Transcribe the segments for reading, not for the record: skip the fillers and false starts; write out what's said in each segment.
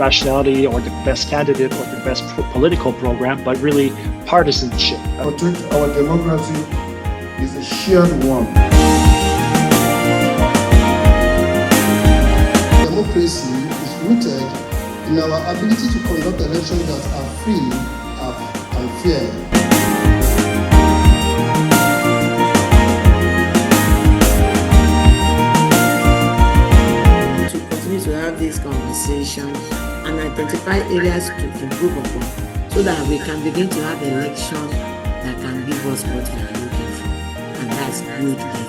rationality or the best candidate or the best political program, but really partisanship. Our democracy is a shared one. Democracy is rooted in our ability to conduct elections that are free and fair. To have these conversations and identify areas to improve upon so that we can begin to have elections that can give us what we are looking for, and that's good leaders.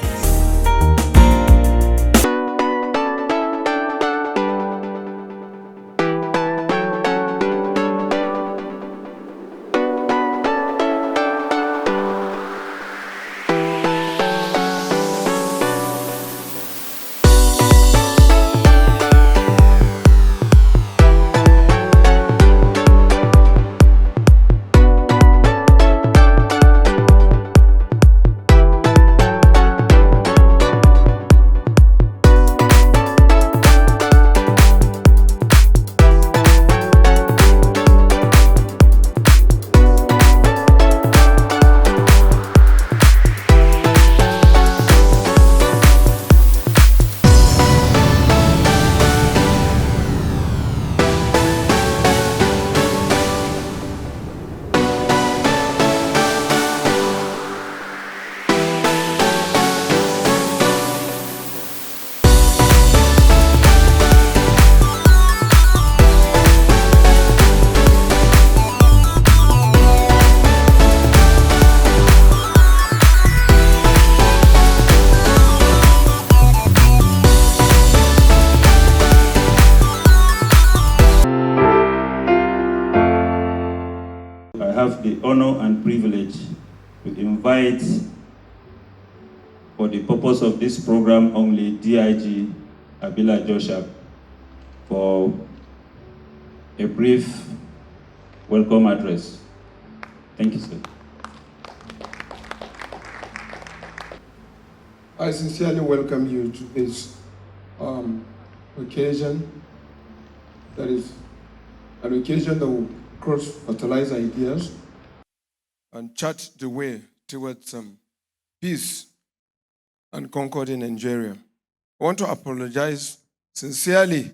I have the honor and privilege to invite, for the purpose of this program only, DIG Abila Joshua for a brief welcome address. Thank you, sir. I sincerely welcome you to this occasion. That is an occasion that will cross-fertilize ideas and chart the way towards peace and concord in Nigeria. I want to apologize sincerely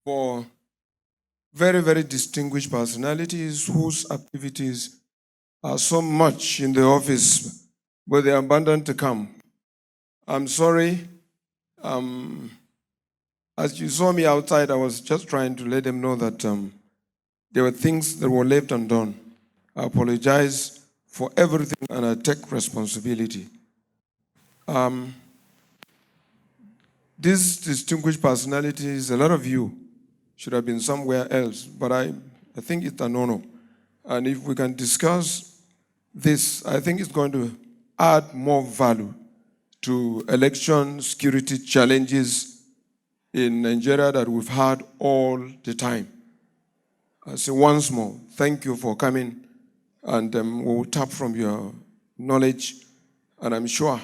for very, very distinguished personalities whose activities are so much in the office, but they abandoned to come. I'm sorry. As you saw me outside, I was just trying to let them know that there were things that were left undone. I apologize for everything and I take responsibility. These distinguished personalities, a lot of you should have been somewhere else, but I think it's an honor. And if we can discuss this, I think it's going to add more value to election security challenges in Nigeria that we've had all the time. I say once more, thank you for coming, and we'll tap from your knowledge, and I'm sure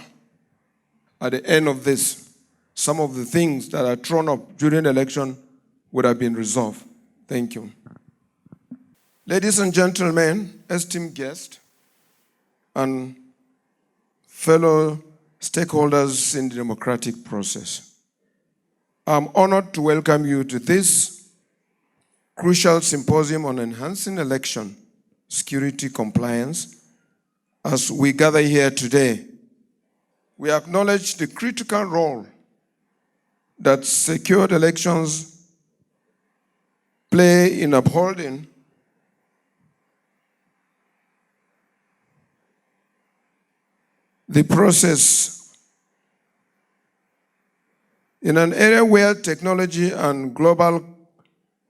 at the end of this, some of the things that are thrown up during the election would have been resolved. Thank you. Ladies and gentlemen, esteemed guests, and fellow stakeholders in the democratic process, I'm honored to welcome you to this crucial symposium on enhancing election security compliance. As we gather here today, we acknowledge the critical role that secured elections play in upholding the process in an area where technology and global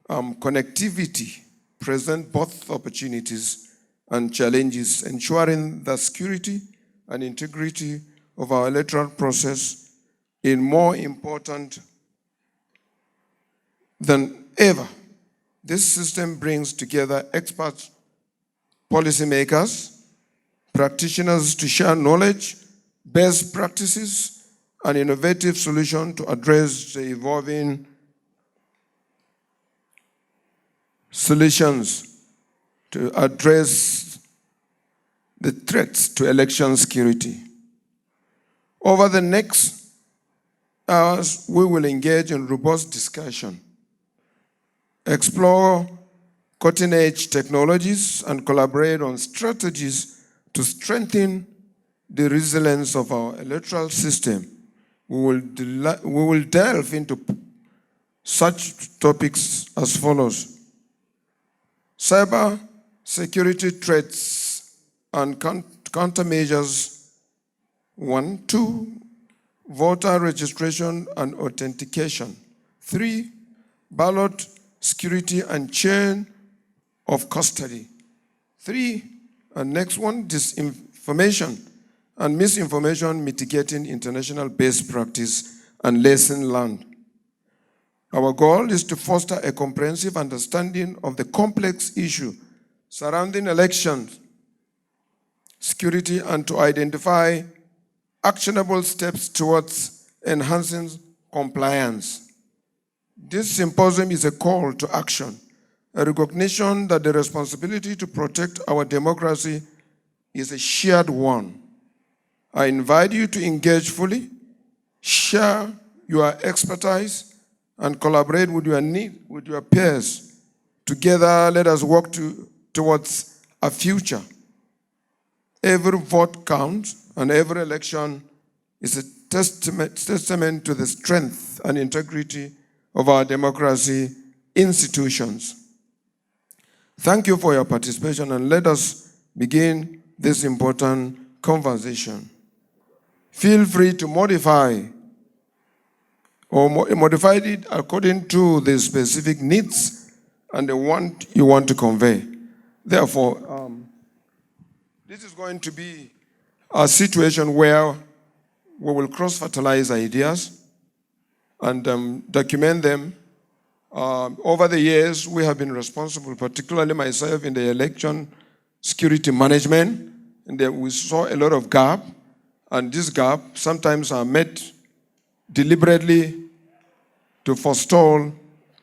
connectivity present both opportunities and challenges, ensuring the security and integrity of our electoral process is more important than ever. This system brings together experts, policymakers, practitioners to share knowledge, best practices, and innovative solutions to address the evolving solutions to address the threats to election security. Over the next hours, we will engage in robust discussion, explore cutting-edge technologies, and collaborate on strategies to strengthen the resilience of our electoral system. We will delve into such topics as follows: cyber security threats and countermeasures. 1, 2, voter registration and authentication. 3, ballot security and chain of custody. 3, and next one, disinformation and misinformation, mitigating international best practice and lesson learned. Our goal is to foster a comprehensive understanding of the complex issue surrounding elections security and to identify actionable steps towards enhancing compliance. This symposium is a call to action, a recognition that the responsibility to protect our democracy is a shared one. I invite you to engage fully, share your expertise, and collaborate with your peers. Together, let us work towards a future. Every vote counts, and every election is a testament to the strength and integrity of our democracy institutions. Thank you for your participation, and let us begin this important conversation. Feel free to modify it according to the specific needs and the one you want to convey. Therefore, this is going to be a situation where we will cross-fertilize ideas and document them. Over the years, we have been responsible, particularly myself, in the election security management, and we saw a lot of gap, and this gap sometimes are met deliberately to forestall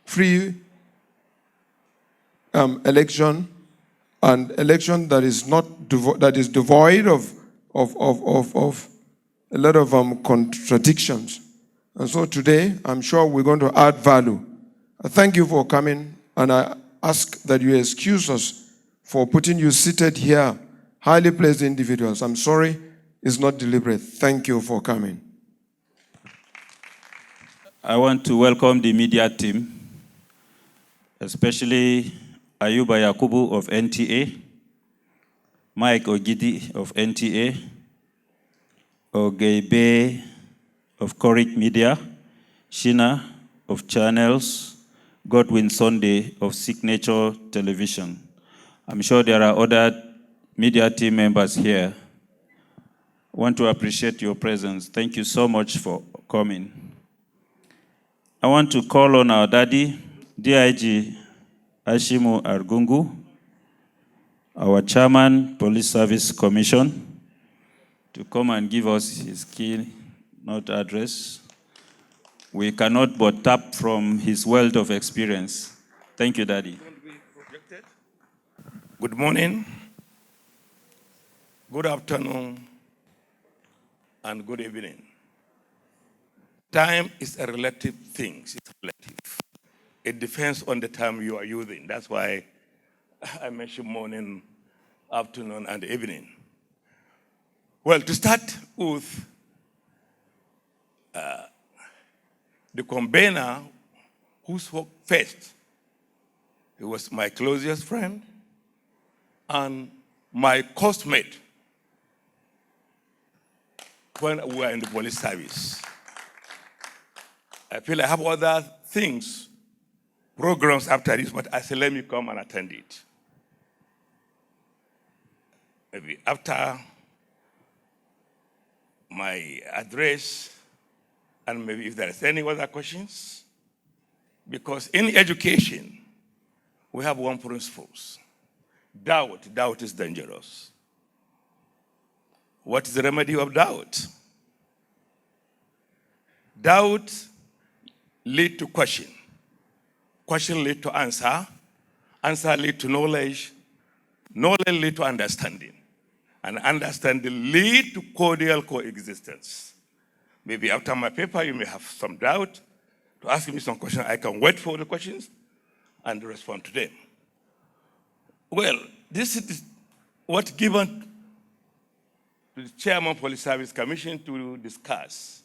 free election, and election that is devoid of a lot of contradictions. And so today, I'm sure we're going to add value. I thank you for coming, and I ask that you excuse us for putting you seated here, highly placed individuals. I'm sorry, it's not deliberate. Thank you for coming. I want to welcome the media team, especially Ayuba Yakubu of NTA, Mike Ogidi of NTA, Ogeibe of Korik Media, Shina of Channels, Godwin Sunday of Signature Television. I'm sure there are other media team members here. I want to appreciate your presence. Thank you so much for coming. I want to call on our daddy, DIG Ashimu Argungu, our chairman, Police Service Commission, to come and give us his keynote address. We cannot but tap from his wealth of experience. Thank you, Daddy. Good morning, good afternoon, and good evening. Time is a relative thing. It's relative. It depends on the time you are using. That's why I mentioned morning, afternoon, and evening. Well, to start with, the convener who spoke first, he was my closest friend and my coursemate when we were in the police service. I feel I have other things, programs after this, but I said, let me come and attend it. Maybe after my address, and maybe if there is any other questions, because in education, we have one principle. Doubt is dangerous. What is the remedy of doubt? Doubt leads to question. Question leads to answer. Answer lead to knowledge, knowledge lead to understanding, and understanding lead to cordial coexistence. Maybe after my paper, you may have some doubt. To ask me some questions, I can wait for the questions and respond to them. Well, this is what given to the Chairman Police Service Commission to discuss.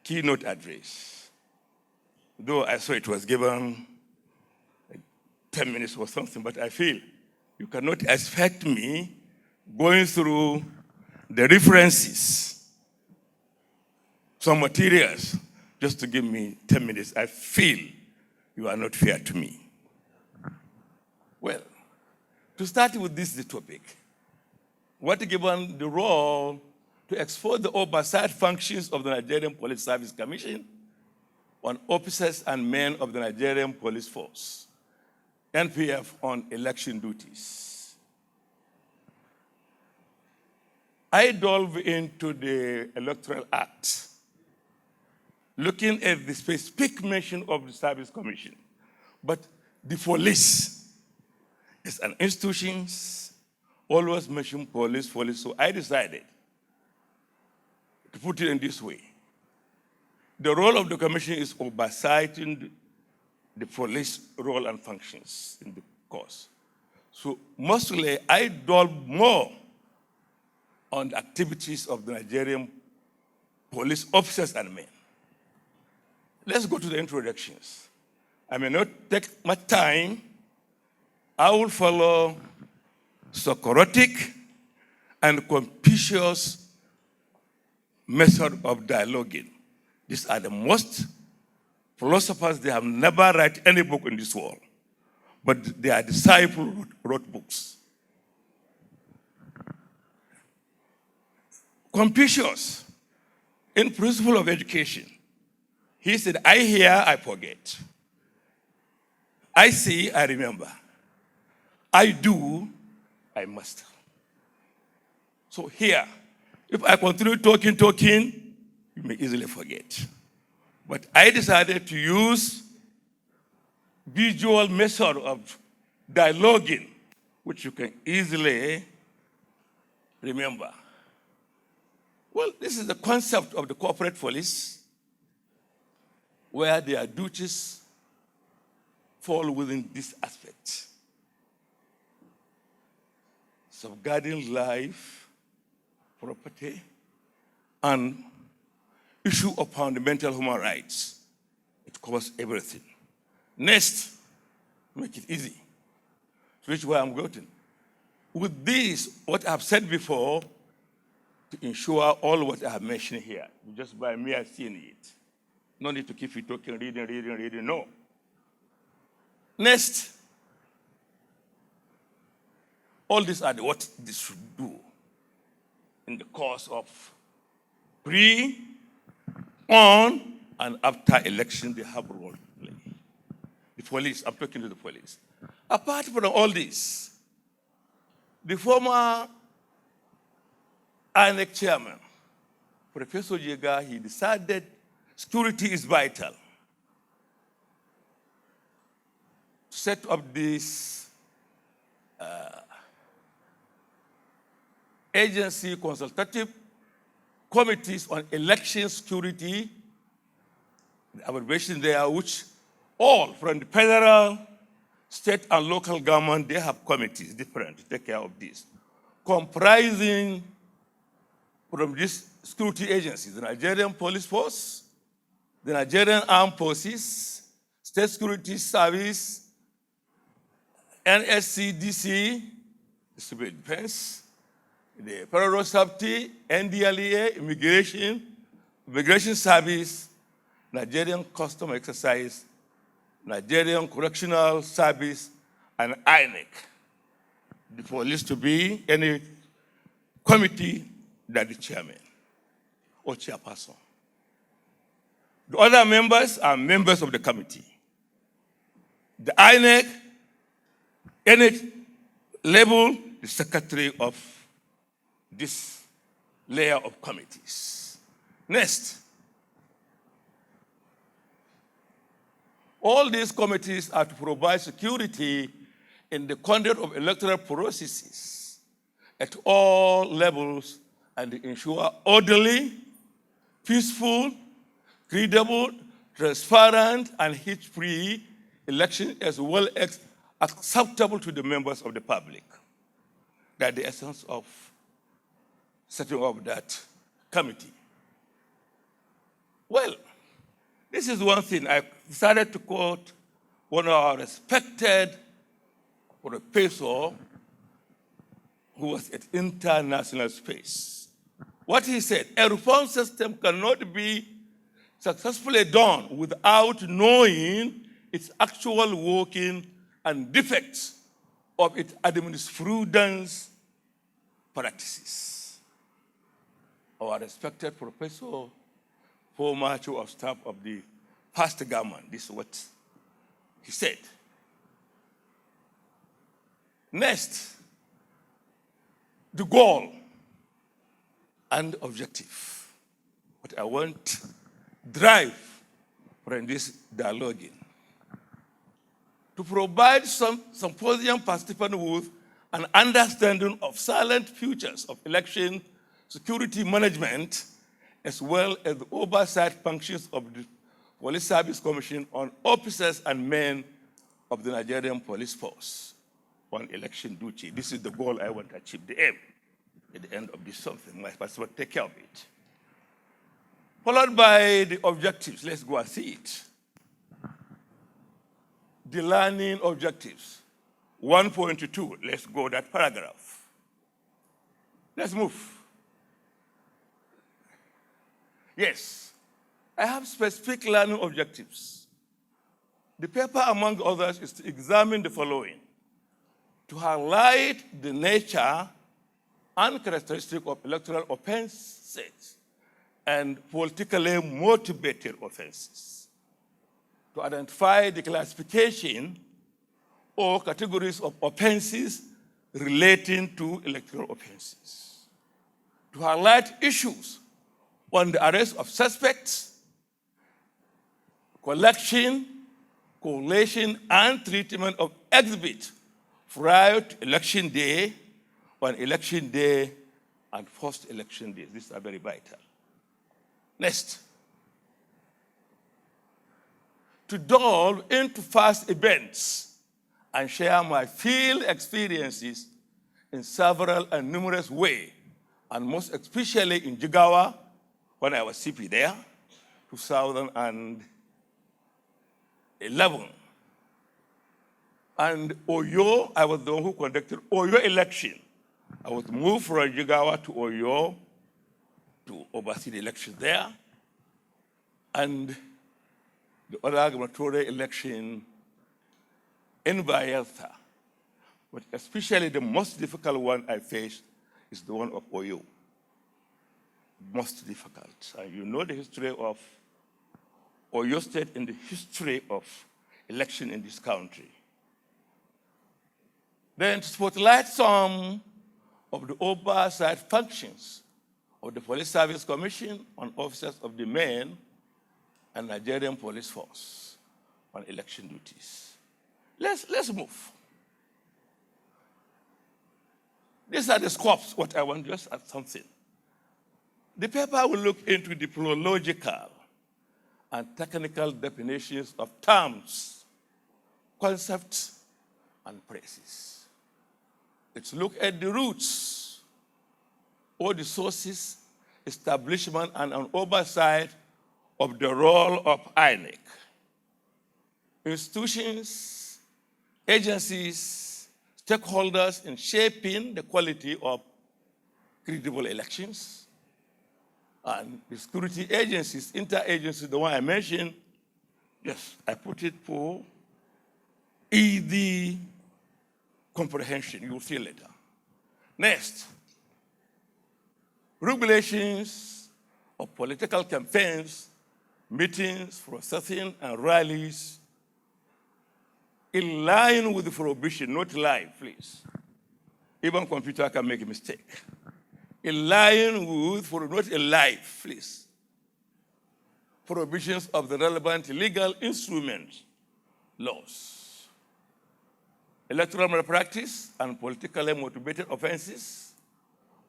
Keynote address. Though I saw it was given 10 minutes or something, but I feel you cannot expect me going through the references, some materials, just to give me 10 minutes. I feel you are not fair to me. Well, to start with this the topic, what given the role to expose the oversight functions of the Nigerian Police Service Commission on officers and men of the Nigerian Police Force, NPF, on election duties. I delve into the Electoral Act, looking at the specific mention of the Service Commission. But the police is an institution, always mention police, so I decided to put it in this way. The role of the commission is oversighting the police role and functions in the course. So mostly I delve more on the activities of the Nigerian police officers and men. Let's go to the introductions. I may not take much time. I will follow Socratic and Confucius method of dialoguing. These are the most philosophers. They have never written any book in this world, but their disciples wrote books. Confucius, in Principle of Education, he said, I hear, I forget. I see, I remember. I do, I master. So here, if I continue talking, you may easily forget. But I decided to use visual method of dialoguing, which you can easily remember. Well, this is the concept of the corporate police, where their duties fall within this aspect. Safeguarding life, property, and issue of fundamental human rights. It covers everything. Next, make it easy. Which way I'm going. With this, what I've said before, to ensure all what I have mentioned here, just by mere seeing it. No need to keep you talking, reading, no. Next, all these are what this should do in the course of pre, on, and after election. They have a role to play. The police, I'm talking to the police. Apart from all this, the former INEC chairman, Professor Jega, he decided security is vital. Set up this agency consultative committees on election security, the abbreviation there, which all from the federal, state, and local government, they have committees different to take care of this, comprising from these security agencies, the Nigerian Police Force, the Nigerian Armed Forces, State Security Service, NSCDC, the Civil Defense, the Federal Safety, NDLEA, Immigration Service, Nigerian Custom Exercise, Nigerian Correctional Service, and INEC. The police to be any committee that the chairman or chairperson. The other members are members of the committee. The INEC, any level, the secretary of this layer of committees. Next, All these committees are to provide security in the conduct of electoral processes at all levels and ensure orderly, peaceful, credible, transparent, and hitch-free elections as well as acceptable to the members of the public. That's the essence of setting up that committee. Well, this is one thing. I decided to quote one of our respected professor who was at international space. What he said, a reform system cannot be successfully done without knowing its actual working and defects of its jurisprudence practices. Our respected professor, former chief of staff of the past government, this is what he said. Next, the goal and objective. What I want drive from this dialogue to provide some symposium participants with an understanding of silent futures of election security management, as well as the oversight functions of the Police Service Commission on officers and men of the Nigerian Police Force on election duty. This is the goal I want to achieve, the aim at the end of this something. My passport take care of it. Followed by the objectives. Let's go and see it. The learning objectives. 1.2. Let's go that paragraph. Let's move. Yes, I have specific learning objectives. The paper, among others, is to examine the following: to highlight the nature and characteristic of electoral offenses and politically motivated offenses, to identify the classification or categories of offenses relating to electoral offenses, to highlight issues on the arrest of suspects, collection, collation, and treatment of exhibits prior to election day, on election day, and post-election days. These are very vital. Next, to delve into past events and share my field experiences in several and numerous ways, and most especially in Jigawa, when I was CP there, 2011. And Oyo, I was the one who conducted Oyo election. I was moved from Jigawa to Oyo to oversee the election there. And the other gubernatorial election in Bayelsa. But especially the most difficult one I faced is the one of Oyo. Most difficult. And you know the history of Oyo State and the history of election in this country. Then to spotlight some of the oversight functions of the Police Service Commission on officers of the men and Nigerian Police Force on election duties. Let's move. These are the scopes, what I want just add something. The paper will look into the philological and technical definitions of terms, concepts, and phrases. Let's look at the roots or the sources, establishment, and an oversight of the role of INEC. Institutions, agencies, stakeholders in shaping the quality of credible elections, and the security agencies, interagencies, the one I mentioned, yes, I put it for easy comprehension. You'll see later. Next, regulations of political campaigns, meetings, processing, and rallies in line with the prohibition, not live, please. Even computer can make a mistake. In line with, not a live, please, prohibitions of the relevant legal instruments laws. Electoral malpractice and politically motivated offenses,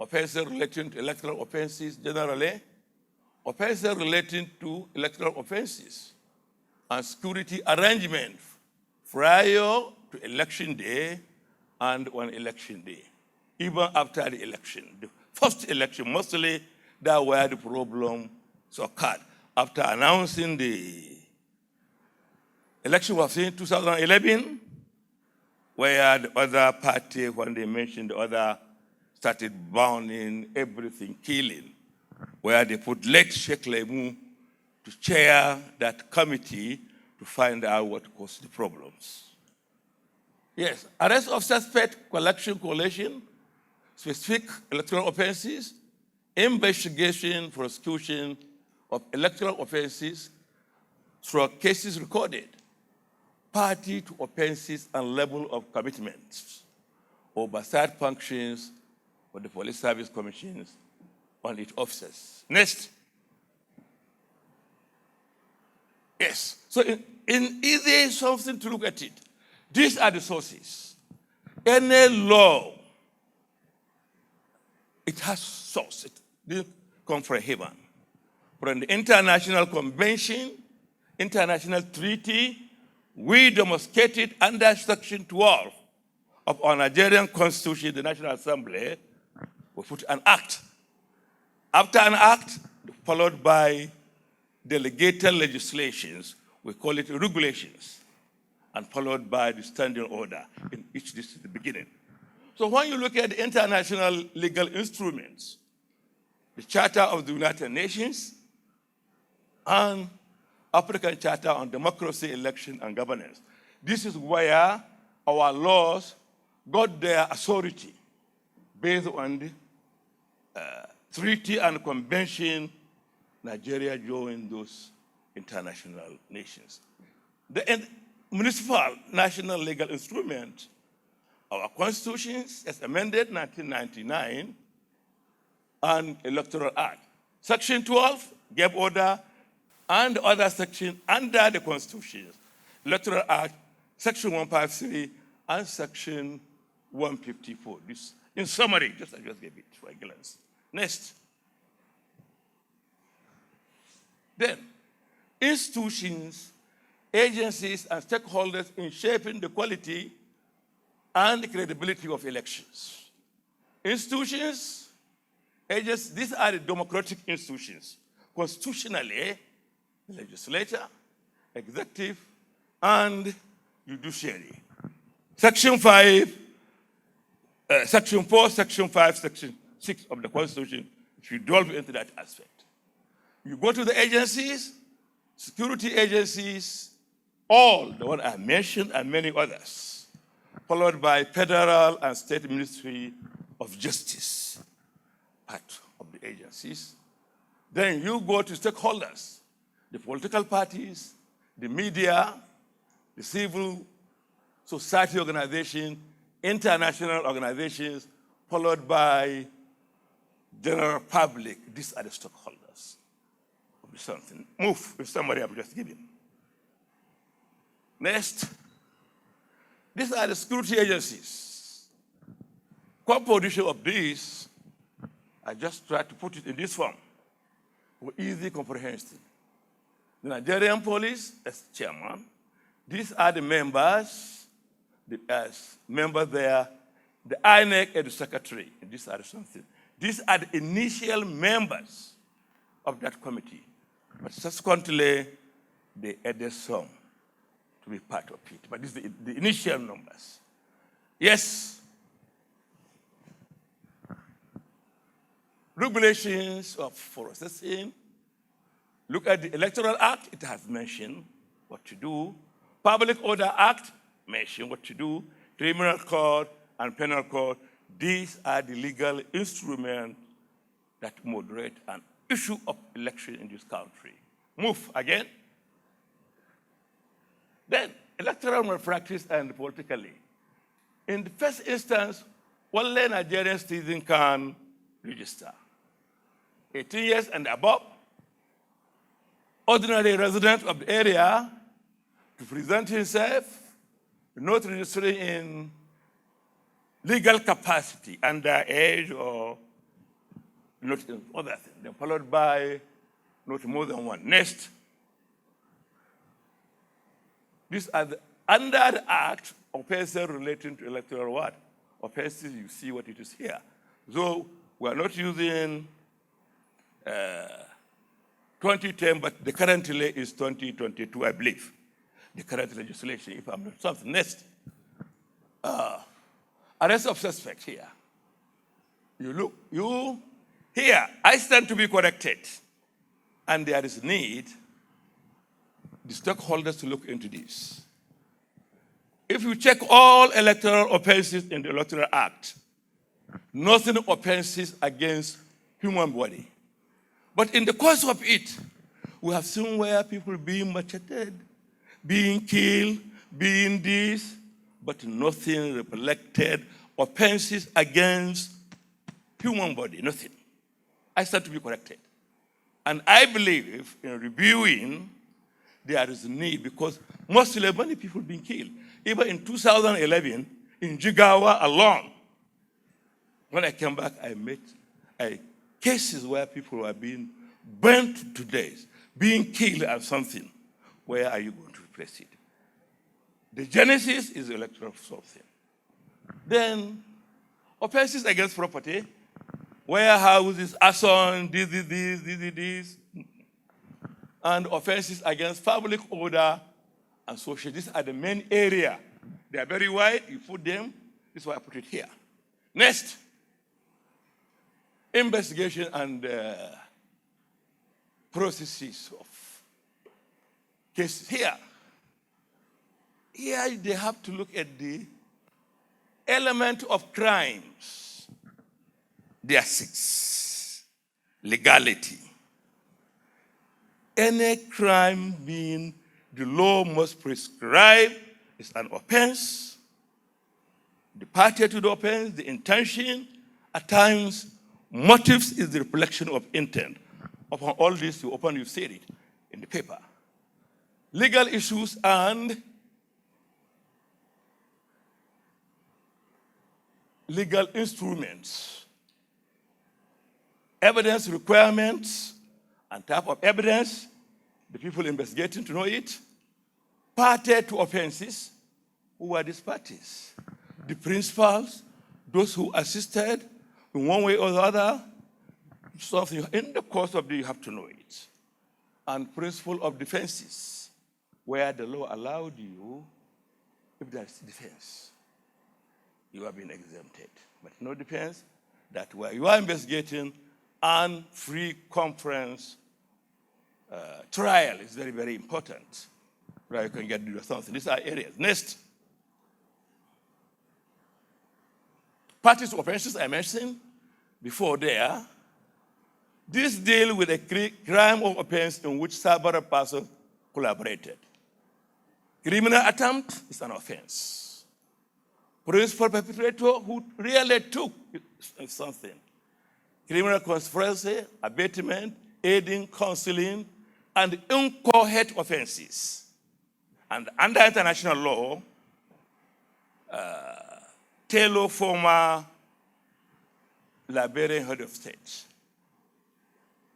offenses relating to electoral offenses generally, offenses relating to electoral offenses, and security arrangements prior to election day and on election day, even after the election. The first election, mostly that's where the problem occurred. After announcing the election was in 2011, where the other party, when they mentioned the other, started burning everything, killing, where they put late Sheikh Lemu to chair that committee to find out what caused the problems. Yes, arrest of suspect, collection, collation, specific electoral offenses, investigation, prosecution of electoral offenses through cases recorded, party to offenses and level of commitments, oversight functions for the police service commissions on its officers. Next. Yes, so is there something to look at it? These are the sources. Any law, it has source. It didn't come from heaven. From the international convention, international treaty, we demonstrated under Section 12 of our Nigerian Constitution, the National Assembly, we put an act. After an act, followed by delegated legislations, we call it regulations, and followed by the standing order. In each, this is the beginning. So when you look at the international legal instruments, the Charter of the United Nations and African Charter on Democracy, Election, and Governance, this is where our laws got their authority based on the treaty and convention Nigeria joined those international nations. The municipal national legal instrument, our constitutions, as amended 1999, and Electoral Act. Section 12 gave order, and other section under the constitutions, Electoral Act, Section 153, and Section 154. This, in summary, I just gave it for a glance. Next. Then, institutions, agencies, and stakeholders in shaping the quality and the credibility of elections. Institutions, agencies, these are the democratic institutions. Constitutionally, the legislature, executive, and judiciary. Section 5, Section 4, Section 5, Section 6 of the Constitution, if you delve into that aspect. You go to the agencies, security agencies, all the one I mentioned and many others, followed by federal and state ministry of justice, part of the agencies. Then you go to stakeholders, the political parties, the media, the civil society organization, international organizations, followed by general public. These are the stakeholders. Something. Move with somebody I've just given. Next. These are the security agencies. Composition of these, I just tried to put it in this form for easy comprehension. The Nigerian police as chairman. These are the members, as members there, the INEC and the secretary. And these are something. These are the initial members of that committee. But subsequently, they added some to be part of it. But these are the initial numbers. Yes. Regulations of processing. Look at the Electoral Act, it has mentioned what to do. Public Order Act, mentioned what to do. Criminal Code and Penal Code, these are the legal instruments that moderate an issue of election in this country. Move again. Then, electoral malpractice and politically. In the first instance, only Nigerian citizens can register. 18 years and above, ordinary residents of the area, to present himself, not registering in legal capacity, underage or not other things. Then followed by not more than one. Next, these are under the Act offenses relating to electoral what? Offenses, you see what it is here. So we are not using 2010, but the current law is 2022, I believe. The current legislation, if I'm not something. Next, arrest of suspect here. Here, I stand to be corrected. And there is need the stakeholders to look into this. If you check all electoral offenses in the Electoral Act, nothing offenses against human body. But in the course of it, we have seen where people being macheted, being killed, being this, but nothing reflected offenses against human body, nothing. I stand to be corrected. And I believe in reviewing, there is a need because mostly many people being killed. Even in 2011, in Jigawa alone, when I came back, I met cases where people were being burnt to death, being killed and something. Where are you going to replace it? The genesis is electoral something. Then offenses against property, warehouses, arson, this. And offenses against public order and social. These are the main area. They are very wide. You put them. This is why I put it here. Next, investigation and processes of cases. Here they have to look at the element of crimes. There are 6. Legality. Any crime being the law must prescribe is an offense. The party to the offense, the intention, at times, motives is the reflection of intent. Upon all this, you said it in the paper. Legal issues and legal instruments. Evidence requirements and type of evidence, the people investigating to know it. Party to offenses, who are these parties? The principals, those who assisted in one way or the other. Something in the course of you have to know it. And principle of defenses, where the law allowed you, if there is defense, you have been exempted. But no defense, that where you are investigating and free conference trial is very, very important. Where you can get to do something. These are areas. Next, parties to offenses I mentioned before there. This deal with a crime or offense in which several persons collaborated. Criminal attempt is an offense. Principal perpetrator who really took something. Criminal conspiracy, abatement, aiding, counseling, and inchoate offenses. And under international law, Taylor, former Liberian head of state,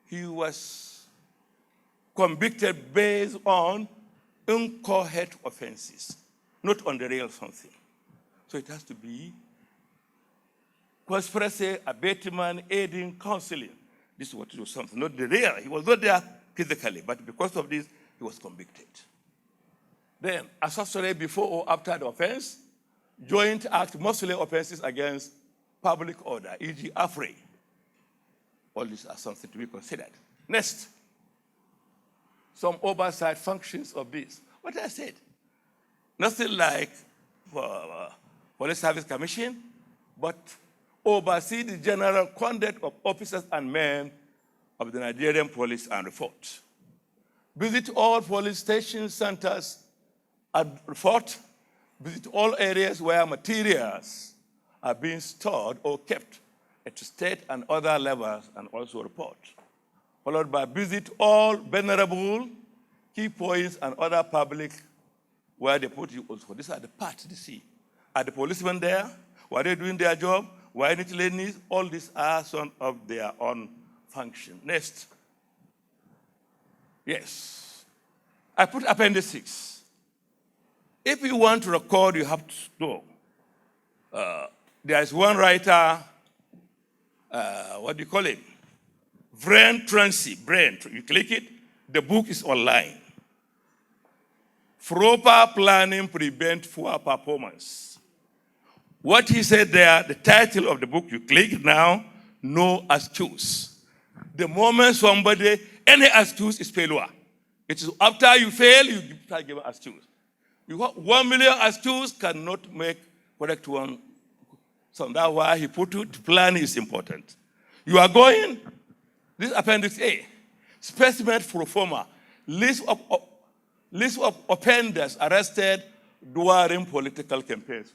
he was convicted based on inchoate offenses, not on the real something. So it has to be conspiracy, abatement, aiding, counseling. This is what to do something, not the real. He was not there physically, but because of this, he was convicted. Then, accessory before or after the offense, joint act, mostly offenses against public order, e.g. AFRE. All these are something to be considered. Next, some oversight functions of this. What I said, nothing like Police Service Commission, but oversee the general conduct of officers and men of the Nigerian police and report. Visit all police stations, centers, and report. Visit all areas where materials are being stored or kept at state and other levels and also report. Followed by visit all vulnerable key points and other public where they put you also. These are the parts to see. Are the policemen there? Were they doing their job? Were any ladies? All these are some of their own function. Next. Yes. I put appendix 6. If you want to record, you have to know. There is one writer, what do you call him? Brent Tracy. Brent, you click it, the book is online. Proper planning prevents poor performance. What he said there, the title of the book, you click now, no excuse. The moment somebody, any excuse is failure. It is after you fail, you start giving excuse. You have 1 million excuse cannot make correct one. So that's why he put it, planning is important. You are going, this appendix A, specimen pro forma, list of offenders arrested during political campaigns.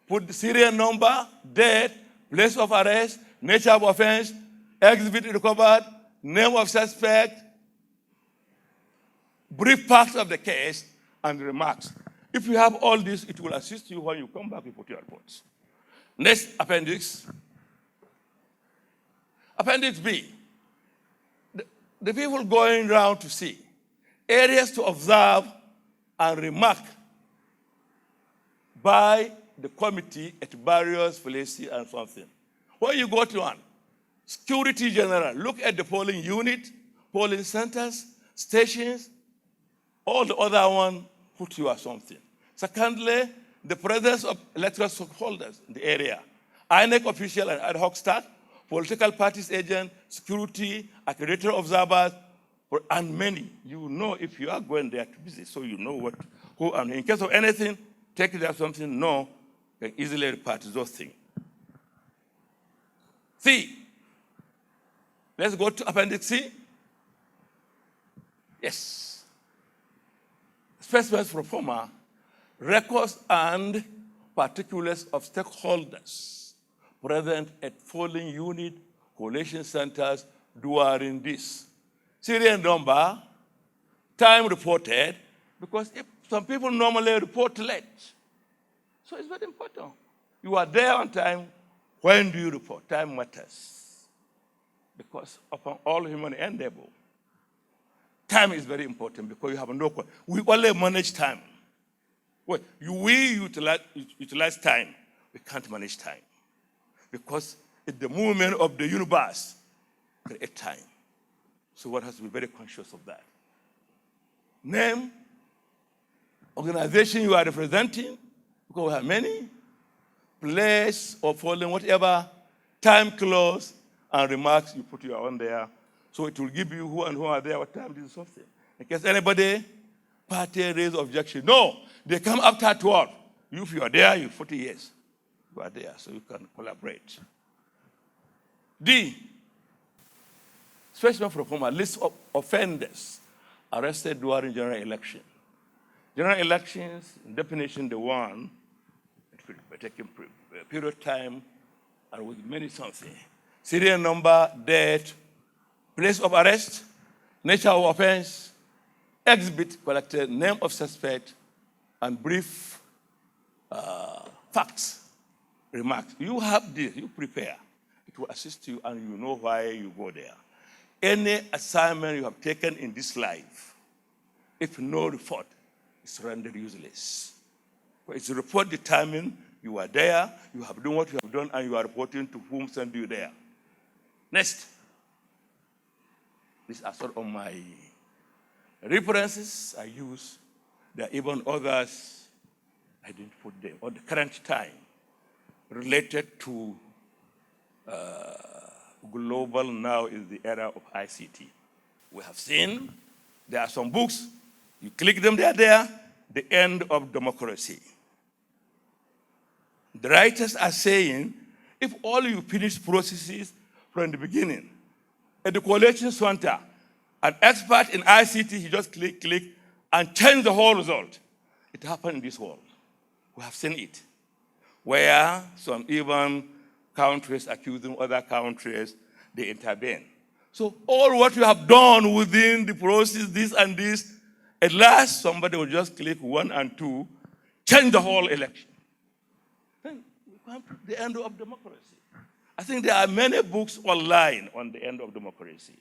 Put the serial number, date, place of arrest, nature of offense, exhibit recovered, name of suspect, brief parts of the case, and remarks. If you have all this, it will assist you when you come back, you put your reports. Next appendix. Appendix B. The people going around to see areas to observe and remark by the committee at various places and something. When you go to one, Security General, look at the polling unit, polling centers, stations, all the other one, put you at something. Secondly, the presence of electoral stakeholders in the area, INEC official and ad hoc staff, political parties agent, security, accredited observers, and many. You know if you are going there to visit, so you know what, who, and in case of anything, take it as something, no, can easily repart those things. C. Let's go to appendix C. Yes. Specimens pro forma, records and particulars of stakeholders present at polling unit, collation centers during this. Serial number, time reported, because if some people normally report late. So it's very important. You are there on time. When do you report? Time matters. Because upon all human endeavor, time is very important because you have no. We only manage time. We utilize time. We can't manage time. Because it's the movement of the universe create time. So one has to be very conscious of that. Name, organization you are representing, because we have many, place or following whatever, time close, and remarks, you put your own there. So it will give you who and who are there, what time this is something. In case anybody, party raise objection. No, they come after 12. If you are there, you 40 years. You are there, so you can collaborate. D, specimen pro forma, list of offenders arrested during general election. General elections, definition, the one, it will be taking a period of time and with many something. Serial number, date, place of arrest, nature of offense, exhibit collected, name of suspect, and brief facts, remarks. You have this, you prepare. It will assist you and you know why you go there. Any assignment you have taken in this life, if no report, it's rendered useless. But it's a report determined you are there, you have done what you have done, and you are reporting to whom sent you there. Next. These are sort of my references I use. There are even others, I didn't put them, on the current time, related to global now is the era of ICT. We have seen there are some books, you click them, they are there, the end of democracy. The writers are saying, if all you finish processes from the beginning, at the collation center, an expert in ICT, he just click, and change the whole result. It happened in this world. We have seen it, where some even countries accusing other countries, they intervene. So all what you have done within the process, this and this, At last, somebody will just click 1 and 2, change the whole election. Then we come to the end of democracy. I think there are many books online on the end of democracy.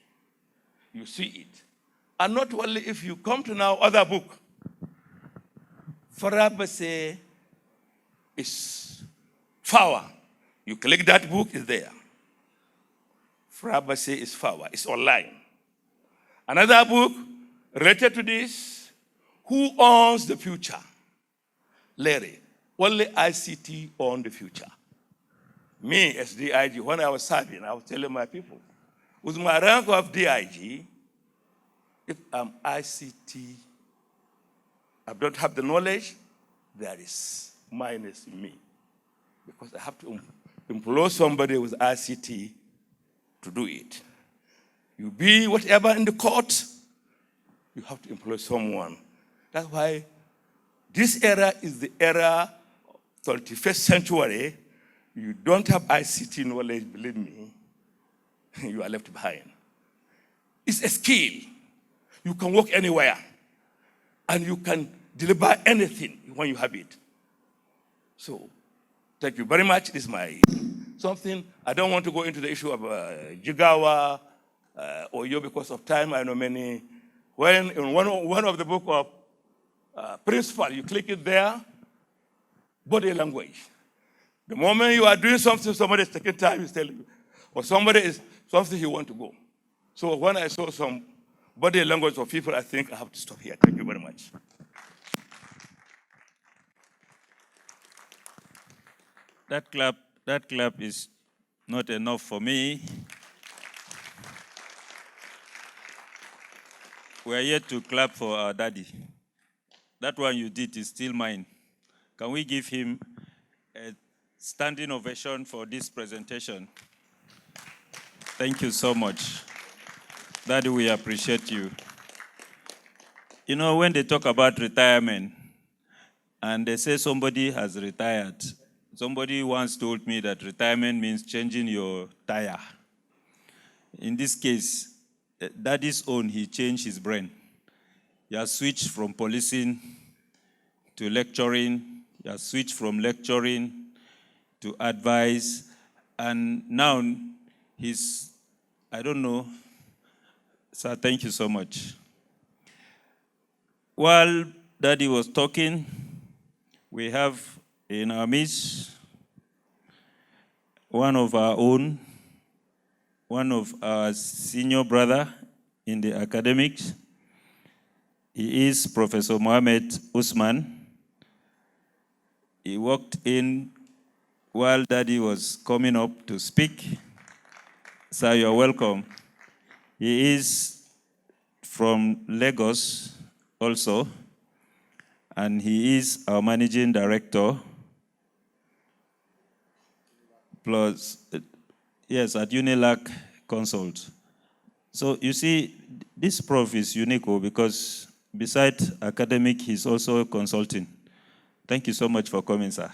You see it. And not only if you come to now other book, Farabase is Fawa. You click that book, it's there. Farabase is Fawa, it's online. Another book related to this, Who Owns the Future? Larry, only ICT own the future. Me, as DIG, when I was serving, I was telling my people, with my rank of DIG, if I'm ICT, I don't have the knowledge, there is minus in me. Because I have to employ somebody with ICT to do it. You be whatever in the court, you have to employ someone. That's why this era is the era of 21st century. You don't have ICT knowledge, believe me, you are left behind. It's a skill. You can work anywhere, and you can deliver anything when you have it. So, thank you very much. This is my something. I don't want to go into the issue of Jigawa or Yo because of time. I know many. When in one of the book of principle, you click it there, body language. The moment you are doing something, somebody is taking time, is telling you, or somebody is something you want to go. So when I saw some body language of people, I think I have to stop here. Thank you very much. That clap is not enough for me. We are yet to clap for our daddy. That one you did is still mine. Can we give him a standing ovation for this presentation? Thank you so much. Daddy, we appreciate you. You know, when they talk about retirement, and they say somebody has retired, somebody once told me that retirement means changing your tire. In this case, Daddy's own, he changed his brain. He has switched from policing to lecturing. He has switched from lecturing to advice. And now he's, I don't know. Sir, thank you so much. While Daddy was talking, we have in our midst one of our own, one of our senior brother in the academics. He is Professor Mohammed Usman. He walked in while Daddy was coming up to speak. Sir, you're welcome. He is from Lagos also, and he is our managing director, plus, yes, at Unilac Consult. So you see, this prof is unique because besides academic, he's also consulting. Thank you so much for coming, sir.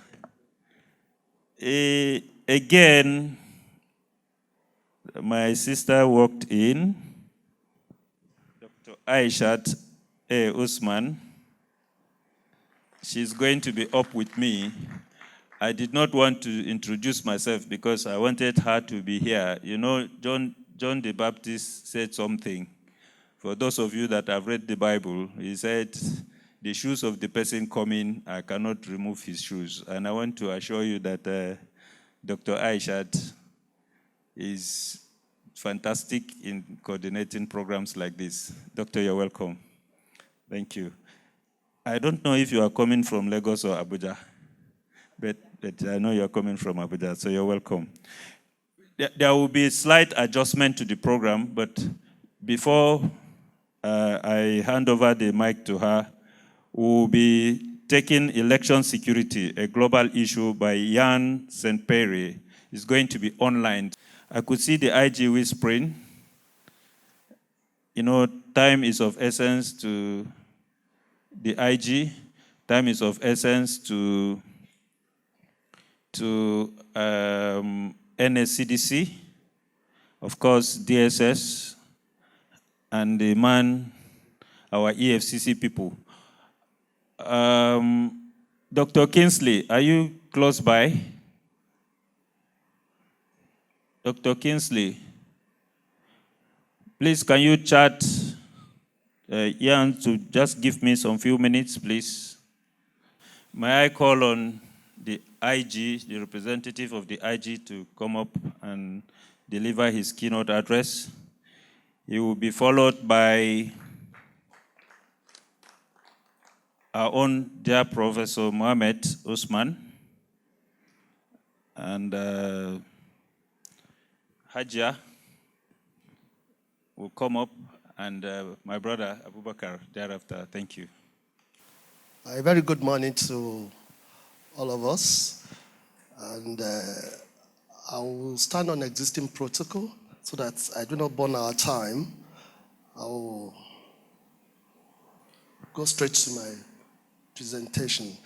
Again, my sister walked in, Dr. Aishat A. Usman. She's going to be up with me. I did not want to introduce myself because I wanted her to be here. You know, John the Baptist said something. For those of you that have read the Bible, he said, the shoes of the person coming, I cannot remove his shoes. And I want to assure you that Dr. Aishat is fantastic in coordinating programs like this. Doctor, you're welcome. Thank you. I don't know if you are coming from Lagos or Abuja, but I know you're coming from Abuja, so you're welcome. There will be a slight adjustment to the program, but before I hand over the mic to her, we'll be taking election security, a global issue by Jan St. Perry. It's going to be online. I could see the IG whispering. You know, time is of essence to the IG. Time is of essence to NSCDC, of course, DSS, and the man our EFCC people. Dr. Kingsley, are you close by? Dr. Kingsley, please can you chat Ian to just give me some few minutes, please? May I call on the IG, the representative of the IG, to come up and deliver his keynote address? He will be followed by our own dear Professor Mohamed Usman and Hajia will come up, and my brother Abubakar thereafter. Thank you. A very good morning to all of us. And I will stand on existing protocol so that I do not burn our time. I will go straight to my presentation.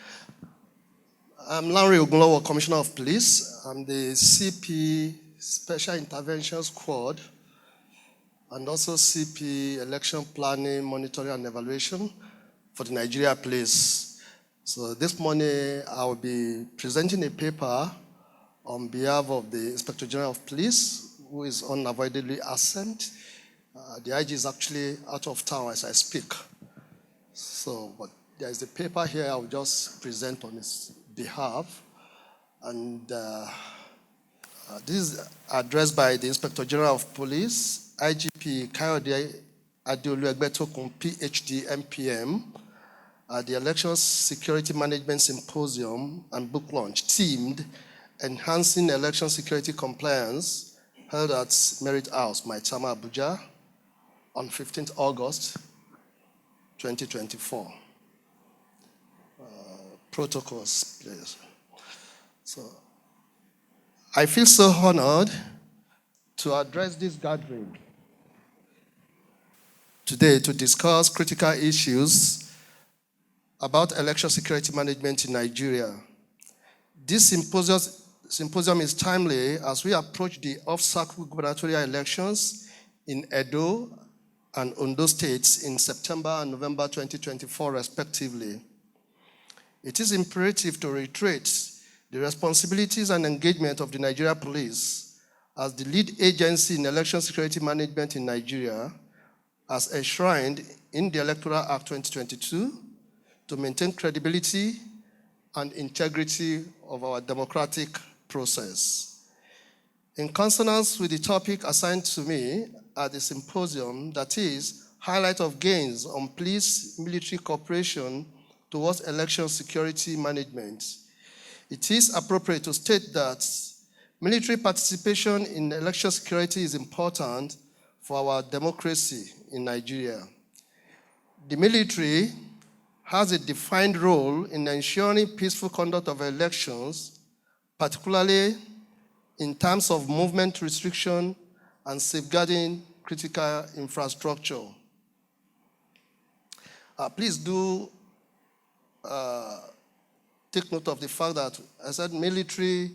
I'm Larry Ogunlowo, Commissioner of Police. I'm the CP Special Intervention Squad and also CP Election Planning, Monitoring and Evaluation for the Nigeria Police. So this morning I will be presenting a paper on behalf of the Inspector General of Police, who is unavoidably absent. The IG is actually out of town as I speak. So, but there is a paper here I will just present on his behalf. And this is addressed by the Inspector General of Police, IGP Kayode Adeolu-Egbetokun, PhD, MPM, at the Election Security Management Symposium and book launch themed Enhancing Election Security Compliance, held at Merit House, Maitama, Abuja, on 15th August 2024. Protocols, please. So, I feel so honored to address this gathering today to discuss critical issues about election security management in Nigeria. This symposium is timely as we approach the off-cycle gubernatorial elections in Edo and Ondo states in September and November 2024, respectively. It is imperative to reiterate the responsibilities and engagement of the Nigeria Police as the lead agency in election security management in Nigeria, as enshrined in the Electoral Act 2022, to maintain credibility and integrity of our democratic process. In consonance with the topic assigned to me at the symposium, that is, highlight of gains on police-military cooperation towards election security management, it is appropriate to state that military participation in election security is important for our democracy in Nigeria. The military has a defined role in ensuring peaceful conduct of elections, particularly in terms of movement restriction and safeguarding critical infrastructure. Please do take note of the fact that I said military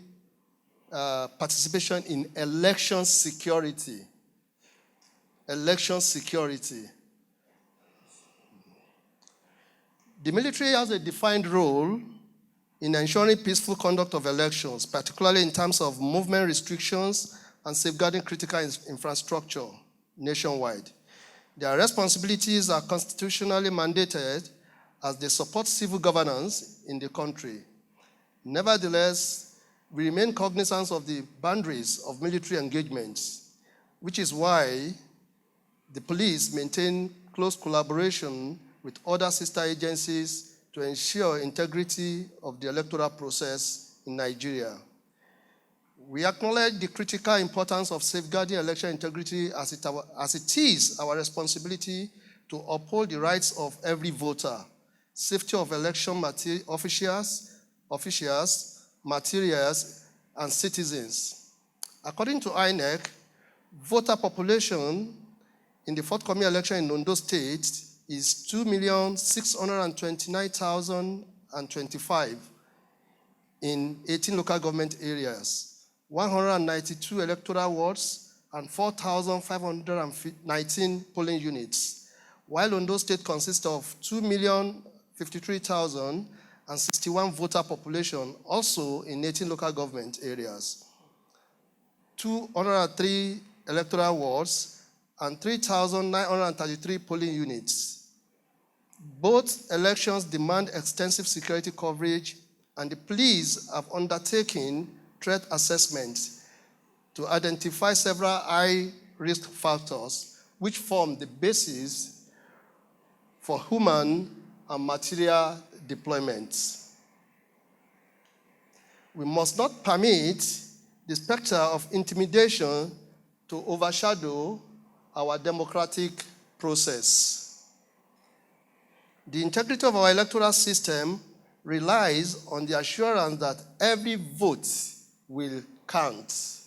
participation in election security. Election security. The military has a defined role in ensuring peaceful conduct of elections, particularly in terms of movement restrictions and safeguarding critical infrastructure nationwide. Their responsibilities are constitutionally mandated as they support civil governance in the country. Nevertheless, we remain cognizant of the boundaries of military engagements, which is why the police maintain close collaboration with other sister agencies to ensure integrity of the electoral process in Nigeria. We acknowledge the critical importance of safeguarding election integrity as it is our responsibility to uphold the rights of every voter, safety of election officials, materials, and citizens. According to INEC, voter population in the forthcoming election in Ondo State is 2,629,025 in 18 local government areas, 192 electoral wards, and 4,519 polling units, while Ondo State consists of 2,053,061 voter population, also in 18 local government areas, 203 electoral wards, and 3,933 polling units. Both elections demand extensive security coverage, and the police have undertaken threat assessment to identify several high-risk factors which form the basis for human and material deployments. We must not permit the specter of intimidation to overshadow our democratic process. The integrity of our electoral system relies on the assurance that every vote will count.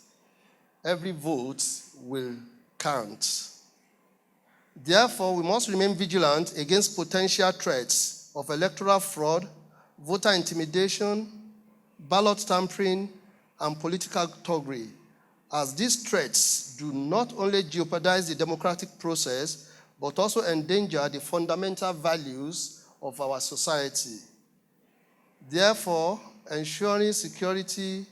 Every vote will count. Therefore, we must remain vigilant against potential threats of electoral fraud, voter intimidation, ballot tampering, and political thuggery, as these threats do not only jeopardize the democratic process, but also endanger the fundamental values of our society. Therefore, ensuring security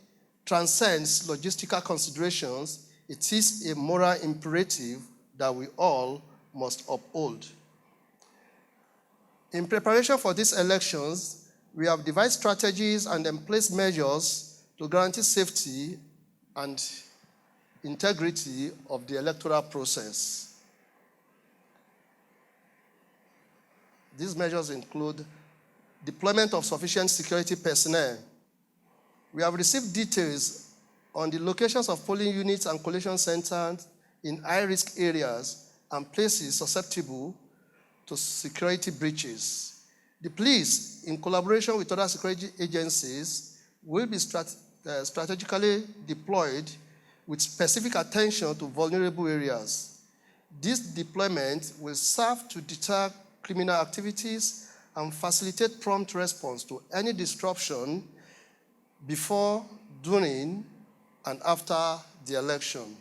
transcends logistical considerations. It is a moral imperative that we all must uphold. In preparation for these elections, we have devised strategies and in place measures to guarantee safety and integrity of the electoral process. These measures include deployment of sufficient security personnel. We have received details on the locations of polling units and collation centers in high-risk areas and places susceptible to security breaches. The police, in collaboration with other security agencies, will be strategically deployed with specific attention to vulnerable areas. This deployment will serve to deter criminal activities and facilitate prompt response to any disruption before, during, and after the election.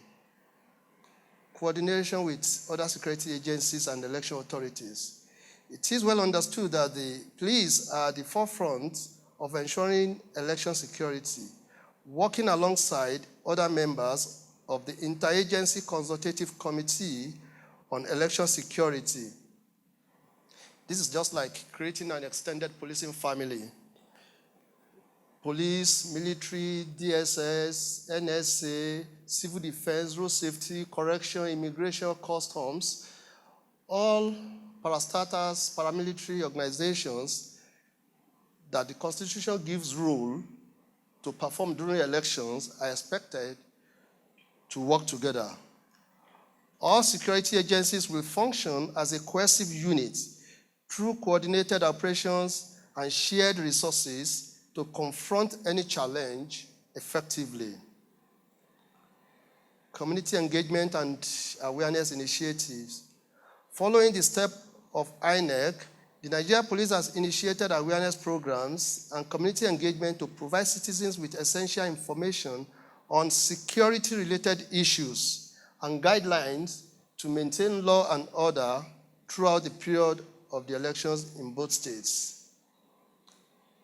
Coordination with other security agencies and election authorities. It is well understood that the police are at the forefront of ensuring election security, working alongside other members of the Interagency Consultative Committee on Election Security. This is just like creating an extended policing family. Police, military, DSS, NSA, civil defense, road safety, correction, immigration, customs, all parastatals, paramilitary organizations that the Constitution gives rule to perform during elections are expected to work together. All security agencies will function as a cohesive unit through coordinated operations and shared resources to confront any challenge effectively. Community engagement and awareness initiatives. Following the step of INEC, the Nigeria Police has initiated awareness programs and community engagement to provide citizens with essential information on security-related issues and guidelines to maintain law and order throughout the period of the elections in both states.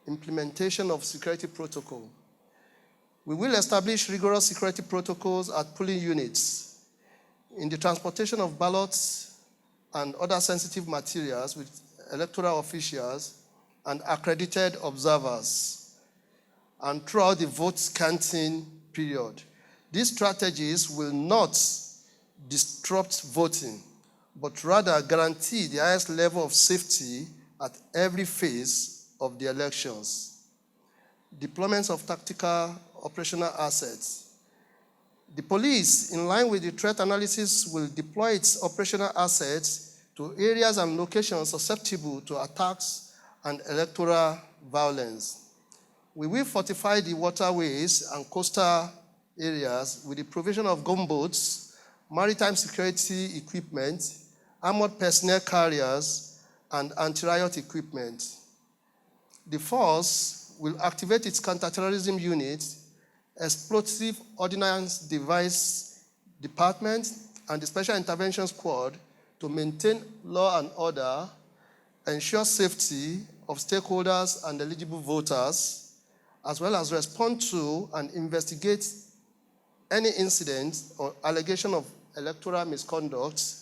Implementation of security protocol. We will establish rigorous security protocols at polling units in the transportation of ballots and other sensitive materials with electoral officials and accredited observers, and throughout the vote counting period. These strategies will not disrupt voting, but rather guarantee the highest level of safety at every phase of the elections. Deployments of tactical operational assets. The police, in line with the threat analysis, will deploy its operational assets to areas and locations susceptible to attacks and electoral violence. We will fortify the waterways and coastal areas with the provision of gunboats, maritime security equipment, armored personnel carriers, and anti-riot equipment. The force will activate its counterterrorism unit, explosive ordnance device department, and the Special Intervention Squad to maintain law and order, ensure safety of stakeholders and eligible voters, as well as respond to and investigate any incident or allegation of electoral misconduct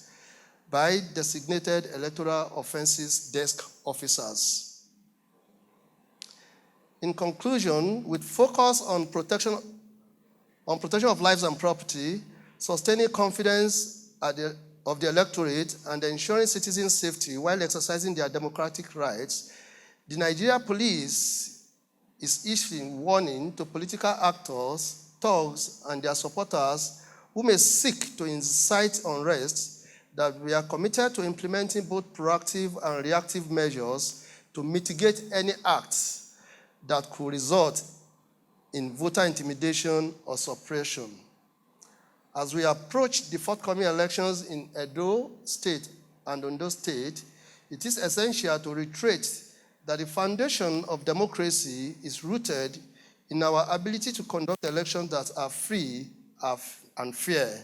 by designated electoral offenses desk officers. In conclusion, with focus on protection of lives and property, sustaining confidence of the electorate, and ensuring citizens' safety while exercising their democratic rights, the Nigeria Police is issuing warning to political actors, thugs, and their supporters who may seek to incite unrest that we are committed to implementing both proactive and reactive measures to mitigate any acts that could result in voter intimidation or suppression. As we approach the forthcoming elections in Edo State and Ondo State, it is essential to reiterate that the foundation of democracy is rooted in our ability to conduct elections that are free and fair.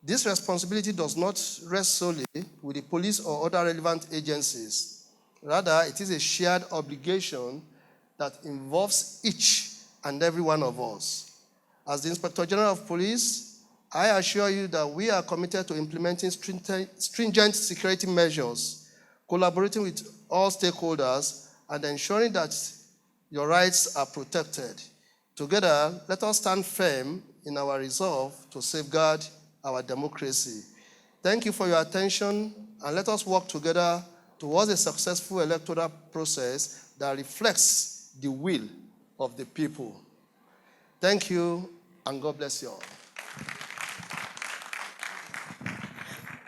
This responsibility does not rest solely with the police or other relevant agencies. Rather, it is a shared obligation that involves each and every one of us. As the Inspector General of Police, I assure you that we are committed to implementing stringent security measures, collaborating with all stakeholders, and ensuring that your rights are protected. Together, let us stand firm in our resolve to safeguard our democracy. Thank you for your attention, and let us work together towards a successful electoral process that reflects the will of the people. Thank you, and God bless you all.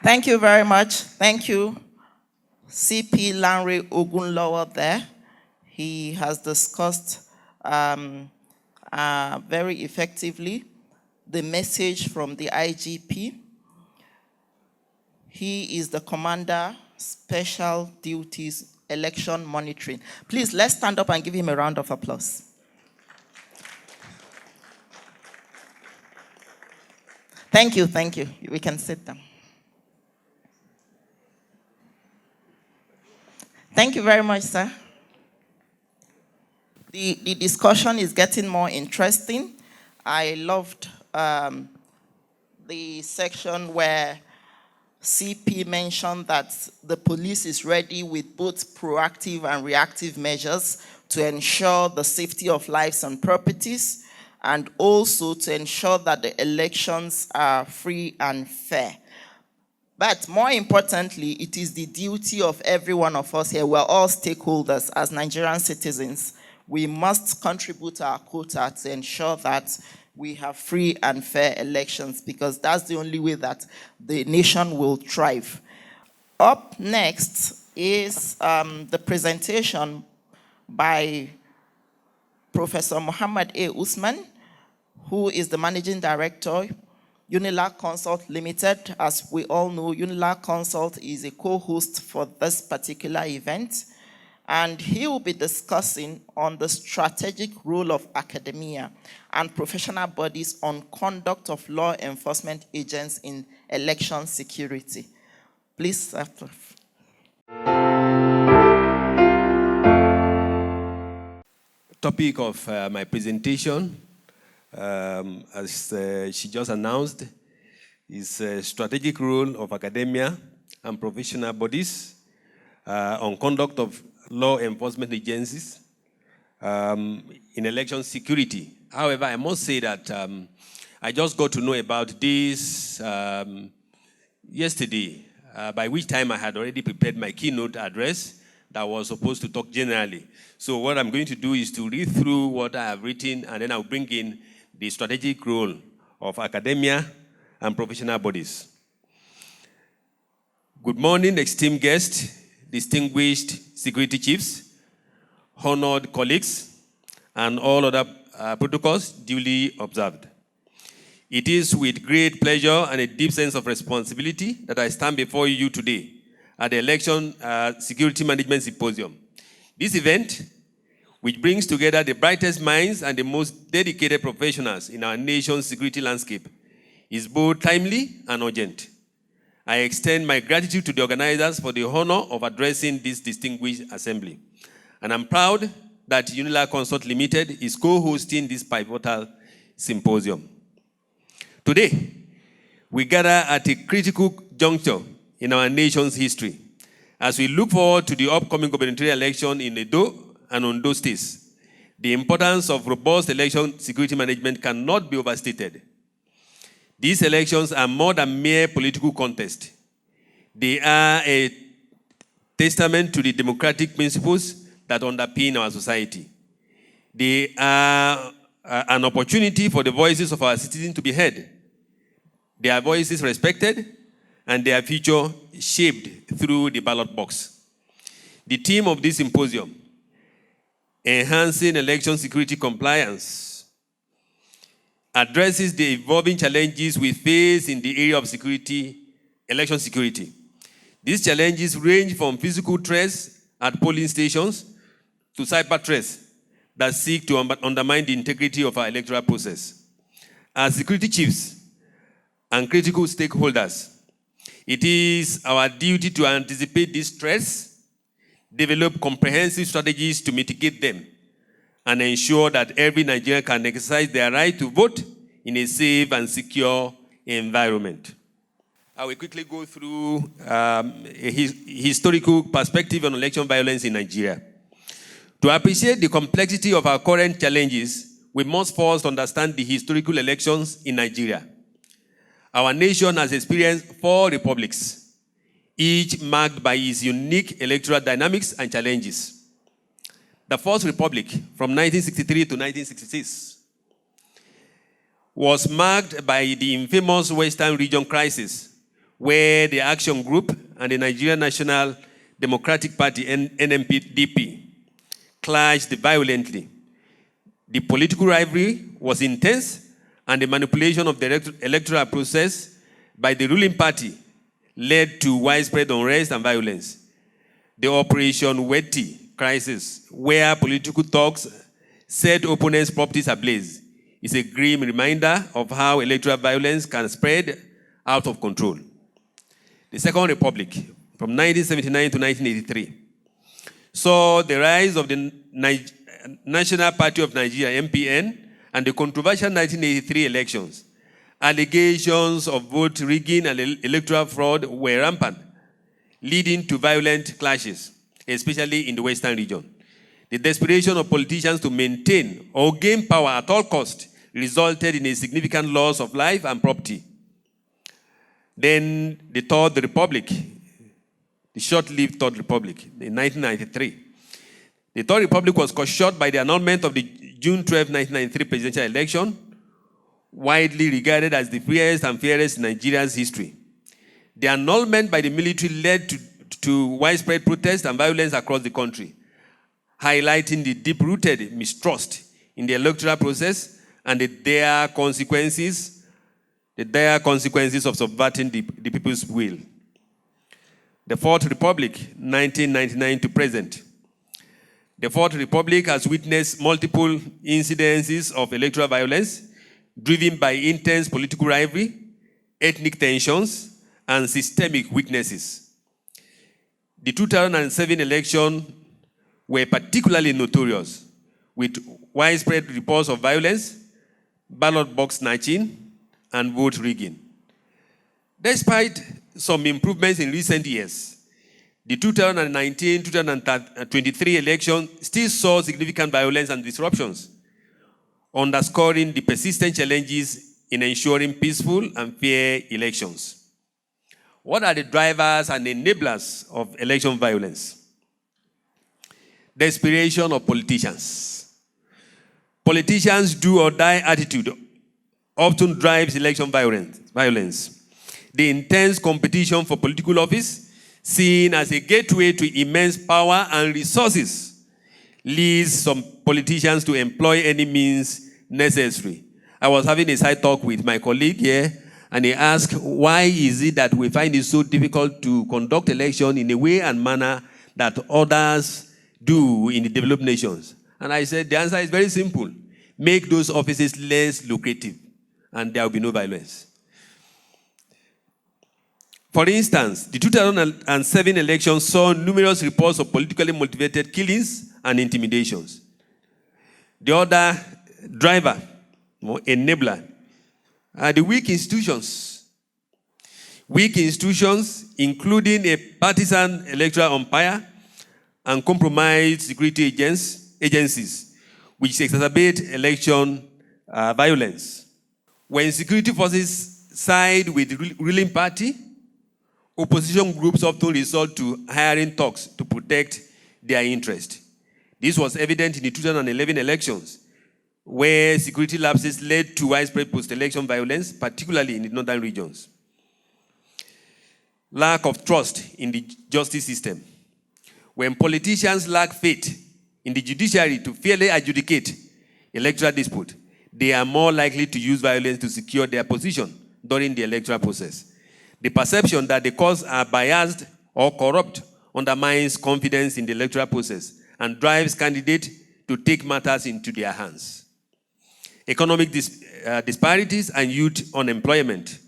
Thank you very much. Thank you, CP Lanre Ogunlowo there. He has discussed very effectively the message from the IGP. He is the Commander, Special Duties, Election Monitoring. Please, let's stand up and give him a round of applause. Thank you, thank you. We can sit down. Thank you very much, sir. The discussion is getting more interesting. I loved the section where CP mentioned that the police is ready with both proactive and reactive measures to ensure the safety of lives and properties, and also to ensure that the elections are free and fair. But more importantly, it is the duty of every one of us here. We're all stakeholders as Nigerian citizens. We must contribute our quota to ensure that we have free and fair elections, because that's the only way that the nation will thrive. Up next is the presentation by Professor Muhammad A. Usman, who is the Managing Director, Unilag Consult Limited. As we all know, Unilag Consult is a co-host for this particular event, and he will be discussing on the strategic role of academia and professional bodies on conduct of law enforcement agents in election security. Please, Topic of my presentation, as she just announced, is strategic role of academia and professional bodies on conduct of law enforcement agencies in election security. However, I must say that I just got to know about this yesterday, by which time I had already prepared my keynote address that was supposed to talk generally. So what I'm going to do is to read through what I have written, and then I'll bring in the strategic role of academia and professional bodies. Good morning, esteemed guests, distinguished security chiefs, honored colleagues, and all other protocols duly observed. It is with great pleasure and a deep sense of responsibility that I stand before you today at the Election Security Management Symposium. This event, which brings together the brightest minds and the most dedicated professionals in our nation's security landscape, is both timely and urgent. I extend my gratitude to the organizers for the honor of addressing this distinguished assembly. And I'm proud that Unilag Consult Limited is co-hosting this pivotal symposium. Today, we gather at a critical juncture in our nation's history as we look forward to the upcoming gubernatorial election in Edo and Ondo states. The importance of robust election security management cannot be overstated. These elections are more than mere political contest. They are a testament to the democratic principles that underpin our society. They are an opportunity for the voices of our citizens to be heard, their voices respected, and their future shaped through the ballot box. The theme of this symposium, Enhancing Election Security Compliance, addresses the evolving challenges we face in the area of security, election security. These challenges range from physical threats at polling stations to cyber threats that seek to undermine the integrity of our electoral process. As security chiefs and critical stakeholders, it is our duty to anticipate these threats, develop comprehensive strategies to mitigate them, and ensure that every Nigerian can exercise their right to vote in a safe and secure environment. I will quickly go through a historical perspective on election violence in Nigeria. To appreciate the complexity of our current challenges, we must first understand the historical elections in Nigeria. Our nation has experienced 4 republics, each marked by its unique electoral dynamics and challenges. The First Republic, from 1963 to 1966, was marked by the infamous Western Region crisis, where the Action Group and the Nigerian National Democratic Party, NNPDP, clashed violently. The political rivalry was intense, and the manipulation of the electoral process by the ruling party led to widespread unrest and violence. The Operation Weti crisis, where political thugs set opponents' properties ablaze, is a grim reminder of how electoral violence can spread out of control. The Second Republic, from 1979 to 1983, saw the rise of the National Party of Nigeria, NPN, and the controversial 1983 elections. Allegations of vote rigging and electoral fraud were rampant, leading to violent clashes, especially in the Western region. The desperation of politicians to maintain or gain power at all costs resulted in a significant loss of life and property. Then the Third Republic, the short-lived Third Republic, in 1993. The Third Republic was cut short by the annulment of the June 12, 1993 presidential election, widely regarded as the freest and fairest in Nigeria's history. The annulment by the military led to widespread protest and violence across the country, highlighting the deep-rooted mistrust in the electoral process and the dire consequences of subverting the people's will. The Fourth Republic, 1999 to present. The Fourth Republic has witnessed multiple incidences of electoral violence driven by intense political rivalry, ethnic tensions, and systemic weaknesses. The 2007 election were particularly notorious, with widespread reports of violence, ballot box snatching, and vote rigging. Despite some improvements in recent years, the 2019-2023 election still saw significant violence and disruptions, underscoring the persistent challenges in ensuring peaceful and fair elections. What are the drivers and enablers of election violence? Desperation of politicians. Politicians' do or die attitude often drives election violence. The intense competition for political office, seen as a gateway to immense power and resources, leads some politicians to employ any means necessary. I was having a side talk with my colleague here, and he asked, why is it that we find it so difficult to conduct election in a way and manner that others do in the developed nations? And I said, the answer is very simple. Make those offices less lucrative, and there will be no violence. For instance, the 2007 election saw numerous reports of politically motivated killings and intimidations. The other driver, or enabler, are the weak institutions. Weak institutions, including a partisan electoral umpire and compromised security agencies, which exacerbate election violence. When security forces side with the ruling party, opposition groups often resort to hiring thugs to protect their interest. This was evident in the 2011 elections, where security lapses led to widespread post-election violence, particularly in the northern regions. Lack of trust in the justice system. When politicians lack faith in the judiciary to fairly adjudicate electoral dispute, they are more likely to use violence to secure their position during the electoral process. The perception that the courts are biased or corrupt undermines confidence in the electoral process and drives candidates to take matters into their hands. Economic disparities and youth unemployment.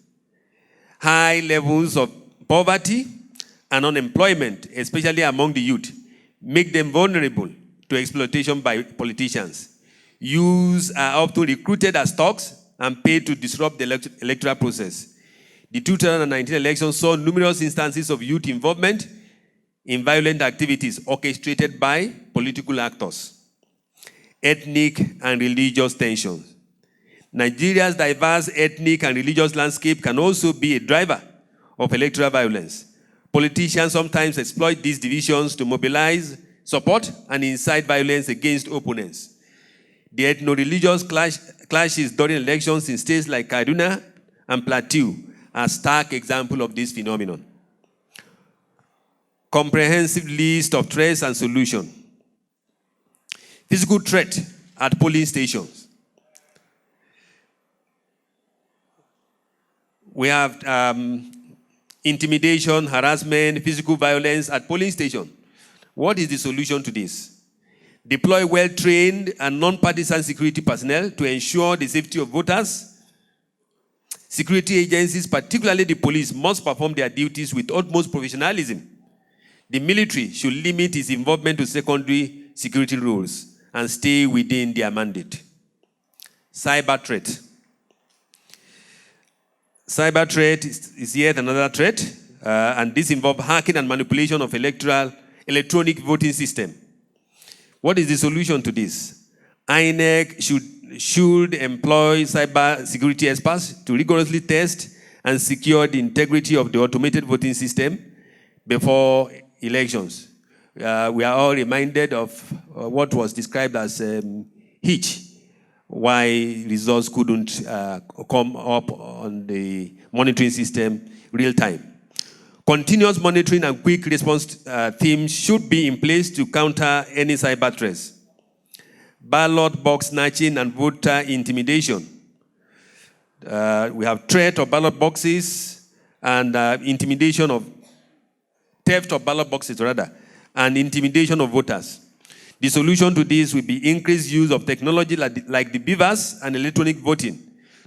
High levels of poverty and unemployment, especially among the youth, make them vulnerable to exploitation by politicians. Youths are often recruited as thugs and paid to disrupt the electoral process. The 2019 election saw numerous instances of youth involvement in violent activities orchestrated by political actors. Ethnic and religious tensions. Nigeria's diverse ethnic and religious landscape can also be a driver of electoral violence. Politicians sometimes exploit these divisions to mobilize support and incite violence against opponents. The ethno-religious clashes during elections in states like Kaduna and Plateau are stark examples of this phenomenon. Comprehensive list of threats and solutions. Physical threat at polling stations. We have intimidation, harassment, physical violence at polling stations. What is the solution to this? Deploy well-trained and non-partisan security personnel to ensure the safety of voters. Security agencies, particularly the police, must perform their duties with utmost professionalism. The military should limit its involvement to secondary security roles and stay within their mandate. Cyber threat. Cyber threat is yet another threat, and this involves hacking and manipulation of electronic voting system. What is the solution to this? INEC should employ cyber security experts to rigorously test and secure the integrity of the automated voting system before elections. We are all reminded of what was described as hitch, why results couldn't come up on the monitoring system real time. Continuous monitoring and quick response teams should be in place to counter any cyber threats. Ballot box snatching and voter intimidation. We have threat of ballot boxes and intimidation of theft of ballot boxes and intimidation of voters. The solution to this will be increased use of technology like the beavers and electronic voting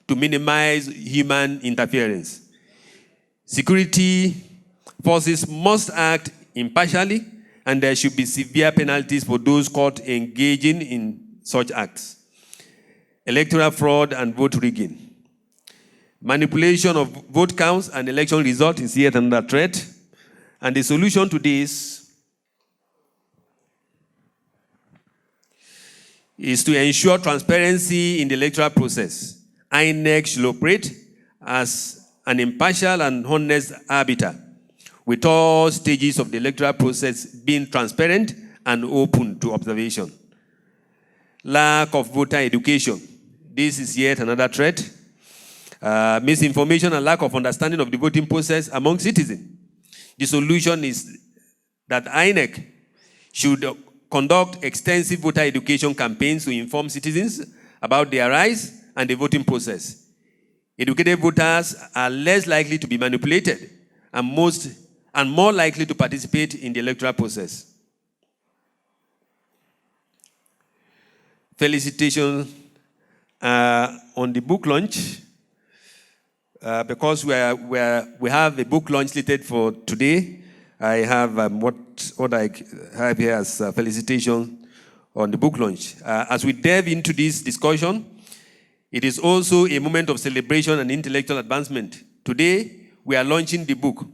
to minimize human interference. Security forces must act impartially, and there should be severe penalties for those caught engaging in such acts. Electoral fraud and vote rigging. Manipulation of vote counts and election results is yet another threat. And the solution to this is to ensure transparency in the electoral process. INEC should operate as an impartial and honest arbiter, with all stages of the electoral process being transparent and open to observation. Lack of voter education. This is yet another threat. Misinformation and lack of understanding of the voting process among citizens. The solution is that INEC should conduct extensive voter education campaigns to inform citizens about their rights and the voting process. Educated voters are less likely to be manipulated and more likely to participate in the electoral process. Felicitations on the book launch. because we have a book launch slated for today. I have what I have here as felicitation on the book launch. As we delve into this discussion, it is also a moment of celebration and intellectual advancement. Today, we are launching the book,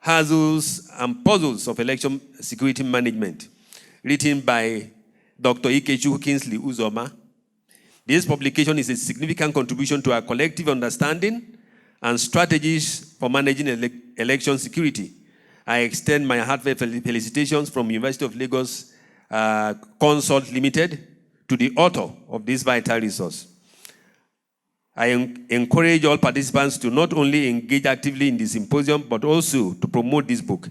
Hassles and Puzzles of Election Security Management, written by Dr. Ikechukwu Kingsley Uzoma. This publication is a significant contribution to our collective understanding and strategies for managing election security. I extend my heartfelt felicitations from University of Lagos Consult Limited to the author of this vital resource. I encourage all participants to not only engage actively in the symposium, but also to promote this book.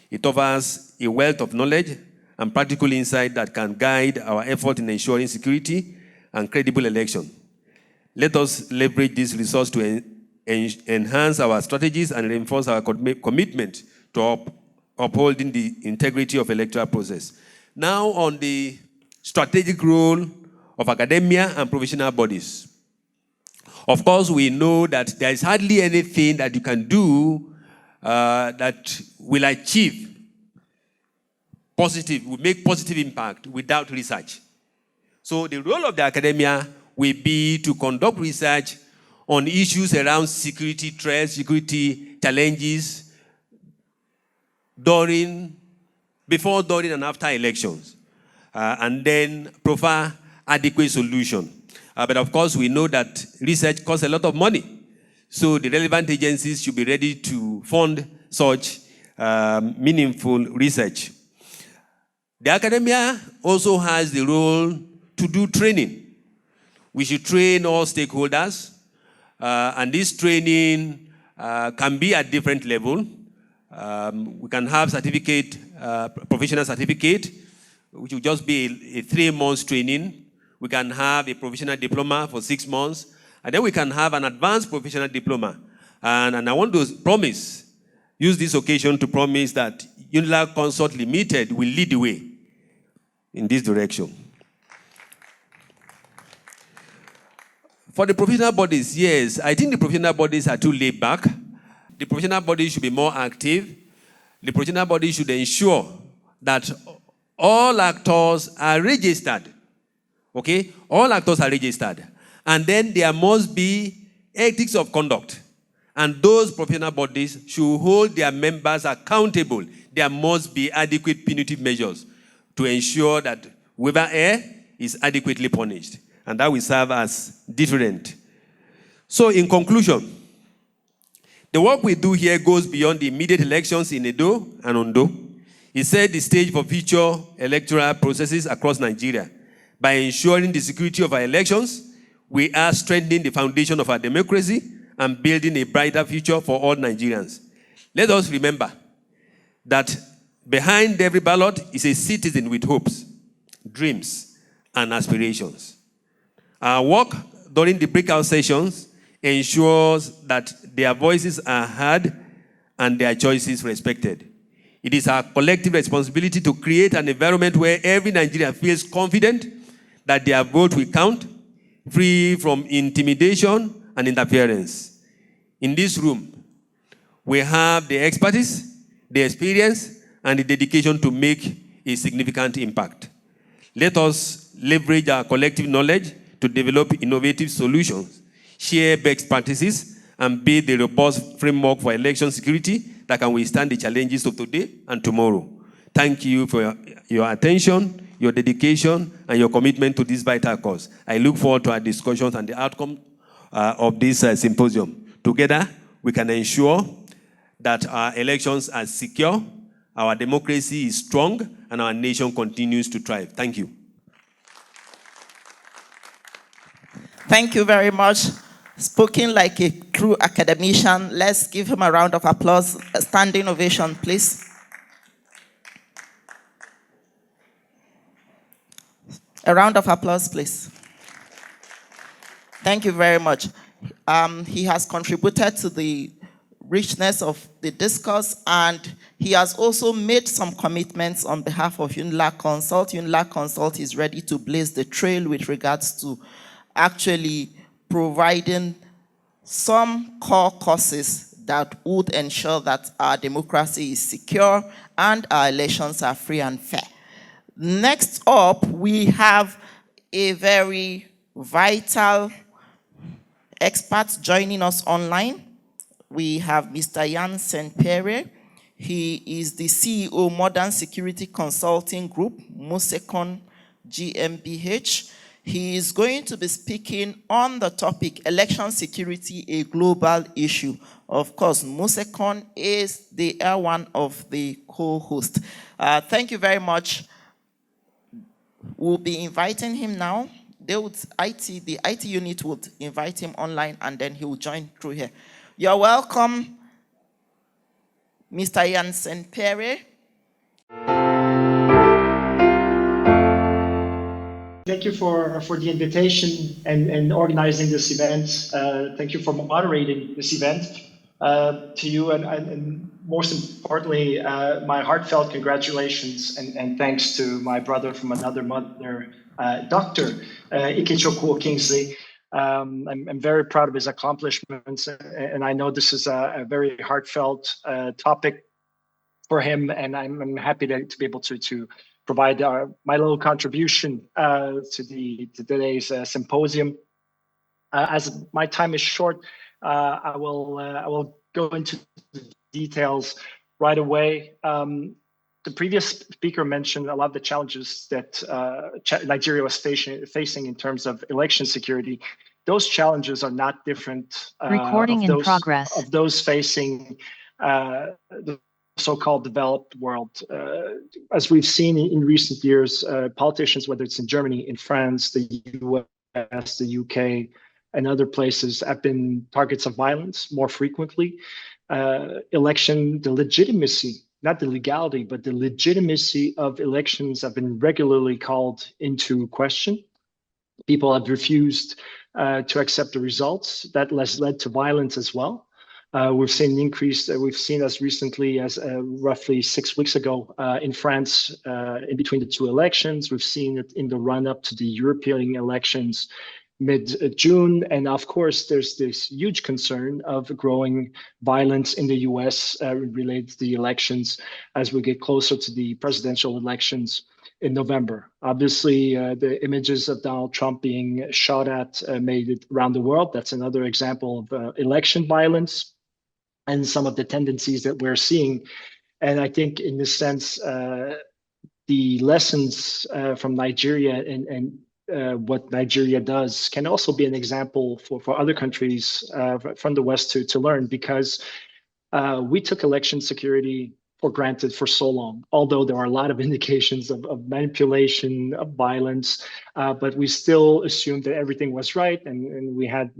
It offers a wealth of knowledge and practical insight that can guide our effort in ensuring security and credible election. Let us leverage this resource to enhance our strategies and reinforce our commitment to upholding the integrity of electoral process. Now on the strategic role of academia and professional bodies. Of course, we know that there is hardly anything that you can do that will achieve will make positive impact without research. So the role of the academia will be to conduct research on issues around security threats, security challenges, before, during, and after elections, and then provide adequate solution. But of course, we know that research costs a lot of money. So the relevant agencies should be ready to fund such meaningful research. The academia also has the role to do training. We should train all stakeholders, and this training can be at different levels. We can have professional certificate, which will just be a 3 months training. We can have a professional diploma for 6 months, and then we can have an advanced professional diploma. And I want to use this occasion to promise that Unilag Consult Limited will lead the way in this direction. For the professional bodies, yes, I think the professional bodies are too laid back. The professional bodies should be more active. The professional bodies should ensure that all actors are registered. Okay? All actors are registered. And then there must be ethics of conduct. And those professional bodies should hold their members accountable. There must be adequate punitive measures to ensure that whoever errs is adequately punished. And that will serve as deterrent. So in conclusion, the work we do here goes beyond the immediate elections in Edo and Ondo. It set the stage for future electoral processes across Nigeria. By ensuring the security of our elections, we are strengthening the foundation of our democracy and building a brighter future for all Nigerians. Let us remember that behind every ballot is a citizen with hopes, dreams, and aspirations. Our work during the breakout sessions ensures that their voices are heard and their choices respected. It is our collective responsibility to create an environment where every Nigerian feels confident that their vote will count, free from intimidation and interference. In this room, we have the expertise, the experience, and the dedication to make a significant impact. Let us leverage our collective knowledge to develop innovative solutions, share best practices, and build a robust framework for election security that can withstand the challenges of today and tomorrow. Thank you for your attention, your dedication, and your commitment to this vital cause. I look forward to our discussions and the outcome of this symposium. Together, we can ensure that our elections are secure, our democracy is strong, and our nation continues to thrive. Thank you. Thank you very much. Spoken like a true academician. Let's give him a round of applause. A standing ovation, please. A round of applause, please. Thank you very much. He has contributed to the richness of the discourse, and he has also made some commitments on behalf of Unilag Consult. Unilag Consult is ready to blaze the trail with regards to actually providing some core causes that would ensure that our democracy is secure and our elections are free and fair. Next up, we have a very vital expert joining us online. We have Mr. Jan Senpere. He is the CEO, Modern Security Consulting Group, Musekon GmbH. He is going to be speaking on the topic, election security, a global issue. Of course, Musekon is one of the co-hosts. Thank you very much. We'll be inviting him now. The IT unit would invite him online and then he will join through here. You're welcome, Mr. Jan Senpere. Thank you for the invitation and organizing this event. Thank you for moderating this event. To you and most importantly, my heartfelt congratulations and thanks to my brother from another mother, Dr. Ikechukwu Kingsley. I'm very proud of his accomplishments, and I know this is a very heartfelt topic for him, and I'm happy to be able to provide my little contribution to today's symposium. As my time is short, I will go into the details right away. The previous speaker mentioned a lot of the challenges that Nigeria was facing in terms of election security. Those challenges are not different of those facing the so-called developed world. As we've seen in recent years, politicians, whether it's in Germany, in France, the US, the UK, and other places, have been targets of violence more frequently. The legitimacy, not the legality, but the legitimacy of elections have been regularly called into question. People have refused to accept the results. That has led to violence as well. We've seen an increase. We've seen as recently as roughly 6 weeks ago in France, in between the two elections. We've seen it in the run-up to the European elections mid-June. And of course, there's this huge concern of growing violence in the US related to the elections as we get closer to the presidential elections in November. Obviously, the images of Donald Trump being shot at made it around the world. That's another example of election violence and some of the tendencies that we're seeing. And I think in this sense, the lessons from Nigeria and what Nigeria does can also be an example for other countries from the West to learn, because we took election security for granted for so long, although there are a lot of indications of manipulation, of violence, but we still assumed that everything was right. And we had,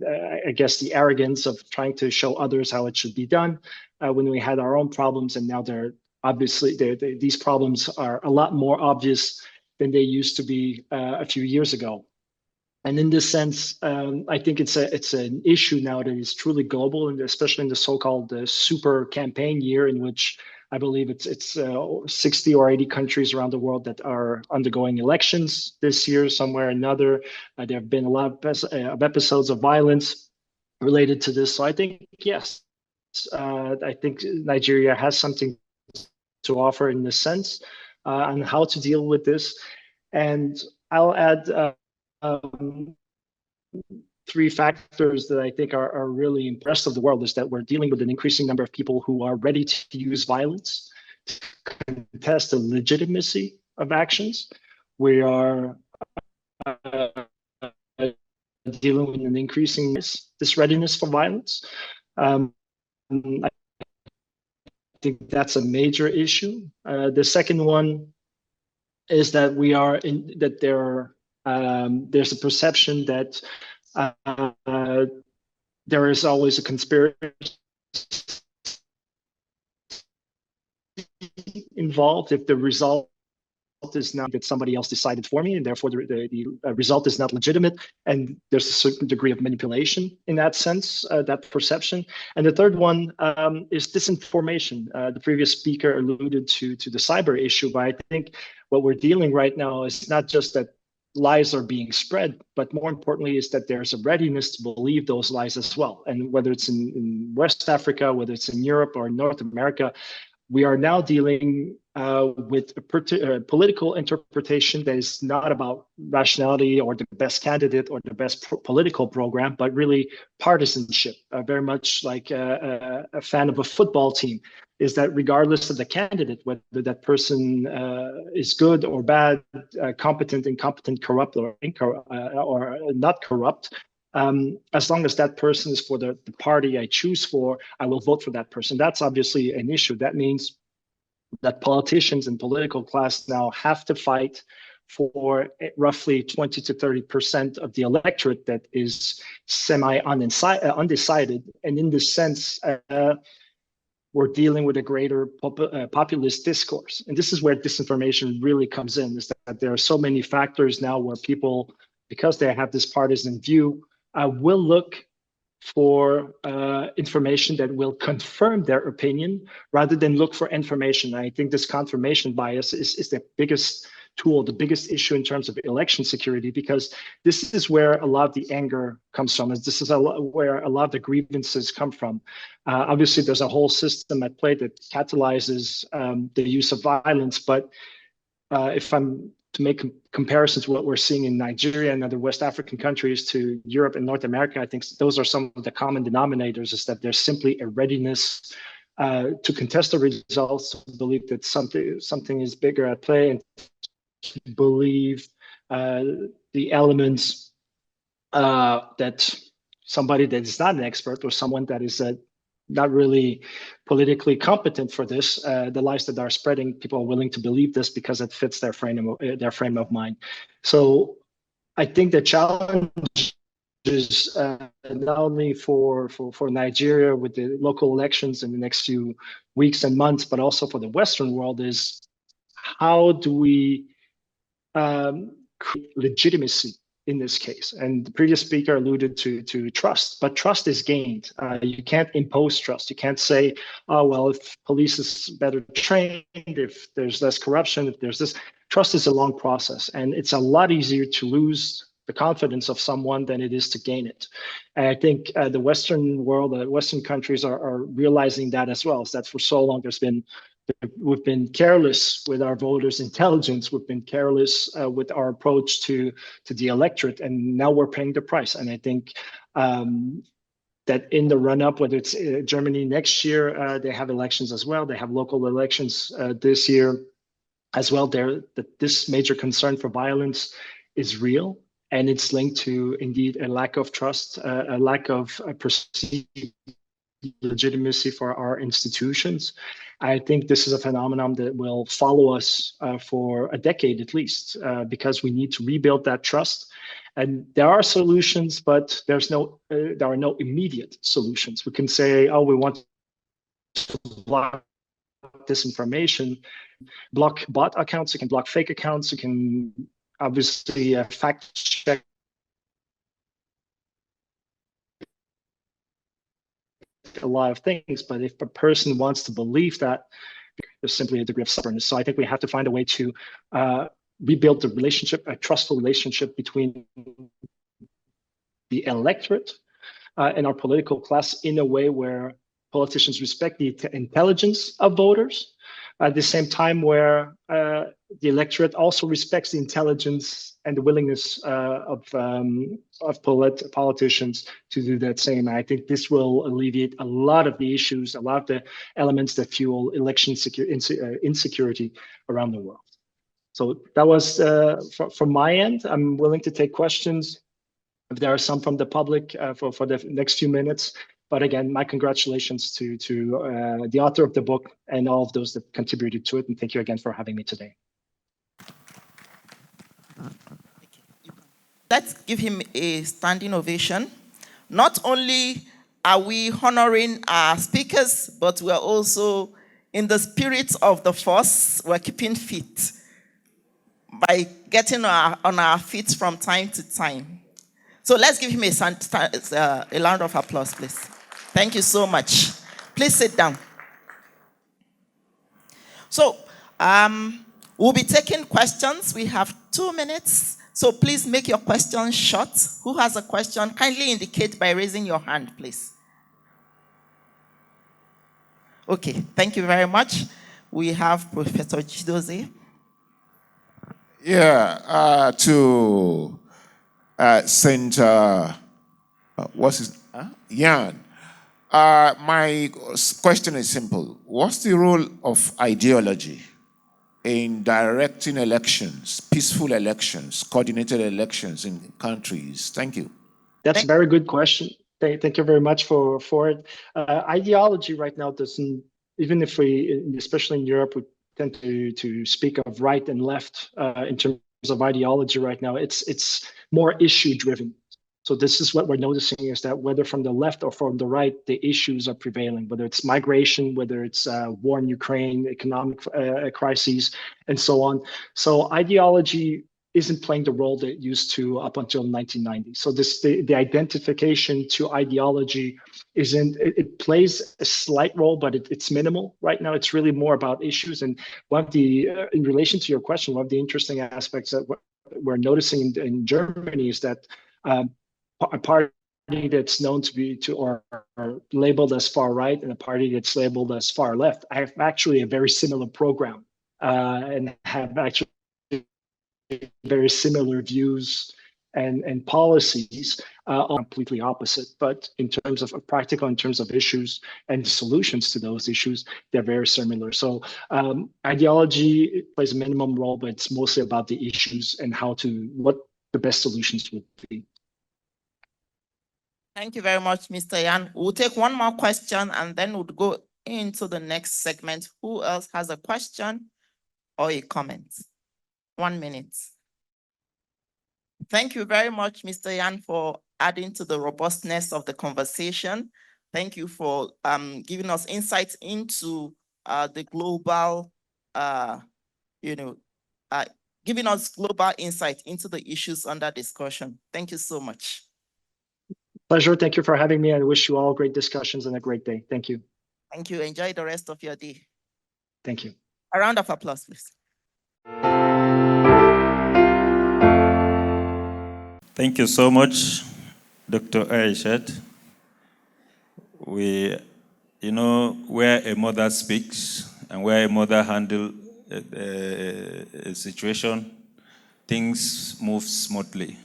I guess, the arrogance of trying to show others how it should be done when we had our own problems. And now these problems are a lot more obvious than they used to be a few years ago. And in this sense, I think it's an issue now that is truly global, and especially in the so-called super campaign year, in which I believe it's 60 or 80 countries around the world that are undergoing elections this year, somewhere or another. There have been a lot of episodes of violence related to this. So I think, yes, I think Nigeria has something to offer in this sense on how to deal with this. And I'll add three factors that I think are really impressive of the world, is that we're dealing with an increasing number of people who are ready to use violence to contest the legitimacy of actions. We are dealing with an increasing this readiness for violence. I think that's a major issue. The second one is that there's a perception that there is always a conspiracy involved if the result is not that somebody else decided for me, and therefore the result is not legitimate, and there's a certain degree of manipulation in that sense, that perception. And the third one is disinformation. The previous speaker alluded to the cyber issue, but I think what we're dealing right now is not just that lies are being spread, but more importantly is that there's a readiness to believe those lies as well. And whether it's in West Africa, whether it's in Europe or North America, we are now dealing with a political interpretation that is not about rationality or the best candidate or the best political program, but really partisanship, very much like a fan of a football team, is that regardless of the candidate, whether that person is good or bad, competent, incompetent, corrupt, or not corrupt, as long as that person is for the party I choose for, I will vote for that person. That's obviously an issue. That means that politicians and political class now have to fight for roughly 20 to 30% of the electorate that is semi-undecided. And in this sense, we're dealing with a greater populist discourse. And this is where disinformation really comes in, is that there are so many factors now where people, because they have this partisan view, will look for information that will confirm their opinion rather than look for information. I think this confirmation bias is the biggest tool, the biggest issue in terms of election security, because this is where a lot of the anger comes from. This is where a lot of the grievances come from. Obviously, there's a whole system at play that catalyzes the use of violence, but if I'm to make comparisons to what we're seeing in Nigeria and other West African countries to Europe and North America, I think those are some of the common denominators, is that there's simply a readiness to contest the results, to believe that something is bigger at play, and to believe the elements that somebody that is not an expert or someone that is not really politically competent for this, the lies that are spreading, people are willing to believe this because it fits their frame of mind. So I think the challenge is not only for Nigeria with the local elections in the next few weeks and months, but also for the Western world, is how do we create legitimacy in this case? And the previous speaker alluded to trust, but trust is gained. You can't impose trust. You can't say, oh, well, if police is better trained, if there's less corruption, if there's this. Trust is a long process, and it's a lot easier to lose the confidence of someone than it is to gain it. And I think the Western world, the Western countries are realizing that as well, is that for so long we've been careless with our voters' intelligence. We've been careless with our approach to the electorate, and now we're paying the price. And I think that in the run-up, whether it's Germany next year, they have elections as well. They have local elections this year as well. That this major concern for violence is real, and it's linked to indeed a lack of trust, a lack of perceived legitimacy for our institutions. I think this is a phenomenon that will follow us for a decade at least, because we need to rebuild that trust. And there are solutions, but there are no immediate solutions. We can say, oh, we want to block disinformation, block bot accounts, you can block fake accounts, you can obviously fact check a lot of things, but if a person wants to believe that, there's simply a degree of stubbornness. So I think we have to find a way to rebuild the relationship, a trustful relationship between the electorate and our political class, in a way where politicians respect the intelligence of voters, at the same time where the electorate also respects the intelligence and the willingness of politicians to do that same. I think this will alleviate a lot of the issues, a lot of the elements that fuel election insecurity around the world. So that was from my end. I'm willing to take questions if there are some from the public for the next few minutes. But again, my congratulations to the author of the book and all of those that contributed to it. And thank you again for having me today. Let's give him a standing ovation. Not only are we honoring our speakers, but we're also, in the spirit of the force, we're keeping fit by getting on our feet from time to time. So let's give him a round of applause, please. Thank you so much. Please sit down. So we'll be taking questions. We have 2 minutes So please make your questions short. Who has a question? Kindly indicate by raising your hand, please. Okay, thank you very much. We have Professor Chidozie. Yeah, to Saint, what's his, Yan. My question is simple. What's the role of ideology in directing elections, peaceful elections, coordinated elections in countries? Thank you. That's a very good question. Thank you very much for it. Ideology right now doesn't, even if we, especially in Europe, we tend to speak of right and left in terms of ideology right now. It's more issue driven. So this is what we're noticing, is that whether from the left or from the right, the issues are prevailing, whether it's migration, whether it's war in Ukraine, economic crises, and so on. So ideology isn't playing the role that it used to up until 1990. So the identification to ideology isn't, it plays a slight role, but it's minimal right now. It's really more about issues. And one of the, in relation to your question, one of the interesting aspects that we're noticing in Germany is that a party that's known to be or labeled as far right and a party that's labeled as far left have actually a very similar program and have actually very similar views and policies are completely opposite. But in terms of practical, in terms of issues and solutions to those issues, they're very similar. So ideology plays a minimum role, but it's mostly about the issues and what the best solutions would be. Thank you very much, Mr. Yan. We'll take one more question and then we'll go into the next segment. Who else has a question or a comment? 1 minute. Thank you very much, Mr. Yan, for adding to the robustness of the conversation. Thank you for giving us insights into the global, giving us global insight into the issues under discussion. Thank you so much. Pleasure. Thank you for having me. I wish you all great discussions and a great day. Thank you. Thank you. Enjoy the rest of your day. Thank you. A round of applause, please. Thank you so much, Dr. Aishat. Where a mother speaks and where a mother handles a situation, things move smoothly.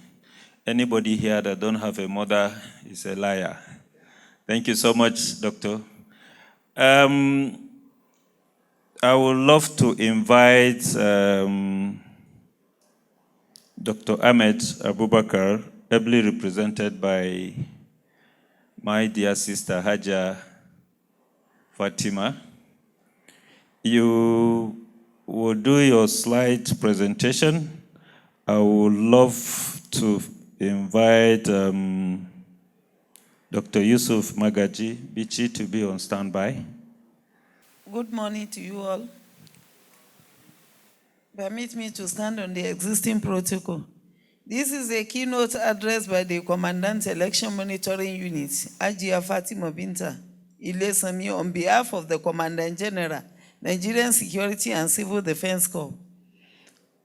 Anybody here that don't have a mother is a liar. Thank you so much, Doctor. I would love to invite Dr. Ahmed Abubakar, ably represented by my dear sister Haja Fatima. You will do your slide presentation. I would love to invite Dr. Yusuf Magaji Bichi to be on standby. Good morning to you all. Permit me to stand on the existing protocol. This is a keynote address by the Commandant Election Monitoring Unit, Ajia Fatima Binta Ilesami, on behalf of the Commandant General, Nigerian Security and Civil Defense Corps,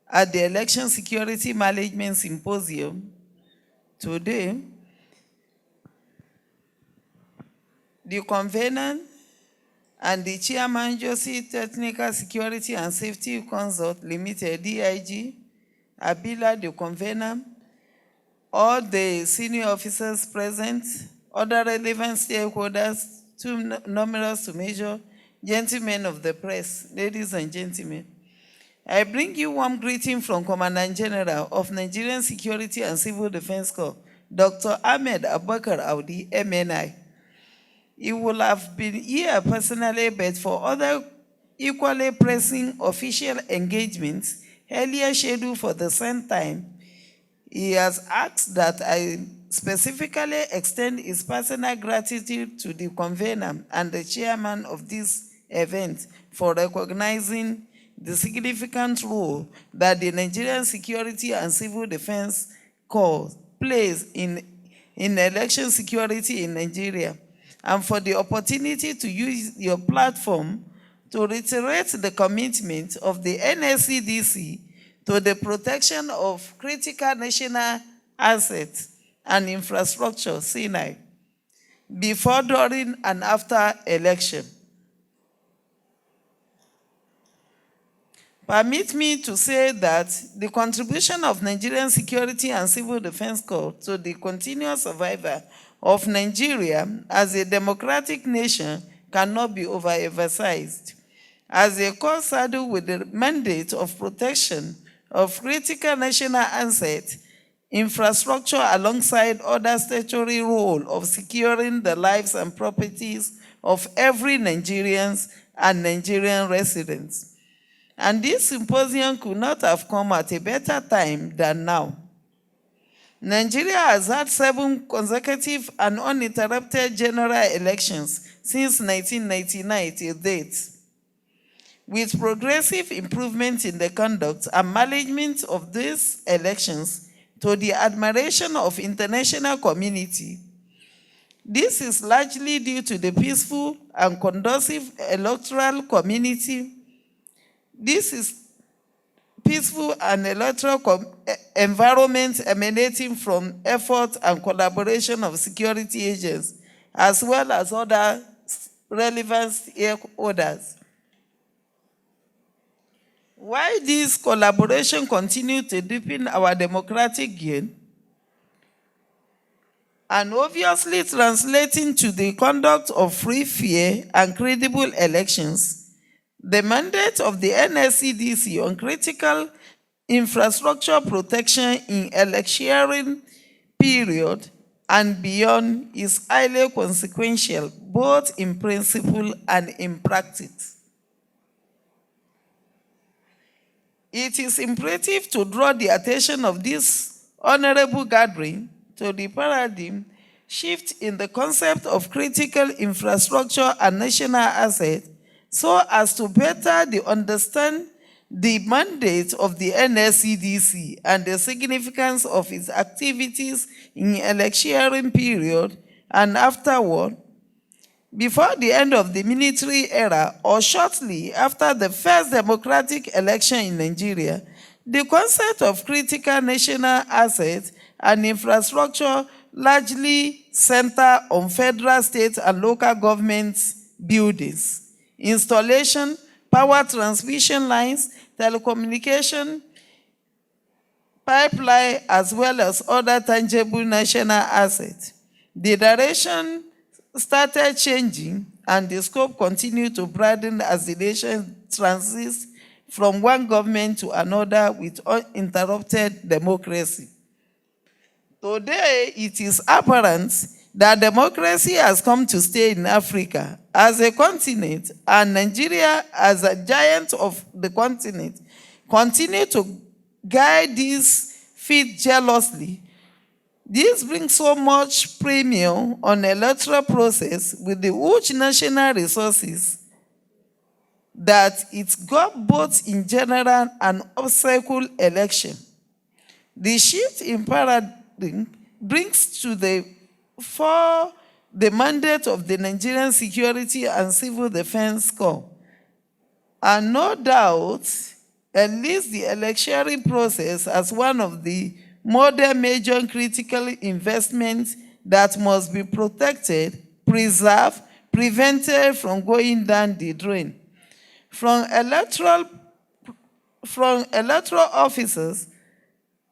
at the Election Security Management Symposium. Today, the convener and the Chairman, Josie Technical Security and Safety Consult Limited, DIG, Abila, the convener, all the senior officers present, other relevant stakeholders, too numerous to measure, gentlemen of the press, ladies and gentlemen. I bring you warm greeting from Commandant General of Nigerian Security and Civil Defense Corps, Dr. Ahmed Abubakar Audi, MNI. He will have been here personally, but for other equally pressing official engagements earlier scheduled for the same time, he has asked that I specifically extend his personal gratitude to the convener and the chairman of this event for recognizing the significant role that the Nigerian Security and Civil Defense Corps plays in election security in Nigeria, and for the opportunity to use your platform to reiterate the commitment of the NSCDC to the protection of critical national assets and infrastructure, CNI, before, during, and after election. Permit me to say that the contribution of Nigerian Security and Civil Defense Corps to the continuous survival of Nigeria as a democratic nation cannot be overemphasized. As a corps saddled with the mandate of protection of critical national assets, infrastructure alongside other statutory role of securing the lives and properties of every Nigerian and Nigerian residents. And this symposium could not have come at a better time than now. Nigeria has had 7 consecutive and uninterrupted general elections since 1999 till date, with progressive improvement in the conduct and management of these elections to the admiration of international community. This is largely due to the peaceful and conducive electoral community. This is peaceful and electoral environment emanating from effort and collaboration of security agents, as well as other relevant stakeholders. Why this collaboration continues to deepen our democratic gain and obviously translating to the conduct of free, fair, and credible elections, the mandate of the NSCDC on critical infrastructure protection in election period and beyond is highly consequential, both in principle and in practice. It is imperative to draw the attention of this honorable gathering to the paradigm shift in the concept of critical infrastructure and national assets so as to better understand the mandate of the NSCDC and the significance of its activities in election period and afterward, before the end of the military era or shortly after the first democratic election in Nigeria. The concept of critical national assets and infrastructure largely center on federal, state, and local government buildings, installation, power transmission lines, telecommunication, pipeline, as well as other tangible national assets. The direction started changing and the scope continued to broaden as the nation transits from one government to another with uninterrupted democracy. Today, it is apparent that democracy has come to stay in Africa as a continent, and Nigeria, as a giant of the continent, continue to guide this feat jealously. This brings so much premium on the electoral process with the huge national resources that it got both in general and off-cycle election. The shift in paradigm brings to the fore the mandate of the Nigerian Security and Civil Defense Corps. And no doubt, at least the election process as one of the modern major critical investments that must be protected, preserved, prevented from going down the drain. From electoral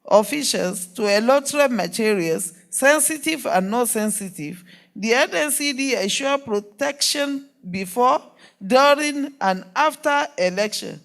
officials to electoral materials, sensitive and not sensitive, the NNCD ensure protection before, during, and after election.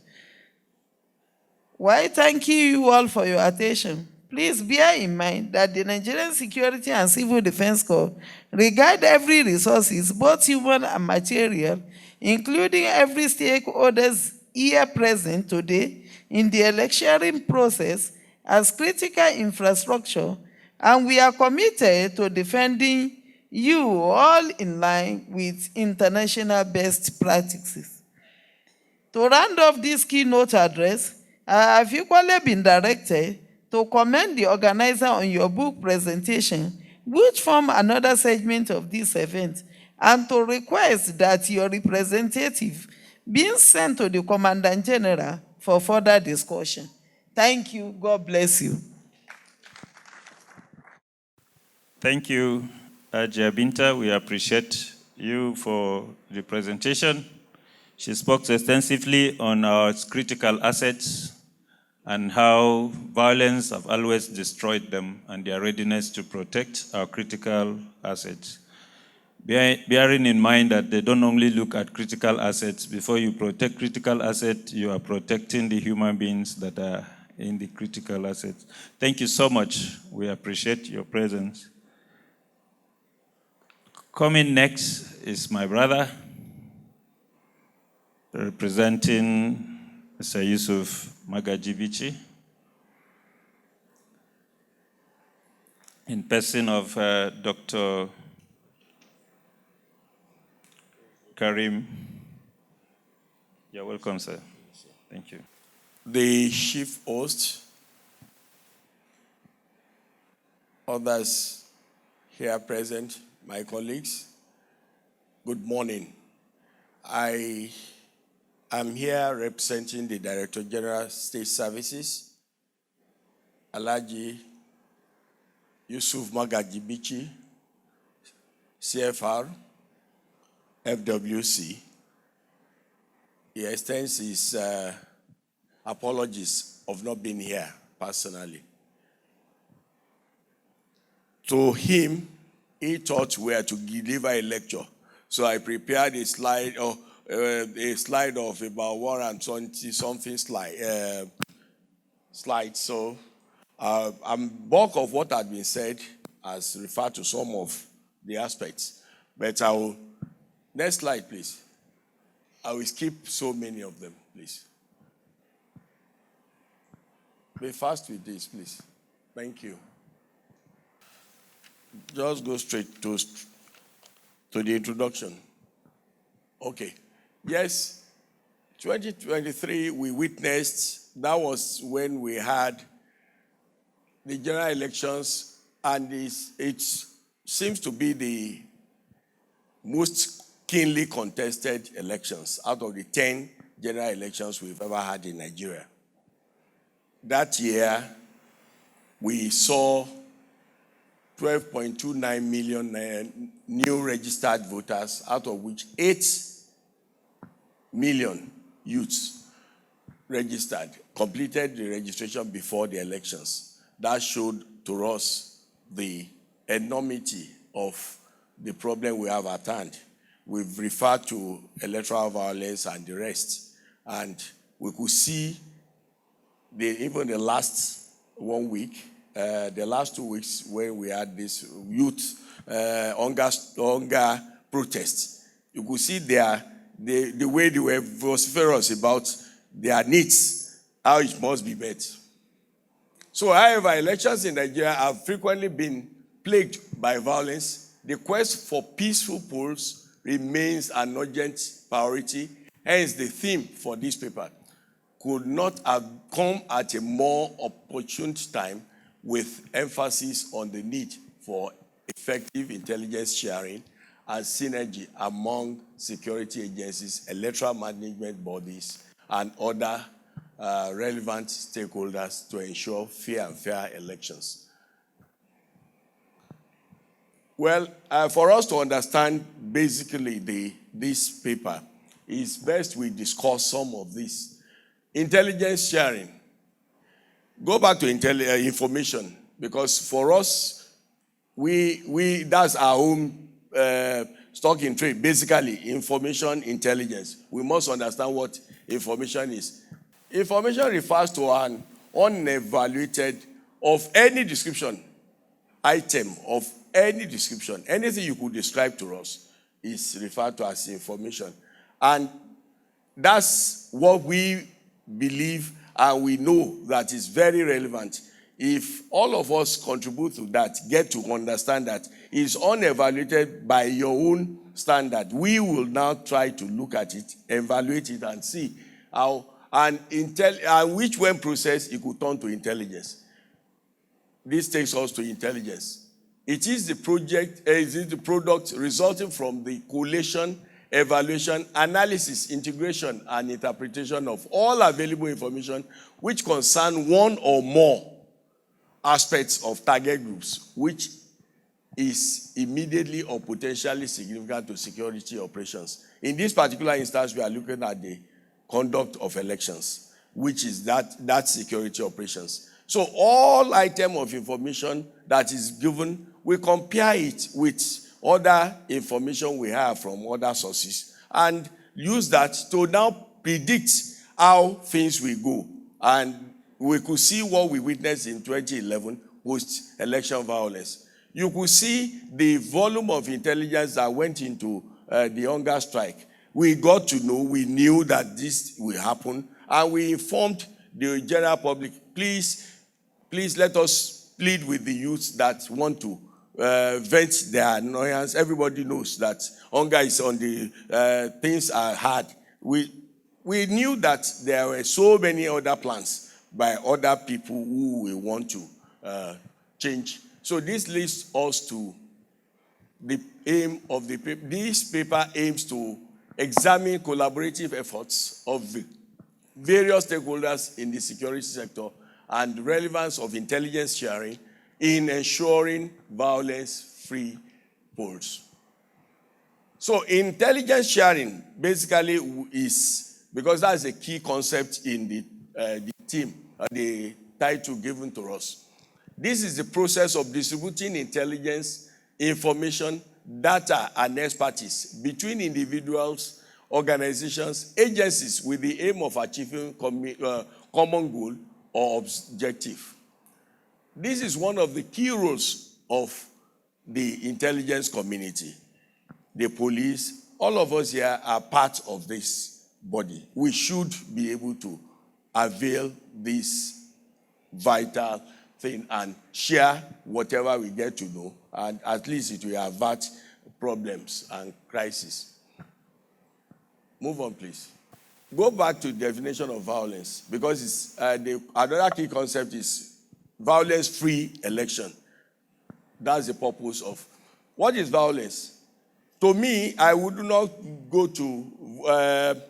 Why, thank you all for your attention. Please bear in mind that the Nigerian Security and Civil Defense Corps regard every resources, both human and material, including every stakeholders here present today in the election process, as critical infrastructure, and we are committed to defending you all in line with international best practices. To round off this keynote address, I have equally been directed to commend the organizer on your book presentation, which form another segment of this event, and to request that your representative be sent to the Commandant General for further discussion. Thank you. God bless you. Thank you, Ajia Binta. We appreciate you for the presentation. She spoke extensively on our critical assets and how violence have always destroyed them and their readiness to protect our critical assets. Bearing in mind that they don't only look at critical assets. Before you protect critical assets, you are protecting the human beings that are in the critical assets. Thank you so much. We appreciate your presence. Coming next is my brother, representing Mr. Yusuf Magajibichi, in person of Dr. Karim. You're welcome, sir. Thank you. The chief host, others here present, my colleagues, good morning. I am here representing the Director General State Services, Alhaji Yusuf Magajibichi, CFR, FWC. He extends his apologies of not being here personally. To him, he thought we were to deliver a lecture. So I prepared a slide of about 120 something slides. So bulk of what had been said has referred to some of the aspects. But I will, next slide, please. I will skip so many of them, please. Be fast with this, please. Thank you. Just go straight to the introduction. Okay. Yes, 2023 we witnessed, that was when we had the general elections, and it seems to be the most keenly contested elections out of the 10 general elections we've ever had in Nigeria. That year, we saw 12.29 million new registered voters, out of which 8 million youths registered, completed the registration before the elections. That showed to us the enormity of the problem we have at hand. We've referred to electoral violence and the rest, and we could see even the last 1 week, the last 2 weeks when we had this youth hunger protest, you could see the way they were vociferous about their needs, how it must be met. So, however, elections in Nigeria have frequently been plagued by violence. The quest for peaceful polls remains an urgent priority. Hence, the theme for this paper could not have come at a more opportune time, with emphasis on the need for effective intelligence sharing and synergy among security agencies, electoral management bodies, and other relevant stakeholders to ensure fair elections. Well, for us to understand basically this paper, it's best we discuss some of this. Intelligence sharing. Go back to information, because for us, we that's our own stock in trade, basically information intelligence. We must understand what information is. Information refers to an unevaluated, of any description, item of any description. Anything you could describe to us is referred to as information. And that's what we believe and we know that is very relevant. If all of us contribute to that, get to understand that it's unevaluated by your own standard, we will now try to look at it, evaluate it, and see how, and which when processed, it could turn to intelligence. This takes us to intelligence. It is the product resulting from the collation, evaluation, analysis, integration, and interpretation of all available information which concern one or more aspects of target groups, which is immediately or potentially significant to security operations. In this particular instance, we are looking at the conduct of elections, which is that security operations. So all item of information that is given, we compare it with other information we have from other sources and use that to now predict how things will go. And we could see what we witnessed in 2011 post-election violence. You could see the volume of intelligence that went into the hunger strike. We got to know, we knew that this will happen, and we informed the general public, please let us plead with the youth that want to vent their annoyance. Everybody knows that hunger is on the, things are hard. We knew that there were so many other plans by other people who will want to change. So this leads us to the aim of the paper. This paper aims to examine collaborative efforts of the various stakeholders in the security sector and the relevance of intelligence sharing in ensuring violence-free polls. So intelligence sharing basically is, because that's a key concept in the theme, the title given to us. This is the process of distributing intelligence, information, data, and expertise between individuals, organizations, agencies with the aim of achieving common goal or objective. This is one of the key roles of the intelligence community. The police, all of us here are part of this body. We should be able to avail this vital thing and share whatever we get to know, and at least it will avert problems and crises. Move on, please. Go back to the definition of violence, because it's, another key concept is violence-free election. That's the purpose of. What is violence? To me, I would not go to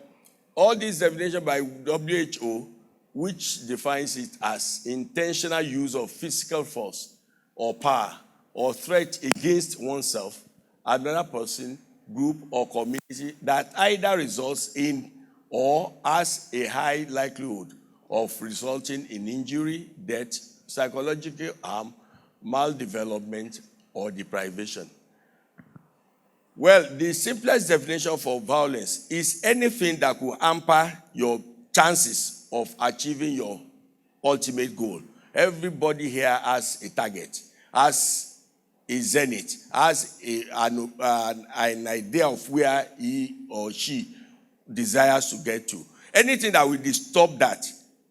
all these definitions by WHO, which defines it as intentional use of physical force or power or threat against oneself, another person, group, or community that either results in or has a high likelihood of resulting in injury, death, psychological harm, maldevelopment, or deprivation. Well, the simplest definition for violence is anything that could hamper your chances of achieving your ultimate goal. Everybody here has a target, has a zenith, has an idea of where he or she desires to get to. Anything that will disturb that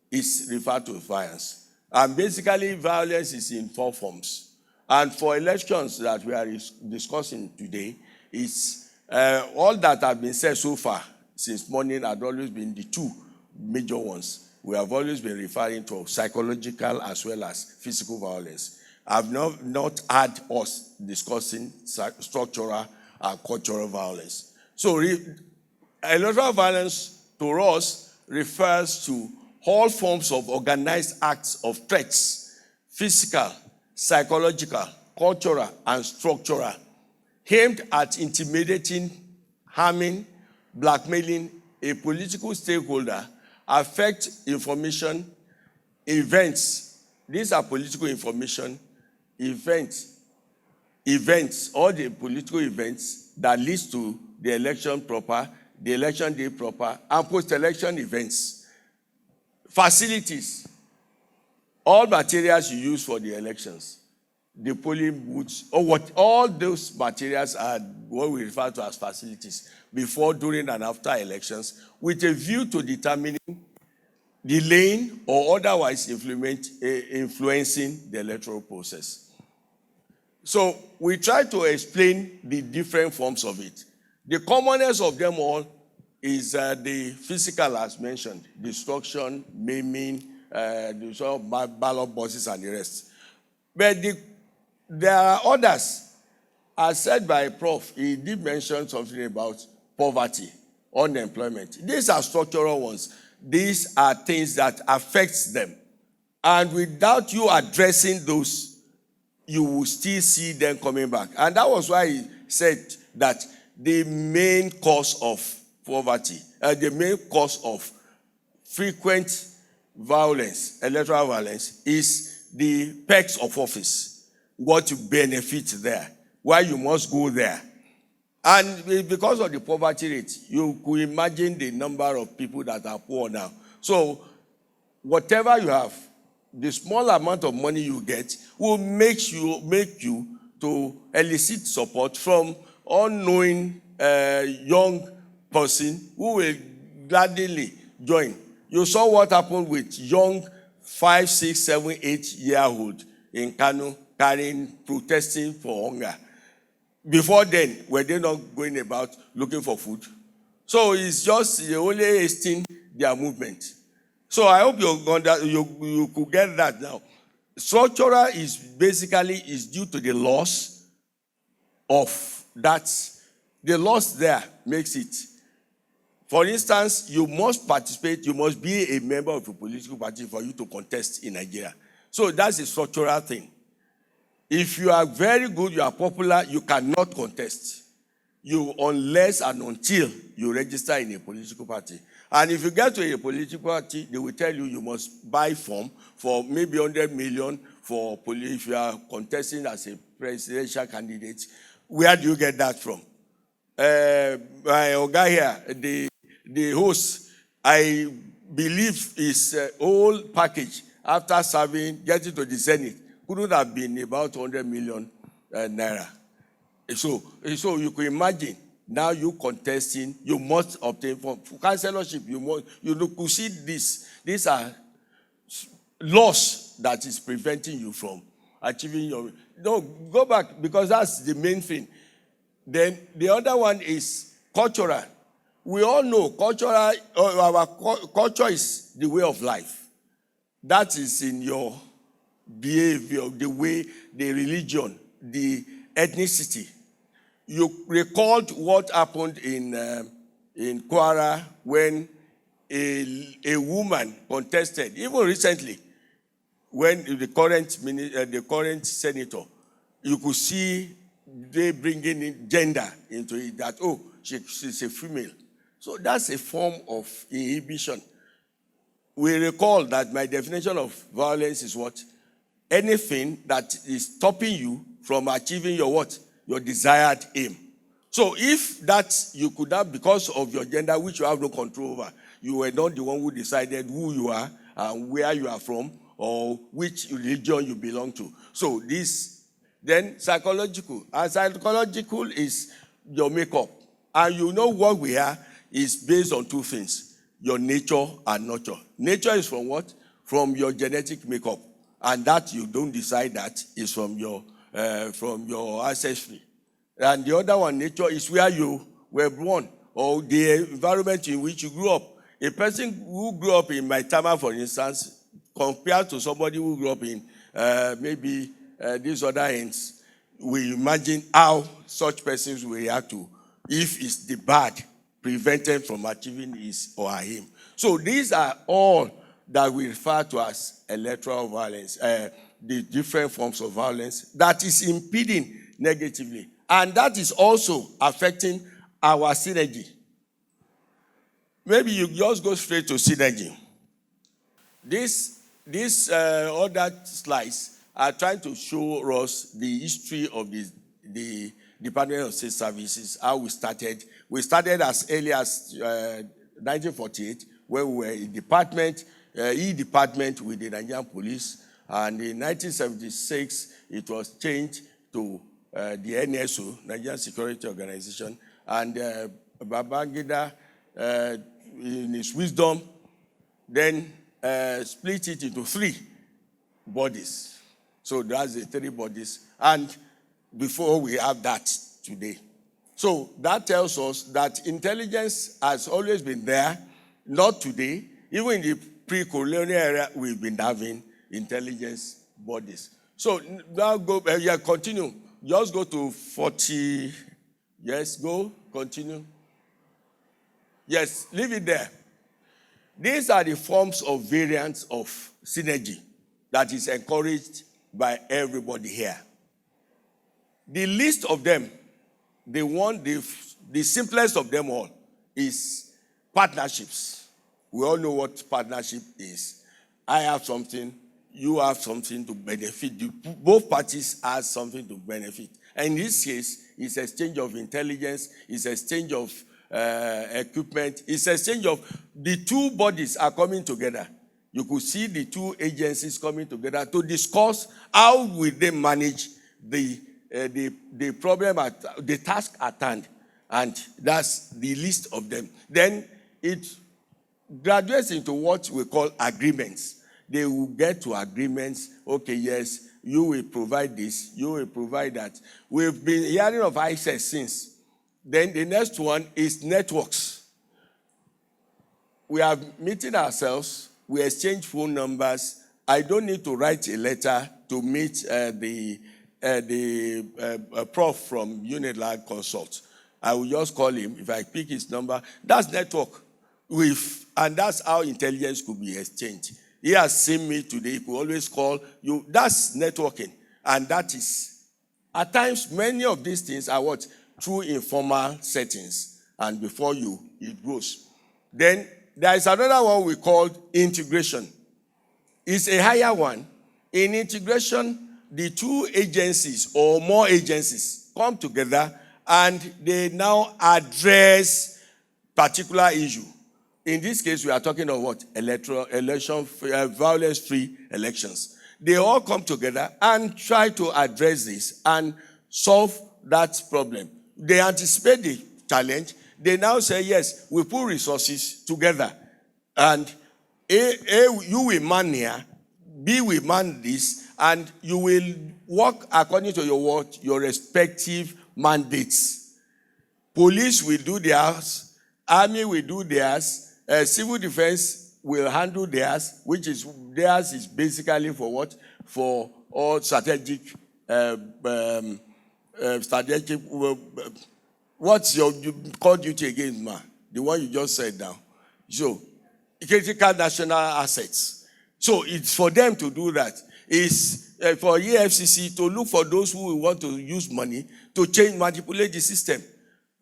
is referred to as violence. And basically, violence is in four forms. And for elections that we are discussing today, it's all that have been said so far since morning had always been the two major ones. We have always been referring to psychological as well as physical violence. I've not had us discussing structural and cultural violence. So electoral violence to us refers to all forms of organized acts of threats, physical, psychological, cultural, and structural, aimed at intimidating, harming, blackmailing a political stakeholder, affect information, events. These are political information, events, all the political events that leads to the election proper, the election day proper, and post-election events. Facilities, all materials you use for the elections, the polling booths, or what, all those materials are what we refer to as facilities before, during, and after elections, with a view to determining, delaying, or otherwise influencing the electoral process. So we try to explain the different forms of it. The commonest of them all is the physical, as mentioned, destruction, maiming, the sort of ballot boxes and the rest. But there are others, as said by Prof. He did mention something about poverty, unemployment. These are structural ones. These are things that affect them. And without you addressing those, you will still see them coming back. And that was why he said that the main cause of poverty, the main cause of frequent violence, electoral violence, is the perks of office, what you benefit there, why you must go there. And because of the poverty rate, you could imagine the number of people that are poor now. So whatever you have, the small amount of money you get will make you to elicit support from unknowing young person who will gladly join. You saw what happened with young 5, 6, 7, 8-year-old in Kano protesting for hunger. Before then, were they not going about looking for food? So it's just only hastening their movement. So I hope you could get that now. Structural is basically due to the loss of that. The loss there makes it. For instance, you must participate, you must be a member of a political party for you to contest in Nigeria. So that's a structural thing. If you are very good, you are popular, you cannot contest. Unless and until you register in a political party. And if you get to a political party, they will tell you you must buy form for maybe 100 million for if you are contesting as a presidential candidate. Where do you get that from? My Oga here, the host, I believe his whole package after serving, getting to the Senate, couldn't have been about 100 million naira. So you can imagine, now you contesting, you must obtain for councillorship, you could see this. These are laws that is preventing you from achieving your, no, go back, because that's the main thing. Then the other one is cultural. We all know our culture is the way of life. That is in your behavior, the way, the religion, the ethnicity. You recalled what happened in Kwara when a woman contested, even recently, when the current senator, you could see they bringing in gender into it, that, oh, she's a female. So that's a form of inhibition. We recall that my definition of violence is what? Anything that is stopping you from achieving your what? Your desired aim. So if that you could have, because of your gender, which you have no control over, you were not the one who decided who you are and where you are from or which religion you belong to. So this, then psychological. And psychological is your makeup. And you know what we are is based on two things, your nature and nurture. Nature is from what? From your genetic makeup. And that you don't decide that is from your ancestry. And the other one, nature, is where you were born or the environment in which you grew up. A person who grew up in Maitama, for instance, compared to somebody who grew up in maybe these other ends, we imagine how such persons will react to if it's the bad prevented from achieving his or her aim. So these are all that we refer to as electoral violence, the different forms of violence that is impeding negatively. And that is also affecting our synergy. Maybe you just go straight to synergy. These other slides are trying to show us the history of the Department of State Services, how we started. We started as early as 1948, where we were in department, E-department with the Nigerian police. And in 1976, it was changed to the NSO, Nigerian Security Organization. And Babangida, in his wisdom, then split it into 3 bodies. So that's the 3 bodies. And before we have that today. So that tells us that intelligence has always been there, not today. Even in the pre-colonial era, we've been having intelligence bodies. So now continue. Just go to 40. Yes, go, continue. Yes, leave it there. These are the forms of variants of synergy that is encouraged by everybody here. The least of them, the simplest of them all is partnerships. We all know what partnership is. I have something, you have something to benefit. Both parties have something to benefit. And in this case, it's exchange of intelligence, it's exchange of equipment, it's exchange of the two bodies are coming together. You could see the two agencies coming together to discuss how will they manage the problem, the task at hand. And that's the list of them. Then it graduates into what we call agreements. They will get to agreements. Okay, yes, you will provide this, you will provide that. We've been hearing of ISIS since. Then the next one is networks. We are meeting ourselves, we exchange phone numbers. I don't need to write a letter to meet the prof from Unilag Consult. I will just call him. If I pick his number, that's network. And that's how intelligence could be exchanged. He has seen me today. He could always call you. That's networking. And that is, at times, many of these things are what? Through informal settings. And before it grows. Then there is another one we call integration. It's a higher one. In integration, the two agencies or more agencies come together and they now address particular issue. In this case, we are talking of what? Violence-free elections. They all come together and try to address this and solve that problem. They anticipate the challenge. They now say, yes, we put resources together. And you will man here, B will man this, and you will work according to your respective mandates. Police will do theirs, army will do theirs, civil defense will handle theirs, theirs is basically for what? For all strategic, what's your call duty again, ma? The one you just said now. So, critical national assets. So it's for them to do that. It's for EFCC to look for those who want to use money to manipulate the system.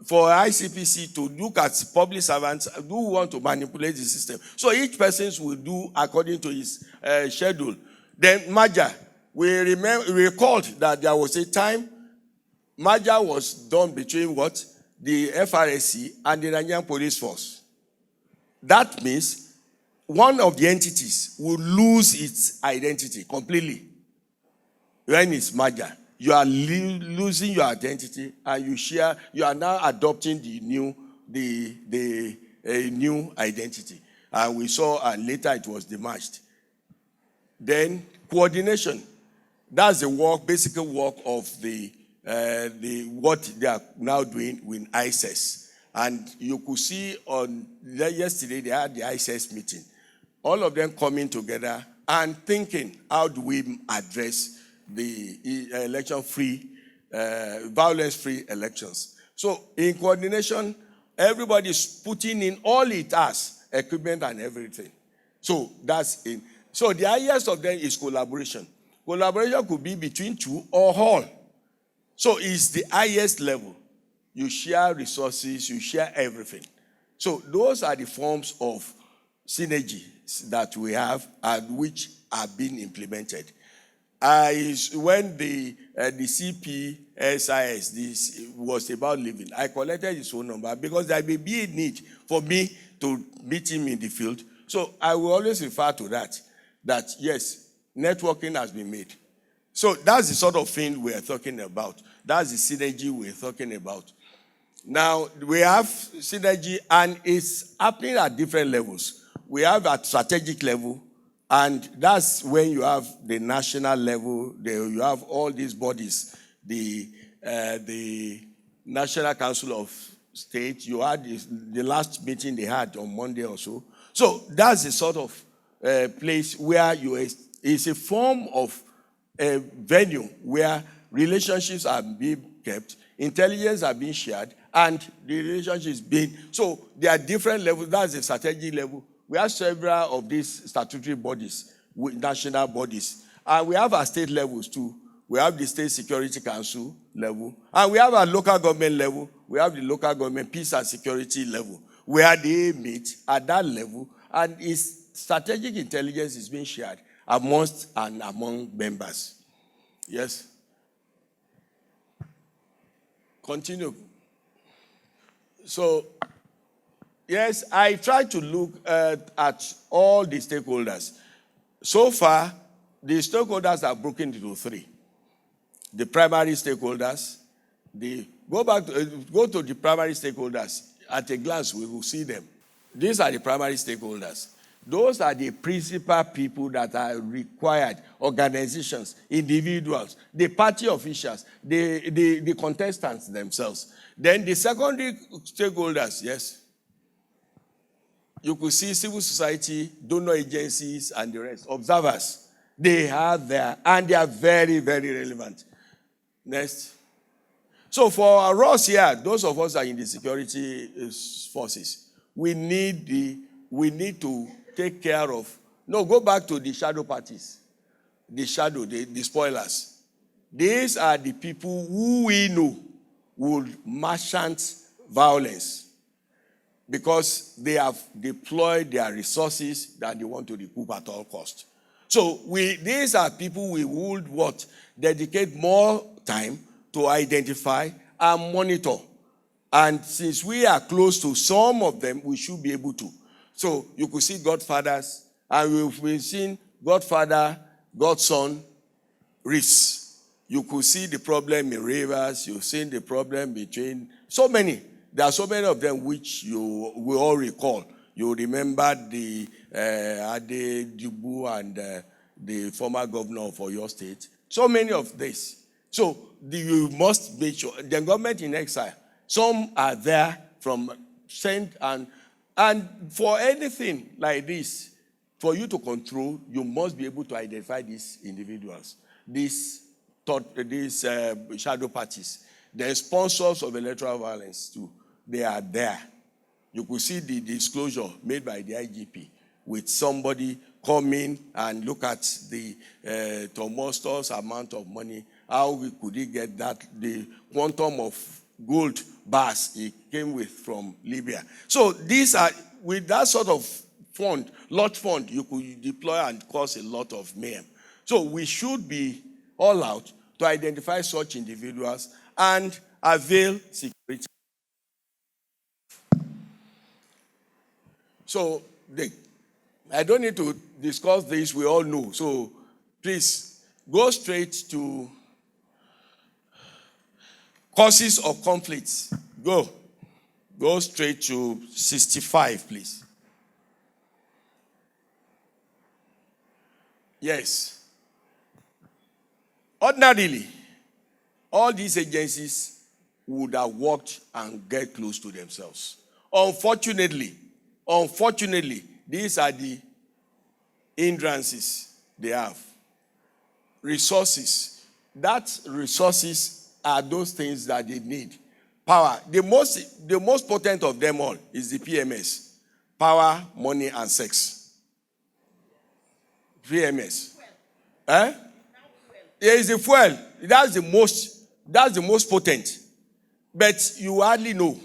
For ICPC to look at public servants who want to manipulate the system. So each person will do according to his schedule. Then merger. We recalled that there was a time merger was done between what? The FRSC and the Nigerian Police Force. That means one of the entities will lose its identity completely when it's merger. You are losing your identity, and you are now adopting the new identity. And we saw, and later it was demerged. Then coordination. That's the basic work of what they are now doing with ISIS. And you could see yesterday they had the ISIS meeting. All of them coming together and thinking, how do we address the violence-free elections? So in coordination, everybody is putting in all it has, equipment and everything. So that's in. So the highest of them is collaboration. Collaboration could be between two or all. So it's the highest level. You share resources, you share everything. So those are the forms of synergy that we have and which are being implemented. When the CPSIS, this was about living, I collected his phone number because there may be a need for me to meet him in the field. So I will always refer to that yes, networking has been made. So that's the sort of thing we're talking about. That's the synergy we're talking about. Now, we have synergy, and it's happening at different levels. We have at strategic level, and that's when you have the national level, you have all these bodies, the National Council of State. You had the last meeting they had on Monday or so. So that's the sort of place where it's a form of a venue where relationships are being kept, intelligence are being shared, and the relationship is being, so there are different levels. That's the strategic level. We have several of these statutory bodies, national bodies, and we have our state levels too. We have the State Security Council level, and we have our local government level. We have the local government peace and security level, where they meet at that level, and its strategic intelligence is being shared amongst and among members. Yes. Continue. So, yes, I try to look at all the stakeholders. So far, the stakeholders are broken into three. The primary stakeholders, go to the primary stakeholders. At a glance, we will see them. These are the primary stakeholders. Those are the principal people that are required, organizations, individuals, the party officials, the contestants themselves. Then the secondary stakeholders, yes. You could see civil society, donor agencies, and the rest, observers. They are there, and they are very, very relevant. Next. So for us here, those of us that are in the security forces, we need to take care of, go back to the shadow parties, the spoilers. These are the people who we know will merchant violence because they have deployed their resources that they want to recoup at all costs. So these are people we would dedicate more time to identify and monitor. And since we are close to some of them, we should be able to. So you could see godfathers, and we've seen godfather, godson, reefs. You could see the problem in rivers. You've seen the problem between so many. There are so many of them which you will all recall. You remember the Ade Dubu and the former governor of your state. So many of this. So you must make sure the government in exile. Some are there from sent and for anything like this, for you to control, you must be able to identify these individuals, these shadow parties, the sponsors of electoral violence too. They are there. You could see the disclosure made by the IGP with somebody come in and look at the tumultuous amount of money. How could he get that? The quantum of gold bars he came with from Libya. So these are, with that sort of fund, lot fund, you could deploy and cause a lot of mayhem. So we should be all out to identify such individuals and avail security. So I don't need to discuss this, we all know. So please go straight to causes of conflicts. Go straight to 65, please. Yes. Ordinarily, all these agencies would have worked and get close to themselves. Unfortunately, these are the hindrances they have. Resources. That resources are those things that they need. Power. The most potent of them all is the PMS. Power, money, and sex. PMS. Yeah, it's the fuel. That's the most potent. But you hardly know.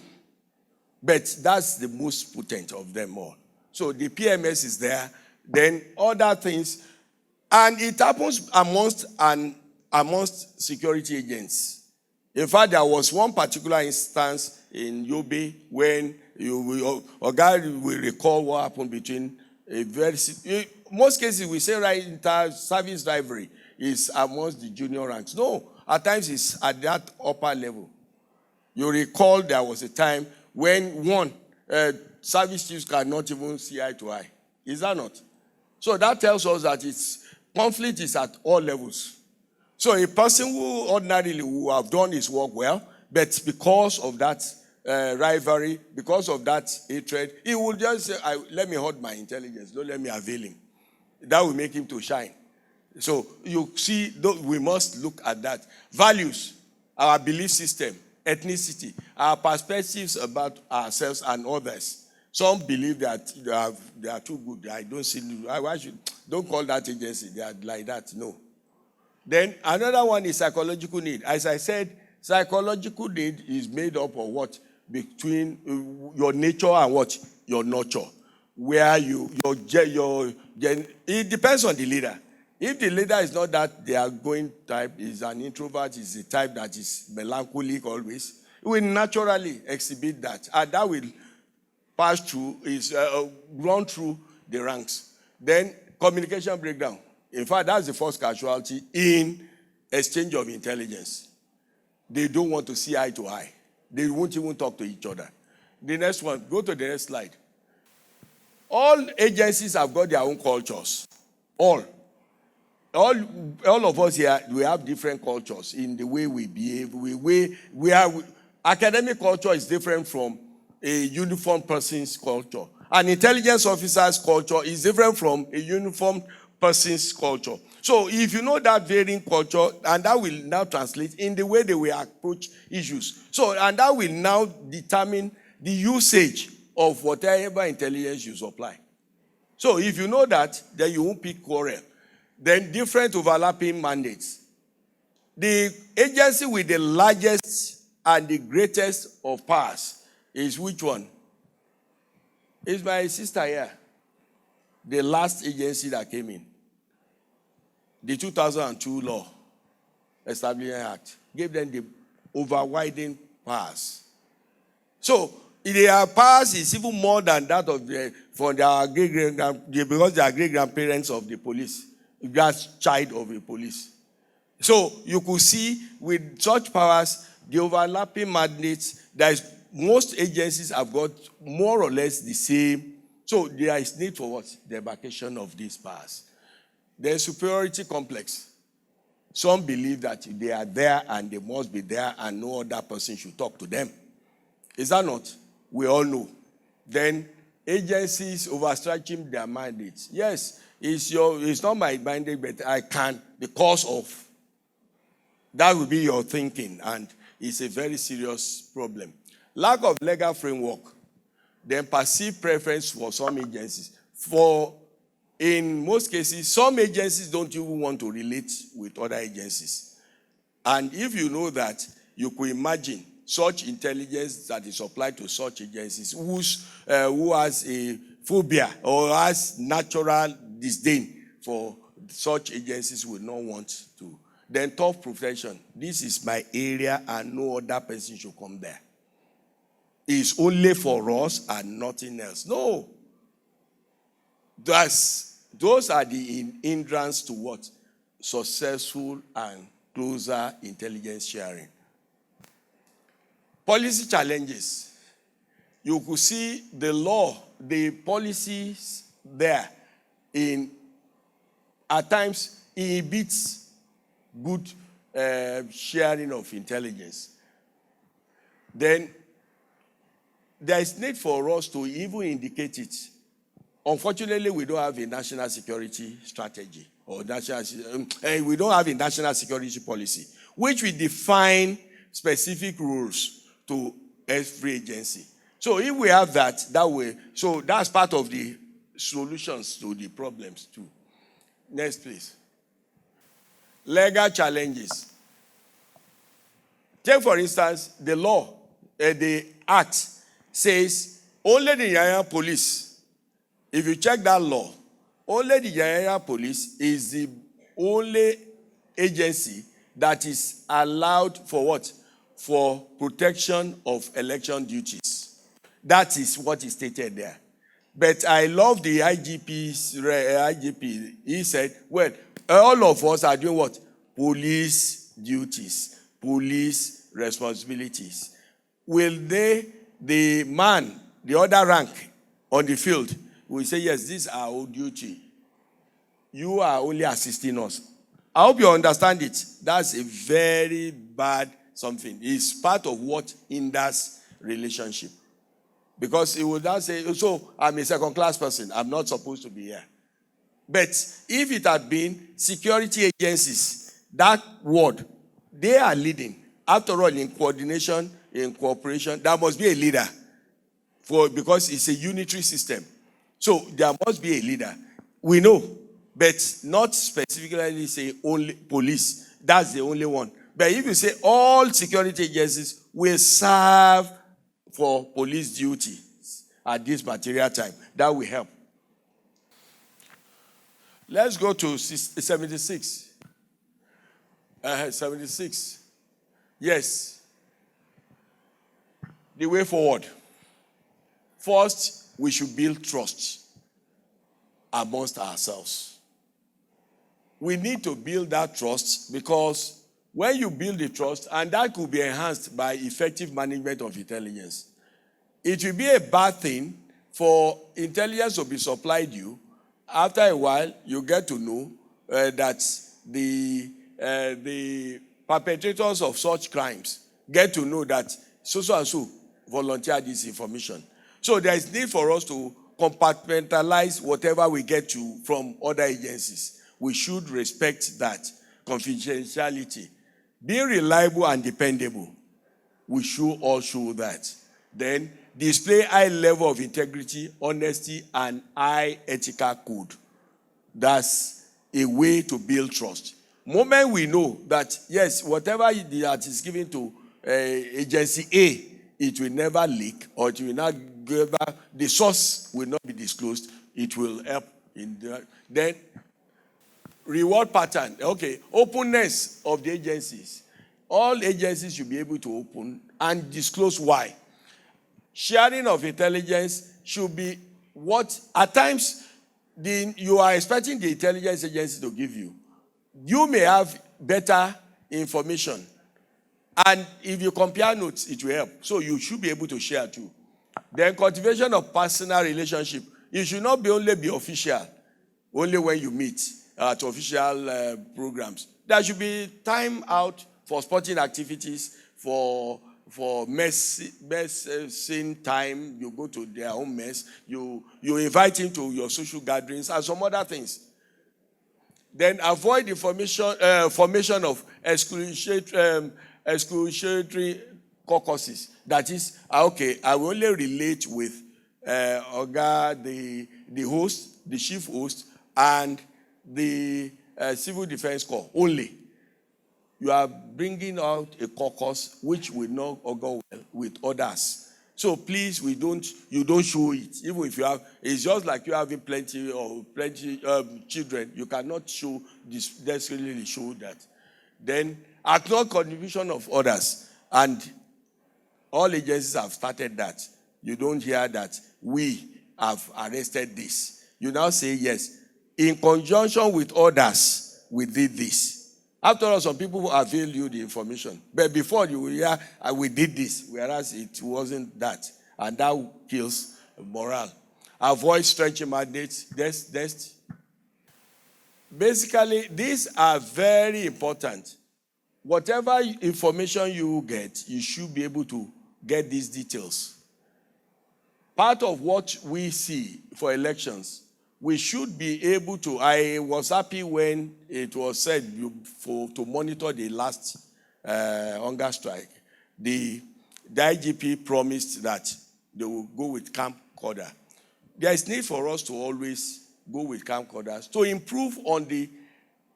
But that's the most potent of them all. So the PMS is there. Then other things. And it happens amongst security agents. In fact, there was one particular instance in Yobe when a guy will recall what happened between most cases we say service rivalry is amongst the junior ranks. No, at times it's at that upper level. You recall there was a time when service chiefs cannot even see eye to eye. Is that not? So that tells us that conflict is at all levels. So a person who ordinarily would have done his work well, but because of that rivalry, because of that hatred, he will just say, let me hold my intelligence, don't let me avail him. That will make him to shine. So you see, we must look at that. Values our belief system, ethnicity, our perspectives about ourselves and others. Some believe that they are too good. I don't see. Don't call that agency. They are like that. No. Then another one is psychological need. As I said, psychological need is made up of what? Between your nature and what? Your nurture. Where it depends on the leader. If the leader is not that they are going type, is an introvert, is a type that is melancholic always, he will naturally exhibit that. And that will pass through, run through the ranks. Then communication breakdown. In fact, that's the first casualty in exchange of intelligence. They don't want to see eye to eye. They won't even talk to each other. The next one, go to the next slide. All agencies have got their own cultures. All of us here, we have different cultures in the way we behave. Academic culture is different from a uniformed person's culture. An intelligence officer's culture is different from a uniformed person's culture. So if you know that varying culture, and that will now translate in the way they will approach issues. So, and that will now determine the usage of whatever intelligence you supply. So if you know that, then you won't pick quarrel. Then different overlapping mandates. The agency with the largest and the greatest of powers is which one? It's my sister here. The last agency that came in. The 2002 law, Establishment Act, gave them the overriding powers. So, their powers is even more than that of because they are great-grandparents of the police, just child of the police. So, you could see with such powers, the overlapping mandates, most agencies have got more or less the same. So, there is need for what? The demarcation of these powers. The superiority complex. Some believe that they are there and they must be there and no other person should talk to them. Is that not? We all know. Then agencies overstretching their mandates. Yes, it's not my mandate, but I can because of. That will be your thinking, and it's a very serious problem. Lack of legal framework. Then perceived preference for some agencies. In most cases, some agencies don't even want to relate with other agencies. And if you know that, you could imagine such intelligence that is supplied to such agencies who has a phobia or has natural disdain for such agencies will not want to. Then tough profession. This is my area and no other person should come there. It's only for us and nothing else. No. Those are the hindrance to what? Successful and closer intelligence sharing. Policy challenges. You could see the law, the policies there at times inhibits good sharing of intelligence. Then there is need for us to even indicate it. Unfortunately, we don't have a national security strategy or we don't have a national security policy, which will define specific rules to every agency. So if we have that way, so that's part of the solutions to the problems too. Next, please. Legal challenges. Take, for instance, the law, the act says only the Nigerian police. If you check that law, only the Nigerian police is the only agency that is allowed for what? For protection of election duties. That is what is stated there. But I love the IGP. He said, well, all of us are doing what? Police duties, police responsibilities. Will the other rank on the field, will say, yes, this is our duty. You are only assisting us. I hope you understand it. That's a very bad something. It's part of what hinders relationship. Because he would not say, so I'm a second-class person. I'm not supposed to be here. But if it had been security agencies, that word, they are leading. After all, in coordination, in cooperation, there must be a leader because it's a unitary system. So there must be a leader. We know, but not specifically say only police. That's the only one. But if you say all security agencies will serve for police duty at this material time, that will help. Let's go to 76. 76. Yes. The way forward. First, we should build trust amongst ourselves. We need to build that trust because when you build the trust, and that could be enhanced by effective management of intelligence, it will be a bad thing for intelligence to be supplied you. After a while, you get to know that the perpetrators of such crimes get to know that so and so volunteered this information. So there is need for us to compartmentalize whatever we get to from other agencies. We should respect that confidentiality. Being reliable and dependable, we should all show that. Then display high level of integrity, honesty, and high ethical code. That's a way to build trust. Moment we know that, yes, whatever that is given to agency A, it will never leak, or it will not give back, the source will not be disclosed, it will help in that. Then, reward pattern. Okay, openness of the agencies. All agencies should be able to open and disclose why. Sharing of intelligence should be what, at times, you are expecting the intelligence agency to give you. You may have better information. And if you compare notes, it will help. So you should be able to share too. Then cultivation of personal relationship. It should not only be official, only when you meet at official programs. There should be time out for sporting activities, for messing time. You go to their own mess. You invite him to your social gatherings and some other things. Then avoid the formation of exclusionary caucuses. That is, okay, I will only relate with the host, the chief host, and the civil defense corps only. You are bringing out a caucus which will not go well with others. So please, you don't show it. Even if you have, it's just like you having plenty children. You cannot necessarily show that. Then acknowledge contribution of others, and all agencies have started that. You don't hear that we have arrested this. You now say yes. In conjunction with others, we did this. After all, some people avail you the information. But before you will hear, we did this, whereas it wasn't that. And that kills morale. Avoid stretching mandates. Basically, these are very important. Whatever information you get, you should be able to get these details. Part of what we see for elections, we should be able to. I was happy when it was said to monitor the last hunger strike. The IGP promised that they will go with camcorder. There is need for us to always go with camcorders to improve on the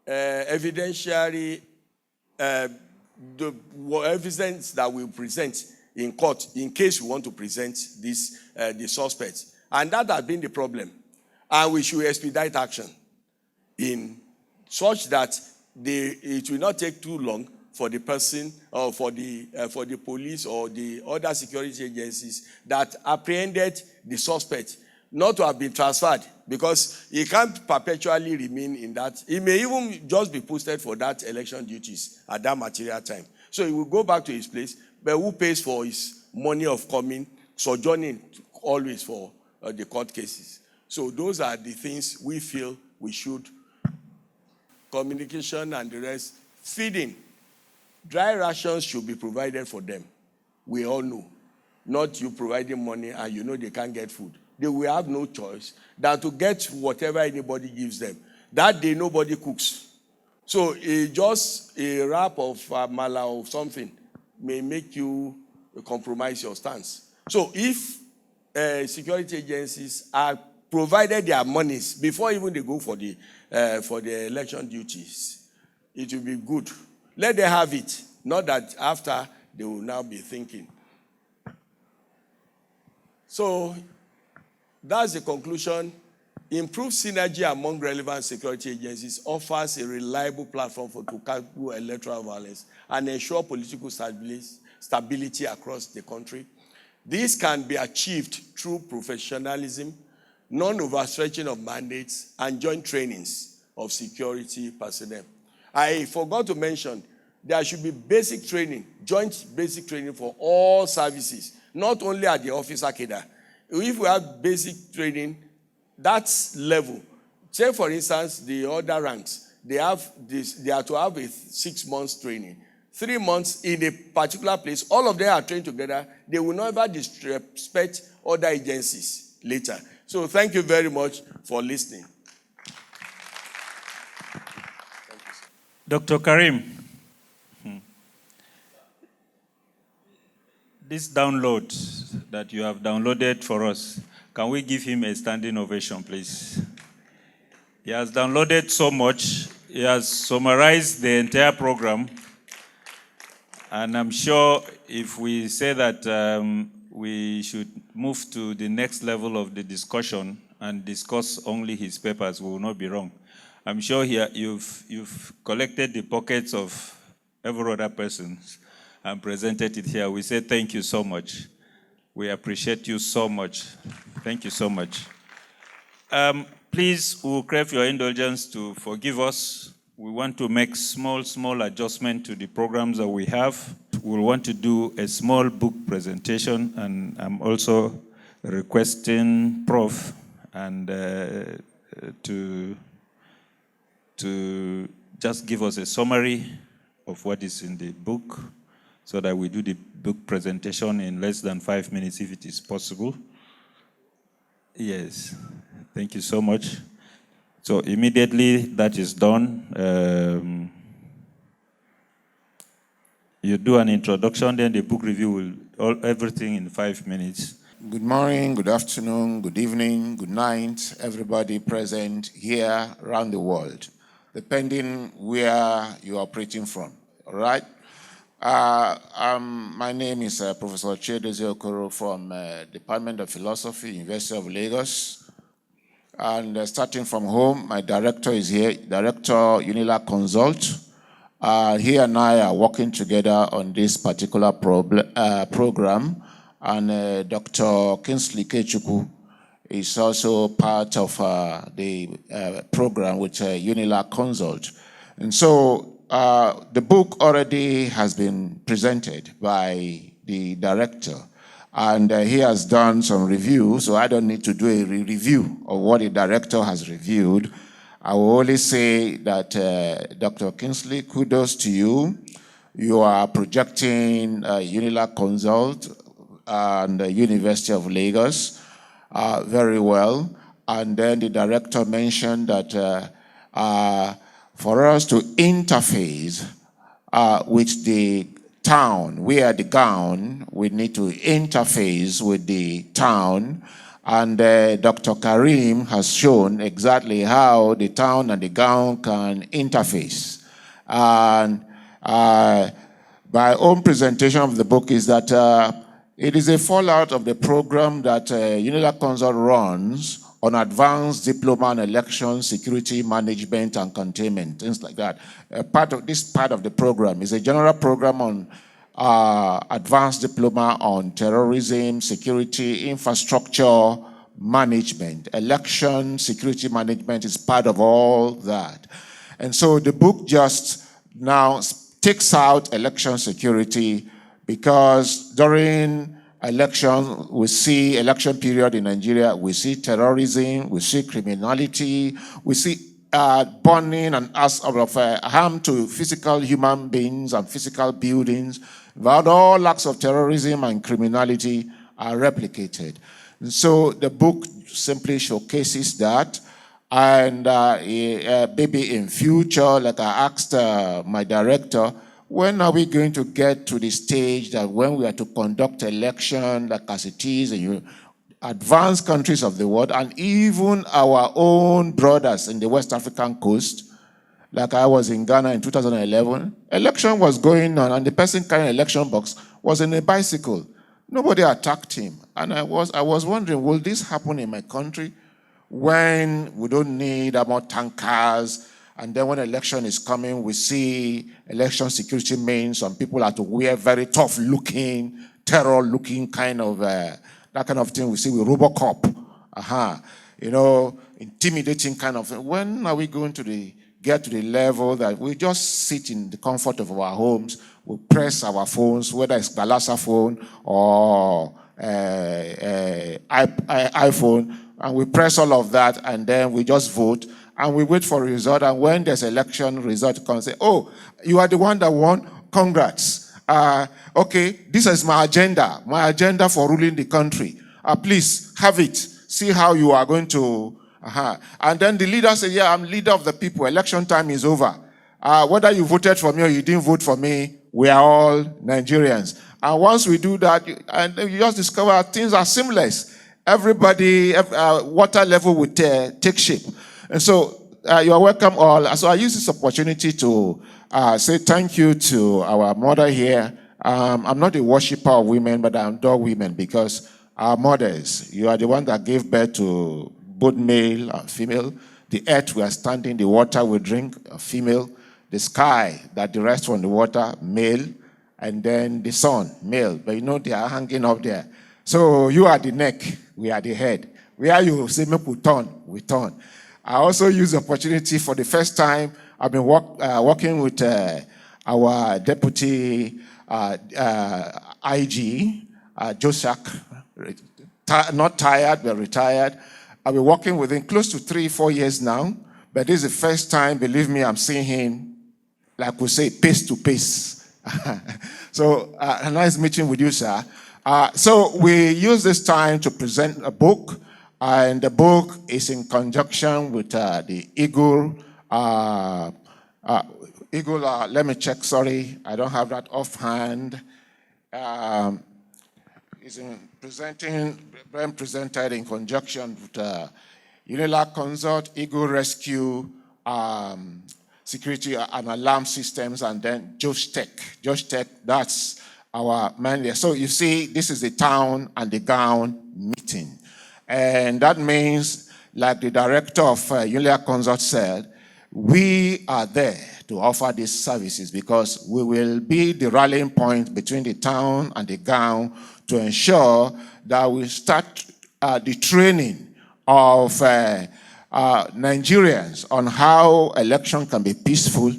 evidentiary, the evidence that we present in court in case we want to present the suspects. And that has been the problem. And we should expedite action in such that it will not take too long for the person or for the police or the other security agencies that apprehended the suspect not to have been transferred, because he can't perpetually remain in that. He may even just be posted for that election duties at that material time. So he will go back to his place, but who pays for his money of coming, sojourning always for the court cases? So those are the things we feel we should. Communication and the rest. Feeding. Dry rations should be provided for them. We all know. Not you providing money and you know they can't get food. They will have no choice than to get whatever anybody gives them. That day nobody cooks. So just a wrap of amala or something may make you compromise your stance. So if security agencies are provided their monies before even they go for the election duties, it will be good. Let them have it, not that after they will now be thinking. So that's the conclusion. Improved synergy among relevant security agencies offers a reliable platform to tackle electoral violence and ensure political stability across the country. This can be achieved through professionalism, non-overstretching of mandates, and joint trainings of security personnel. I forgot to mention, there should be basic training, joint basic training for all services, not only at the officer cadre. If we have basic training, that's level. Say, for instance, the other ranks, they are to have a 6 months training. 3 months in a particular place, all of them are trained together. They will never disrespect other agencies later. So thank you very much for listening. Dr. Karim, this download that you have downloaded for us, can we give him a standing ovation, please? He has downloaded so much. He has summarized the entire program. And I'm sure if we say that we should move to the next level of the discussion and discuss only his papers, we will not be wrong. I'm sure here you've collected the pockets of every other person and presented it here. We say thank you so much. We appreciate you so much. Thank you so much. Please, we'll crave your indulgence to forgive us. We want to make small adjustment to the programs that we have. We'll want to do a small book presentation, and I'm also requesting Prof. and to just give us a summary of what is in the book so that we do the book presentation in less than 5 minutes if it is possible. Yes, thank you so much. So immediately that is done, you do an introduction, then the book review will, everything in 5 minutes. Good morning, good afternoon, good evening, good night, everybody present here around the world, depending where you're operating from, all right? My name is Professor Chiedozie Okoro from Department of Philosophy, University of Lagos. And starting from home, my director is here, Director Unilag Consult. He and I are working together on this particular program. And Dr. Kingsley Ikechukwu is also part of the program with Unilag Consult. And so the book already has been presented by the director. And he has done some review, so I don't need to do a review of what the director has reviewed. I will only say that Dr. Kingsley, kudos to you. You are projecting Unilag Consult and the University of Lagos very well. And then the director mentioned that for us to interface with the town, we are the gown, we need to interface with the town. And Dr. Karim has shown exactly how the town and the gown can interface. And my own presentation of the book is that it is a fallout of the program that Unilag Consult runs on advanced diploma and election security management and containment, things like that. Part of the program is a general program on advanced diploma on terrorism, security, infrastructure management. Election security management is part of all that. And so the book just now takes out election security because during election, we see election period in Nigeria, we see terrorism, we see criminality, we see burning and of harm to physical human beings and physical buildings. But all acts of terrorism and criminality are replicated. And so the book simply showcases that. And maybe in future, like I asked my director, when are we going to get to the stage that when we are to conduct election, like as it is in advanced countries of the world, and even our own brothers in the West African coast, like I was in Ghana in 2011, election was going on, and the person carrying election box was in a bicycle. Nobody attacked him. And I was wondering, will this happen in my country when we don't need more tankers? And then when election is coming, we see election security means some people have to wear very tough-looking, terror-looking kind of, that kind of thing we see with Robocop. Intimidating kind of thing. When are we going to get to the level that we just sit in the comfort of our homes, we press our phones, whether it's Galasa phone or iPhone, and we press all of that, and then we just vote, and we wait for a result, and when there's election result comes, say, oh, you are the one that won, congrats. Okay, this is my agenda for ruling the country. Please, have it. See how you are going to... And then the leader said, yeah, I'm leader of the people. Election time is over. Whether you voted for me or you didn't vote for me, we are all Nigerians. And once we do that, and you just discover things are seamless. Everybody, water level will take shape. And so you are welcome all. So I use this opportunity to say thank you to our mother here. I'm not a worshiper of women, but I adore women because our mothers, you are the one that gave birth to both male and female. The earth we are standing, the water we drink, female. The sky that derives from the water, male. And then the sun, male. But they are hanging up there. So you are the neck, we are the head. Where you say, make we turn. I also use the opportunity for the first time. I've been working with our deputy IG, Josak, not tired, but retired. I've been working with him close to 3-4 years now, but this is the first time, believe me, I'm seeing him, like we say, pace to pace. So a nice meeting with you, sir. So we use this time to present a book, and the book is in conjunction with the Eagle. Let me check, sorry, I don't have that offhand. It's presented in conjunction with UNILAC Consort, Eagle Rescue, Security and Alarm Systems, and then Josh Tech. Josh Tech, that's our man there. So you see, this is the town and the gown meeting. And that means, like the director of UNILAC Consort said, we are there to offer these services because we will be the rallying point between the town and the gown to ensure that we start the training of Nigerians on how election can be peaceful,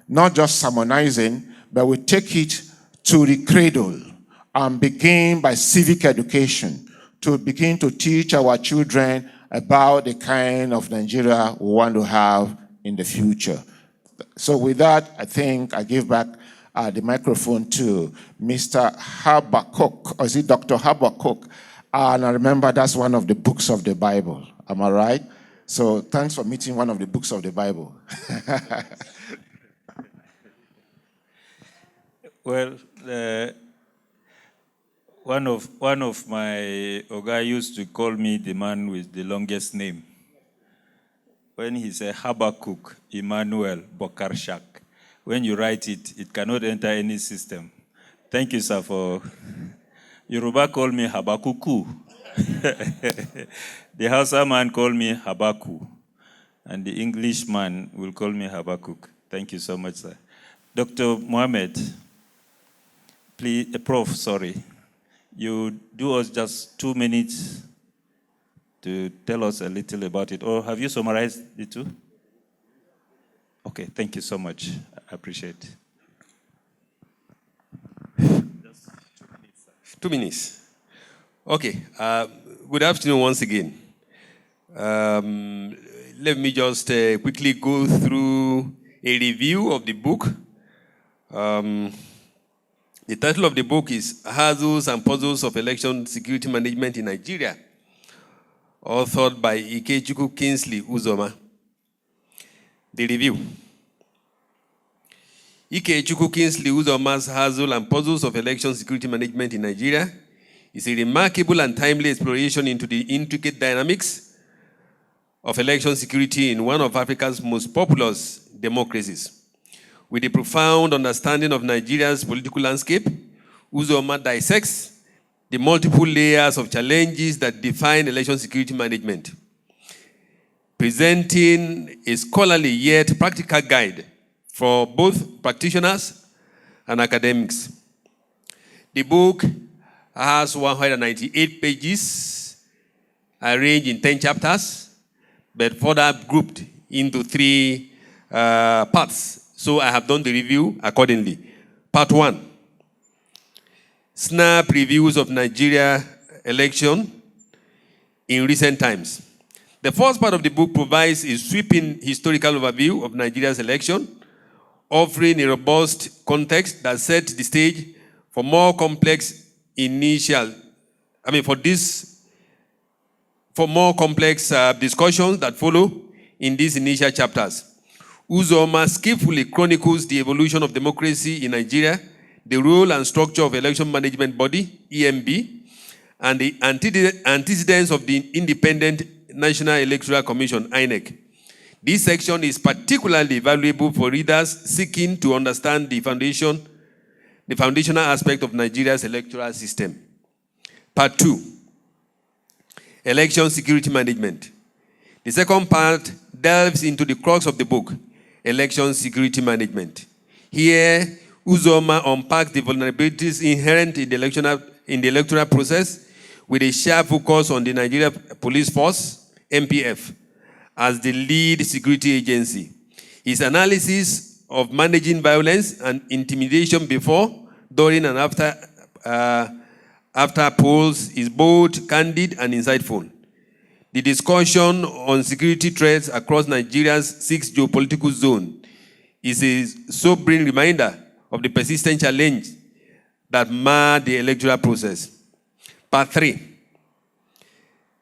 not just sermonizing, but we take it to the cradle and begin by civic education to begin to teach our children about the kind of Nigeria we want to have in the future. So with that, I think I give back the microphone to Mr. Habakkuk, or is it Dr. Habakkuk? And I remember that's one of the books of the Bible. Am I right? So thanks for meeting one of the books of the Bible. Well, one of my Oga used to call me the man with the longest name. When he said Habakkuk Emmanuel Bokarshak, when you write it, it cannot enter any system. Thank you, sir, for... Yoruba call me Habakuku. The Hausa man call me Habaku. And the English man will call me Habakkuk. Thank you so much, sir. Dr. Mohammed, please, Prof, sorry. You do us just 2 minutes to tell us a little about it. Or have you summarized it too? Okay, thank you so much. I appreciate it. Just 2 minutes. Okay, good afternoon once again. Let me just quickly go through a review of the book. The title of the book is Hazzles and Puzzles of Election Security Management in Nigeria, authored by Ikechukwu Kingsley Uzoma. The review. Ikechukwu Kingsley Uzoma's Hassle and Puzzles of Election Security Management in Nigeria is a remarkable and timely exploration into the intricate dynamics of election security in one of Africa's most populous democracies. With a profound understanding of Nigeria's political landscape, Uzoma dissects the multiple layers of challenges that define election security management, presenting a scholarly yet practical guide for both practitioners and academics. The book has 198 pages, arranged in 10 chapters, but further grouped into 3 parts. So I have done the review accordingly. Part 1, snap reviews of Nigeria election in recent times. The first part of the book provides a sweeping historical overview of Nigeria's election, offering a robust context that sets the stage for more complex discussions that follow in these initial chapters. Uzoma skillfully chronicles the evolution of democracy in Nigeria, the role and structure of election management body, EMB, and the antecedents of the Independent National Electoral Commission, INEC. This section is particularly valuable for readers seeking to understand the foundational aspect of Nigeria's electoral system. Part 2, election security management. The second part delves into the crux of the book, election security management. Here, Uzoma unpacks the vulnerabilities inherent in the electoral process with a sharp focus on the Nigeria Police Force, MPF, as the lead security agency. His analysis of managing violence and intimidation before, during, and after polls is both candid and insightful. The discussion on security threats across Nigeria's 6 geopolitical zones is a sobering reminder of the persistent challenge that mar the electoral process. Part 3,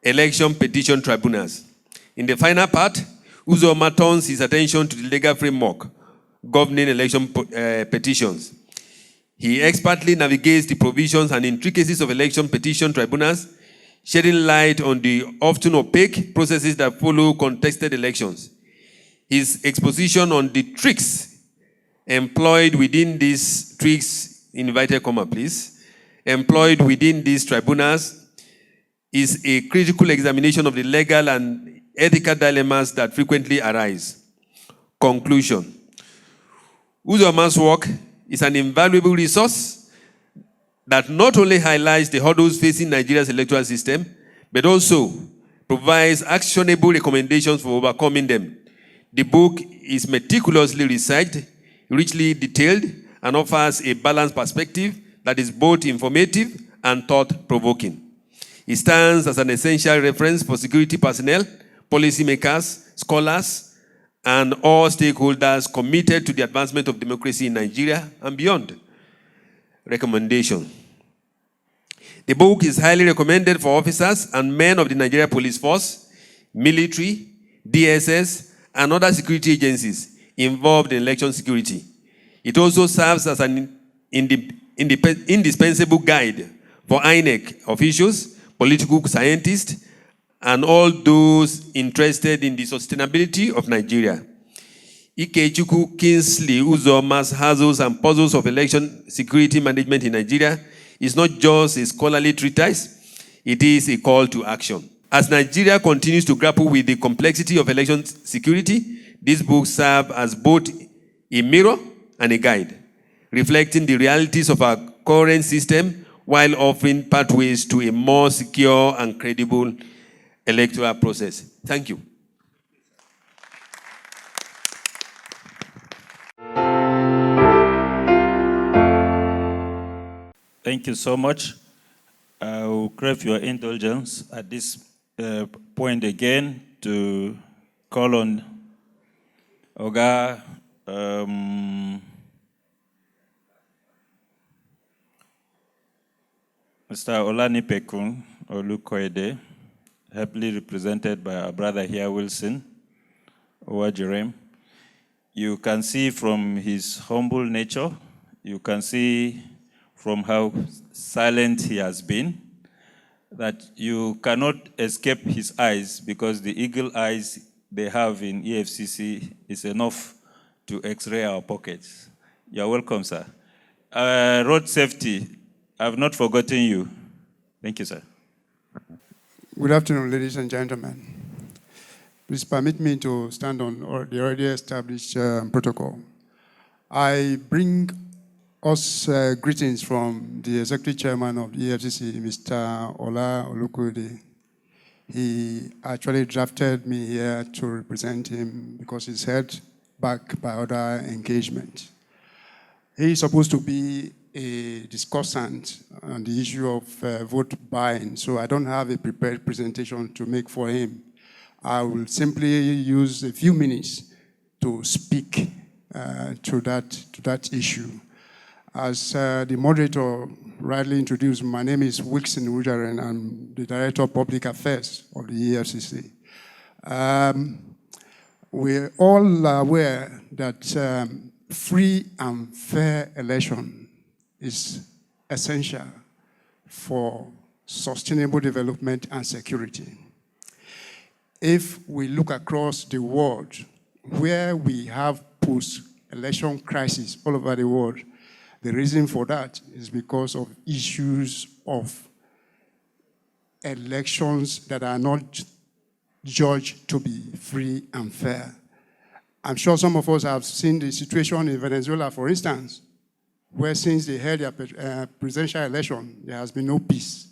election petition tribunals. In the final part, Uzoma turns his attention to the legal framework governing election petitions. He expertly navigates the provisions and intricacies of election petition tribunals, shedding light on the often opaque processes that follow contested elections. His exposition on the tricks employed within these tribunals is a critical examination of the legal and ethical dilemmas that frequently arise. Conclusion. Uzoma's work is an invaluable resource that not only highlights the hurdles facing Nigeria's electoral system, but also provides actionable recommendations for overcoming them. The book is meticulously researched, richly detailed, and offers a balanced perspective that is both informative and thought-provoking. It stands as an essential reference for security personnel, policymakers, scholars, and all stakeholders committed to the advancement of democracy in Nigeria and beyond. Recommendation. The book is highly recommended for officers and men of the Nigeria Police Force, military, DSS, and other security agencies involved in election security. It also serves as an indispensable guide for INEC officials, political scientists, and all those interested in the sustainability of Nigeria. Ikechukwu Kingsley Uzoma's Hassles and Puzzles of Election Security Management in Nigeria is not just a scholarly treatise, it is a call to action. As Nigeria continues to grapple with the complexity of election security, this book serves as both a mirror and a guide, reflecting the realities of our current system while offering pathways to a more secure and credible electoral process. Thank you. Thank you so much. I will crave your indulgence at this point again to call on Oga Mr. Olanipekun Olukoede, happily represented by our brother here, Wilson Owajerem. You can see from his humble nature, you can see from how silent he has been, that you cannot escape his eyes, because the eagle eyes they have in EFCC is enough to x-ray our pockets. You're welcome, sir. Road safety, I've not forgotten you. Thank you, sir. Good afternoon, ladies and gentlemen. Please permit me to stand on the already established protocol. I bring us greetings from the Executive Chairman of the EFCC, Mr. Ola Olukoyede. He actually drafted me here to represent him because he's held back by other engagement. He is supposed to be a discussant on the issue of vote buying, so I don't have a prepared presentation to make for him. I will simply use a few minutes to speak to that issue. As the moderator rightly introduced, my name is Wixon Ujaren. I'm the Director of Public Affairs of the EFCC. We're all aware that free and fair election is essential for sustainable development and security. If we look across the world, where we have post-election crisis all over the world, the reason for that is because of issues of elections that are not judged to be free and fair. I'm sure some of us have seen the situation in Venezuela, for instance, where since they held their presidential election, there has been no peace.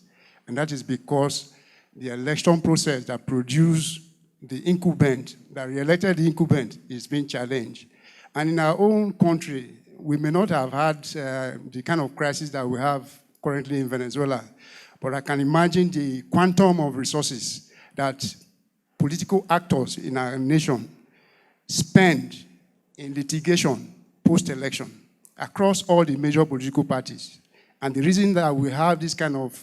And that is because the election process that produced the incumbent, that re-elected the incumbent, is being challenged. And in our own country, we may not have had the kind of crisis that we have currently in Venezuela, but I can imagine the quantum of resources that political actors in our nation spend in litigation post-election across all the major political parties. And the reason that we have this kind of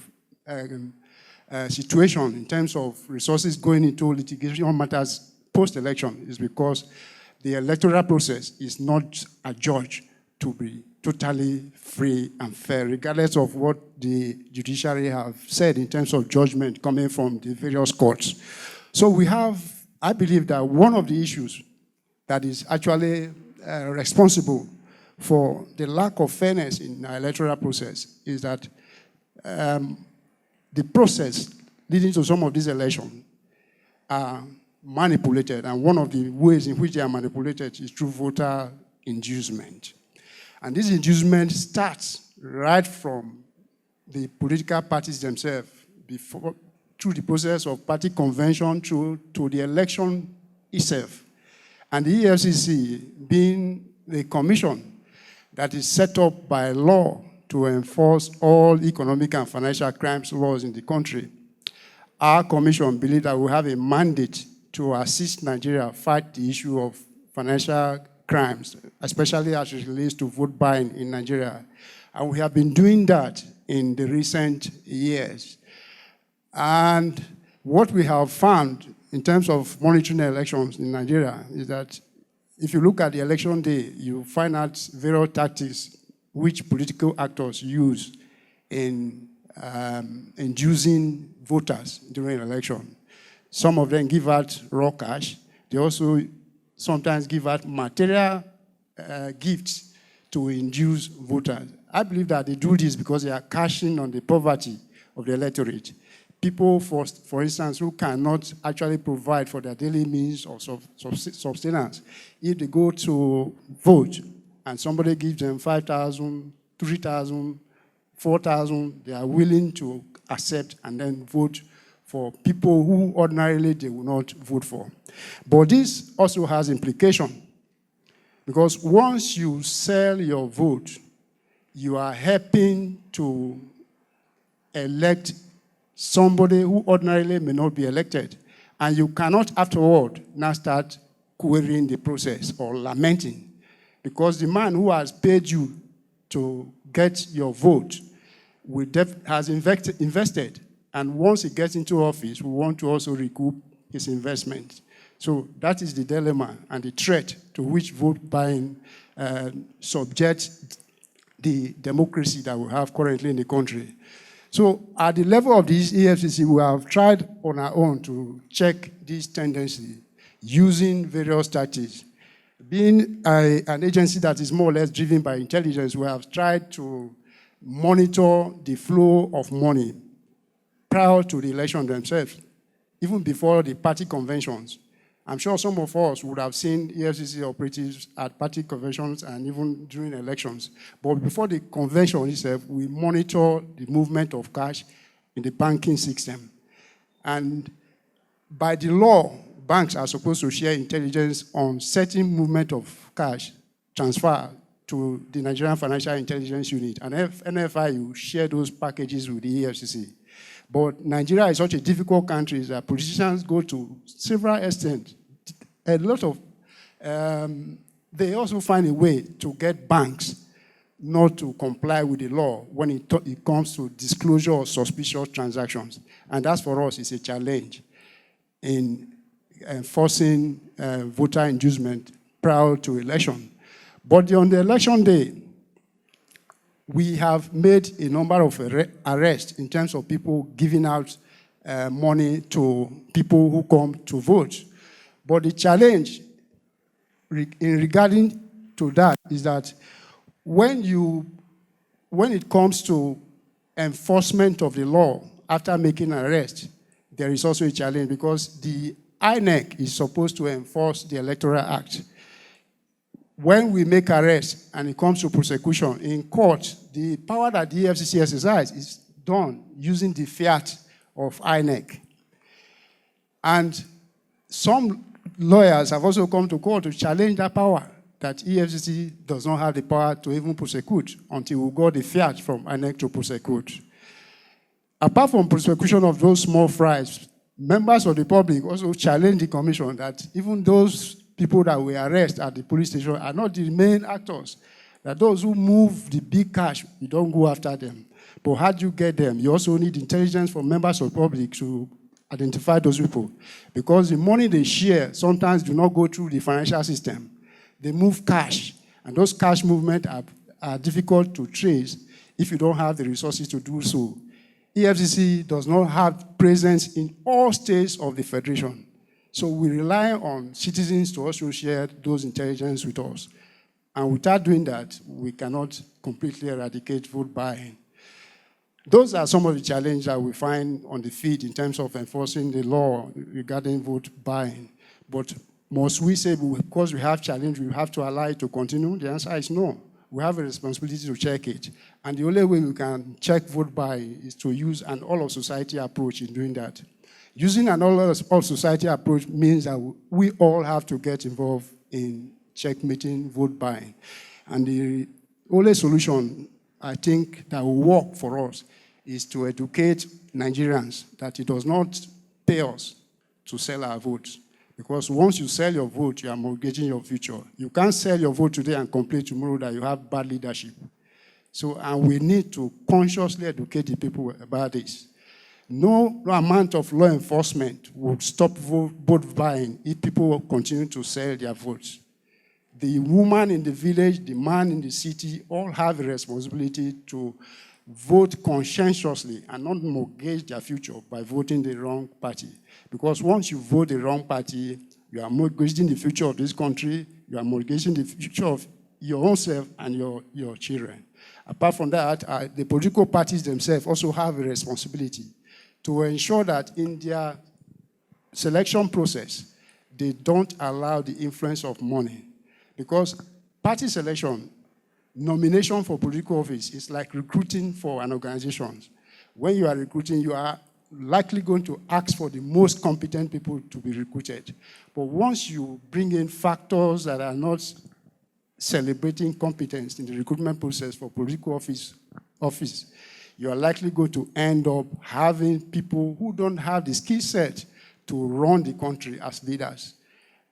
situation in terms of resources going into litigation matters post-election is because the electoral process is not adjudged to be totally free and fair, regardless of what the judiciary have said in terms of judgment coming from the various courts. So we have, I believe that one of the issues that is actually responsible for the lack of fairness in our electoral process is that the process leading to some of these elections are manipulated, and one of the ways in which they are manipulated is through voter inducement. And this inducement starts right from the political parties themselves, through the process of party convention to the election itself. And the EFCC, being the commission that is set up by law to enforce all economic and financial crimes laws in the country, our commission believes that we have a mandate to assist Nigeria fight the issue of financial crimes, especially as it relates to vote buying in Nigeria. And we have been doing that in the recent years. And what we have found in terms of monitoring elections in Nigeria is that if you look at the election day, you find out Vero tactics which political actors use in inducing voters during an election. Some of them give out raw cash. They also sometimes give out material gifts to induce voters. I believe that they do this because they are cashing on the poverty of the electorate. People, for instance, who cannot actually provide for their daily means of sustenance, if they go to vote and somebody gives them 5,000, 3,000, 4,000, they are willing to accept and then vote for people who ordinarily they will not vote for. But this also has implication, because once you sell your vote, you are helping to elect somebody who ordinarily may not be elected. And you cannot afterward now start querying the process or lamenting, because the man who has paid you to get your vote has invested, and once he gets into office, we want to also recoup his investment. So that is the dilemma and the threat to which vote buying subjects the democracy that we have currently in the country. So at the level of the EFCC, we have tried on our own to check this tendency using various tactics. Being an agency that is more or less driven by intelligence, we have tried to monitor the flow of money prior to the election themselves, even before the party conventions. I'm sure some of us would have seen EFCC operatives at party conventions and even during elections. But before the convention itself, we monitor the movement of cash in the banking system. And by the law, banks are supposed to share intelligence on certain movement of cash transfer to the Nigerian Financial Intelligence Unit. And NFI will share those packages with the EFCC. But Nigeria is such a difficult country that politicians go to several extents. A lot of, they also find a way to get banks not to comply with the law when it comes to disclosure of suspicious transactions. And that for us is a challenge in enforcing voter inducement prior to election. But on the election day, we have made a number of arrests in terms of people giving out money to people who come to vote. But the challenge in regarding to that is that when it comes to enforcement of the law after making an arrest, there is also a challenge because the INEC is supposed to enforce the Electoral Act. When we make arrests and it comes to prosecution in court, the power that the EFCC exercises is done using the fiat of INEC. And some lawyers have also come to court to challenge that power, that EFCC does not have the power to even prosecute until we got the fiat from INEC to prosecute. Apart from prosecution of those small fries, members of the public also challenge the commission that even those people that we arrest at the police station are not the main actors, that those who move the big cash, you don't go after them. But how do you get them? You also need intelligence from members of the public to identify those people. Because the money they share sometimes do not go through the financial system. They move cash, and those cash movements are difficult to trace if you don't have the resources to do so. EFCC does not have presence in all states of the Federation. So we rely on citizens to also share those intelligence with us. And without doing that, we cannot completely eradicate vote buying. Those are some of the challenges that we find on the field in terms of enforcing the law regarding vote buying. But must we say, because we have challenge, we have to allow it to continue? The answer is no. We have a responsibility to check it. And the only way we can check vote buying is to use an all-of-society approach in doing that. Using an all-society approach means that we all have to get involved in checkmating vote buying. And the only solution, I think, that will work for us is to educate Nigerians that it does not pay us to sell our votes. Because once you sell your vote, you are mortgaging your future. You can't sell your vote today and complain tomorrow that you have bad leadership. So, and we need to consciously educate the people about this. No amount of law enforcement would stop vote buying if people continue to sell their votes. The woman in the village, the man in the city, all have a responsibility to vote conscientiously and not mortgage their future by voting the wrong party. Because once you vote the wrong party, you are mortgaging the future of this country, you are mortgaging the future of your own self and your children. Apart from that, the political parties themselves also have a responsibility to ensure that in their selection process, they don't allow the influence of money. Because party selection, nomination for political office is like recruiting for an organization. When you are recruiting, you are likely going to ask for the most competent people to be recruited. But once you bring in factors that are not celebrating competence in the recruitment process for political office, you are likely going to end up having people who don't have the skill set to run the country as leaders.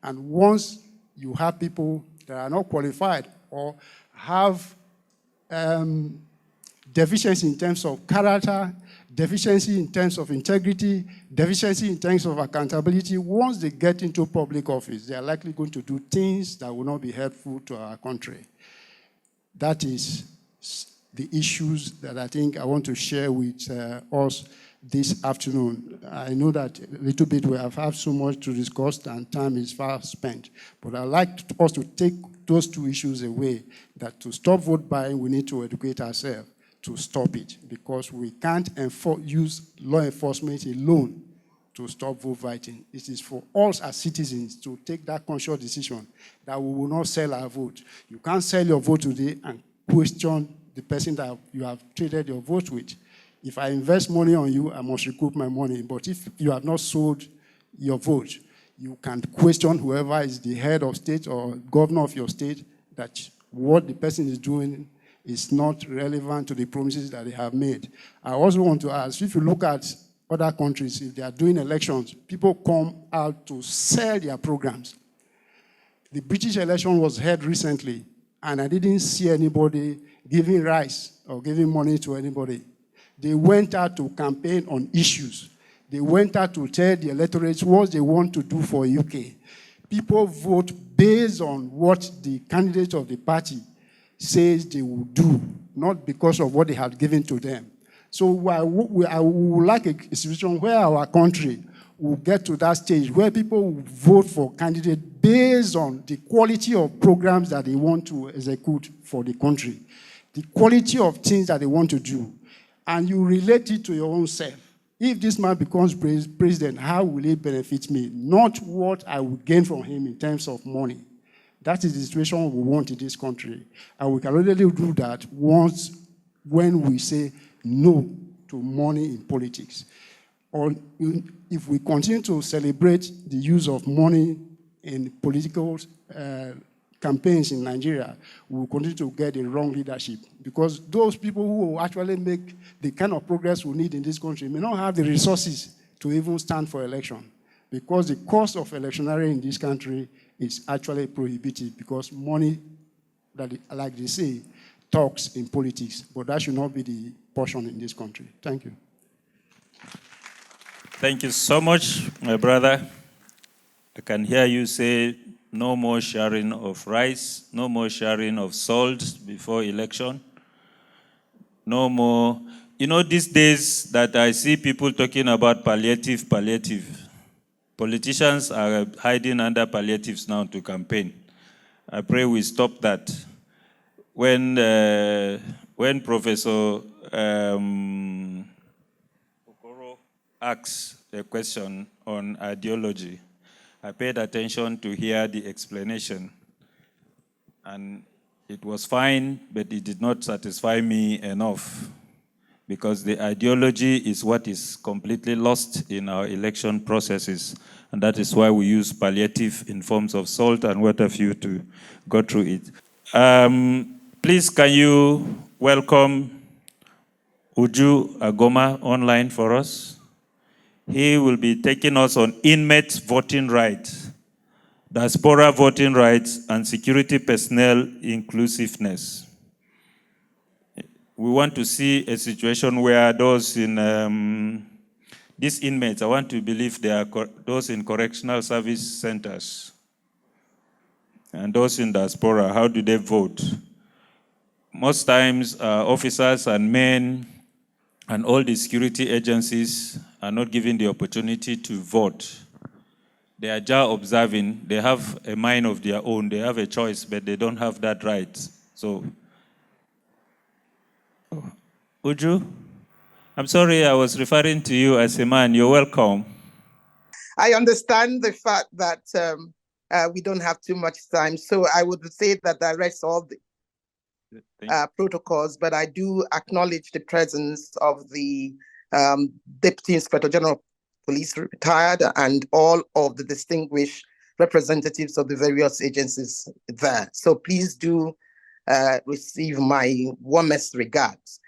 And once you have people that are not qualified or have deficiency in terms of character, deficiency in terms of integrity, deficiency in terms of accountability. Once they get into public office, they are likely going to do things that will not be helpful to our country. That is the issues that I think I want to share with us this afternoon. I know that a little bit we have had so much to discuss and time is far spent, but I'd like us to take those two issues away, that to stop vote buying, we need to educate ourselves to stop it, because we can't use law enforcement alone to stop vote buying. It is for us as citizens to take that conscious decision that we will not sell our vote. You can't sell your vote today and question the person that you have traded your vote with. If I invest money on you, I must recoup my money. But if you have not sold your vote, you can question whoever is the head of state or governor of your state that what the person is doing is not relevant to the promises that they have made. I also want to ask, if you look at other countries, if they are doing elections, people come out to sell their programs. The British election was held recently, and I didn't see anybody giving rice or giving money to anybody. They went out to campaign on issues. They went out to tell the electorate what they want to do for UK. People vote based on what the candidate of the party says they will do, not because of what they have given to them. So I would like a situation where our country will get to that stage where people will vote for candidates based on the quality of programs that they want to execute for the country, the quality of things that they want to do, and you relate it to your own self. If this man becomes president, how will it benefit me? Not what I will gain from him in terms of money. That is the situation we want in this country. And we can only do that once when we say no to money in politics. Or if we continue to celebrate the use of money in political campaigns in Nigeria, we will continue to get the wrong leadership. Because those people who will actually make the kind of progress we need in this country may not have the resources to even stand for election. Because the cost of electioneering in this country is actually prohibitive, because money, that, like they say, talks in politics. But that should not be the portion in this country. Thank you. Thank you so much, my brother. I can hear you say no more sharing of rice, no more sharing of salt before election, no more. You know, these days that I see people talking about palliative. Politicians are hiding under palliatives now to campaign. I pray we stop that. When Professor Okoro asked a question on ideology, I paid attention to hear the explanation. And it was fine, but it did not satisfy me enough, because the ideology is what is completely lost in our election processes. And that is why we use palliative in forms of salt and what have you to go through it. Please, can you welcome Uju Agoma online for us? He will be taking us on inmates voting rights, diaspora voting rights, and security personnel inclusiveness. We want to see a situation where those in, these inmates, I want to believe they are those in correctional service centers and those in diaspora, how do they vote? Most times, officers and men and all the security agencies are not given the opportunity to vote. They are just observing. They have a mind of their own. They have a choice, but they don't have that right. So, Uju, I'm sorry I was referring to you as a man. You're welcome. I understand the fact that we don't have too much time, so I would say that I rest all the protocols, but I do acknowledge the presence of the Deputy Inspector General of Police retired and all of the distinguished representatives of the various agencies there. So please do receive my warmest regards.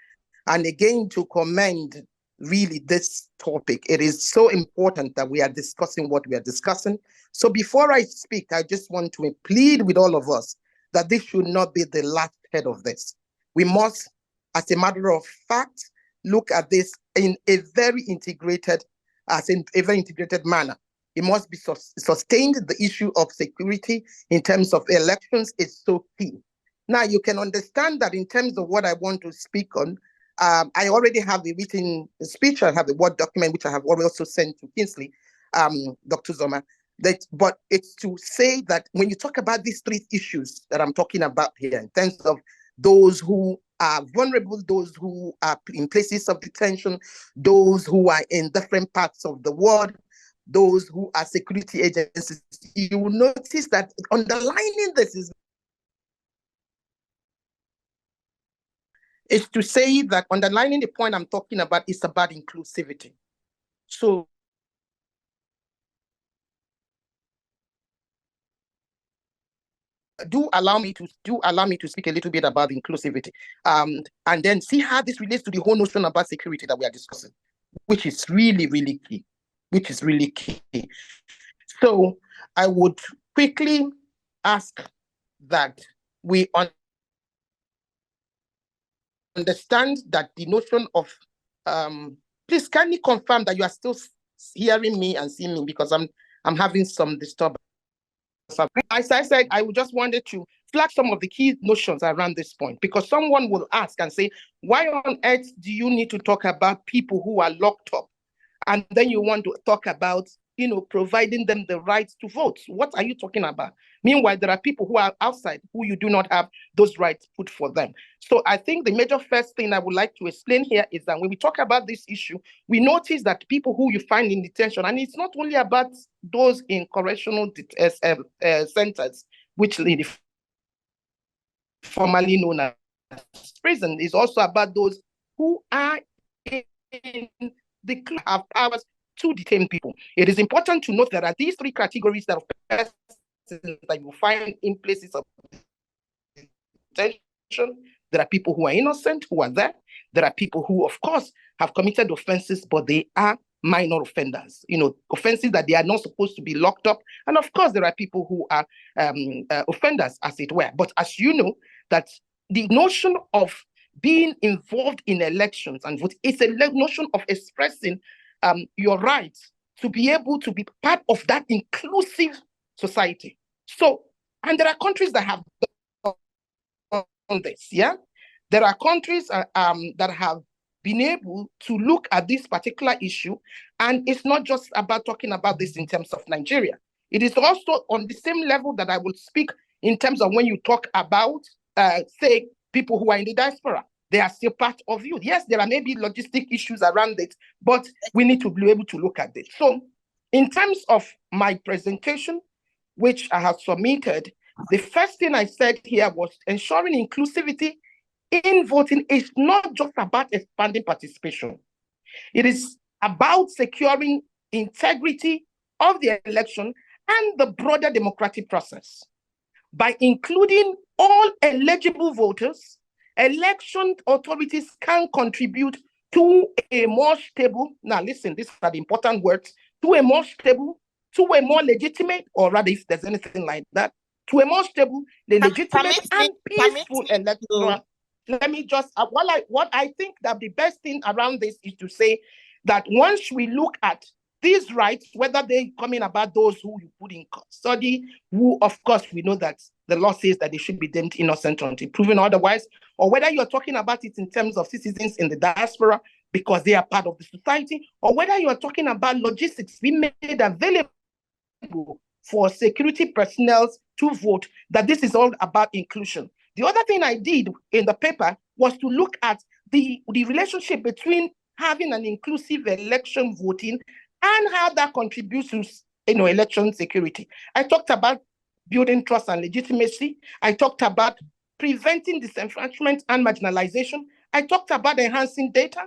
And again, to commend really this topic. It is so important that we are discussing what we are discussing. So before I speak, I just want to plead with all of us that this should not be the last head of this. We must, as a matter of fact, look at this in a very integrated manner. It must be sustained. The issue of security in terms of elections is so key. Now, you can understand that in terms of what I want to speak on, I already have a written speech. I have a Word document, which I have also sent to Kingsley, Dr. Zoma. But it's to say that when you talk about these three issues that I'm talking about here, in terms of those who are vulnerable, those who are in places of detention, those who are in different parts of the world, those who are security agencies, you will notice that underlining this is to say that underlining the point I'm talking about is about inclusivity. So do allow me to speak a little bit about inclusivity, and then see how this relates to the whole notion about security that we are discussing, which is really, really key. So I would quickly ask that we understand that the notion of, please kindly confirm that you are still hearing me and seeing me, because I'm having some disturbance. As I said, I just wanted to flag some of the key notions around this point, because someone will ask and say, why on earth do you need to talk about people who are locked up? And then you want to talk about, providing them the right to vote. What are you talking about? Meanwhile, there are people who are outside who you do not have those rights put for them. So I think the major first thing I would like to explain here is that when we talk about this issue, we notice that people who you find in detention, and it's not only about those in correctional centers, which formerly known as prison, is also about those who are in the have powers to detain people. It is important to note that there are these three categories that you find in places of detention. There are people who are innocent, who are there. There are people who, of course, have committed offenses, but they are minor offenders, offenses that they are not supposed to be locked up. And of course, there are people who are offenders, as it were. But as you know, that the notion of being involved in elections and vote is a notion of expressing your rights to be able to be part of that inclusive society. So, and there are countries that have done this, yeah? There are countries that have been able to look at this particular issue, and it's not just about talking about this in terms of Nigeria. It is also on the same level that I would speak in terms of when you talk about, say, people who are in the diaspora. They are still part of you. Yes, there are maybe logistic issues around it, but we need to be able to look at this. So in terms of my presentation, which I have submitted, the first thing I said here was ensuring inclusivity in voting is not just about expanding participation. It is about securing integrity of the election and the broader democratic process. By including all eligible voters, election authorities can contribute to a more stable, now listen, these are the important words, to a more stable, to a more legitimate, or rather, if there's anything like that, to a more stable, legitimate, and peaceful electoral. Let me just, what I think that the best thing around this is to say that once we look at these rights, whether they coming about those who you put in custody, who, of course, we know that the law says that they should be deemed innocent until proven otherwise, or whether you're talking about it in terms of citizens in the diaspora because they are part of the society, or whether you are talking about logistics being made available for security personnel to vote, that this is all about inclusion. The other thing I did in the paper was to look at the relationship between having an inclusive election voting and how that contributes to election security. I talked about building trust and legitimacy. I talked about preventing disenfranchisement and marginalization. I talked about enhancing data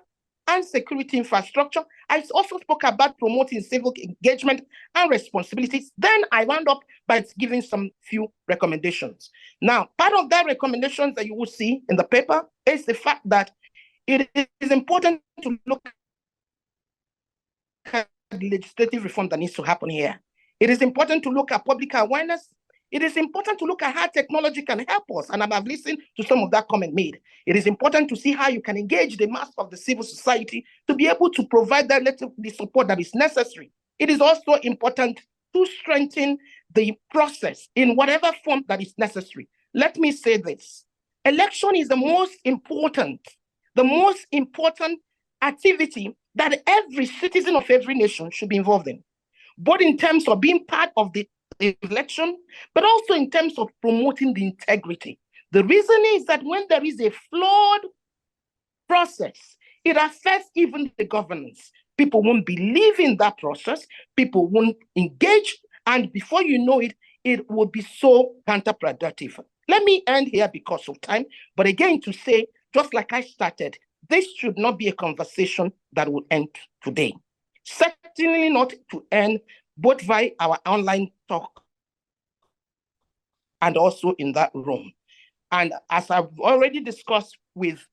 and security infrastructure. I also spoke about promoting civic engagement and responsibilities. Then I wound up by giving some few recommendations. Now, part of that recommendations that you will see in the paper is the fact that it is important to look at the legislative reform that needs to happen here. It is important to look at public awareness. It is important to look at how technology can help us. And I've listened to some of that comment made. It is important to see how you can engage the mass of the civil society to be able to provide the support that is necessary. It is also important to strengthen the process in whatever form that is necessary. Let me say this. Election is the most important activity that every citizen of every nation should be involved in, both in terms of being part of the election, but also in terms of promoting the integrity. The reason is that when there is a flawed process, it affects even the governance. People won't believe in that process, people won't engage, and before you know it, it will be so counterproductive. Let me end here because of time, but again to say, just like I started, this should not be a conversation that will end today. Certainly not to end both via our online talk and also in that room. And as I've already discussed with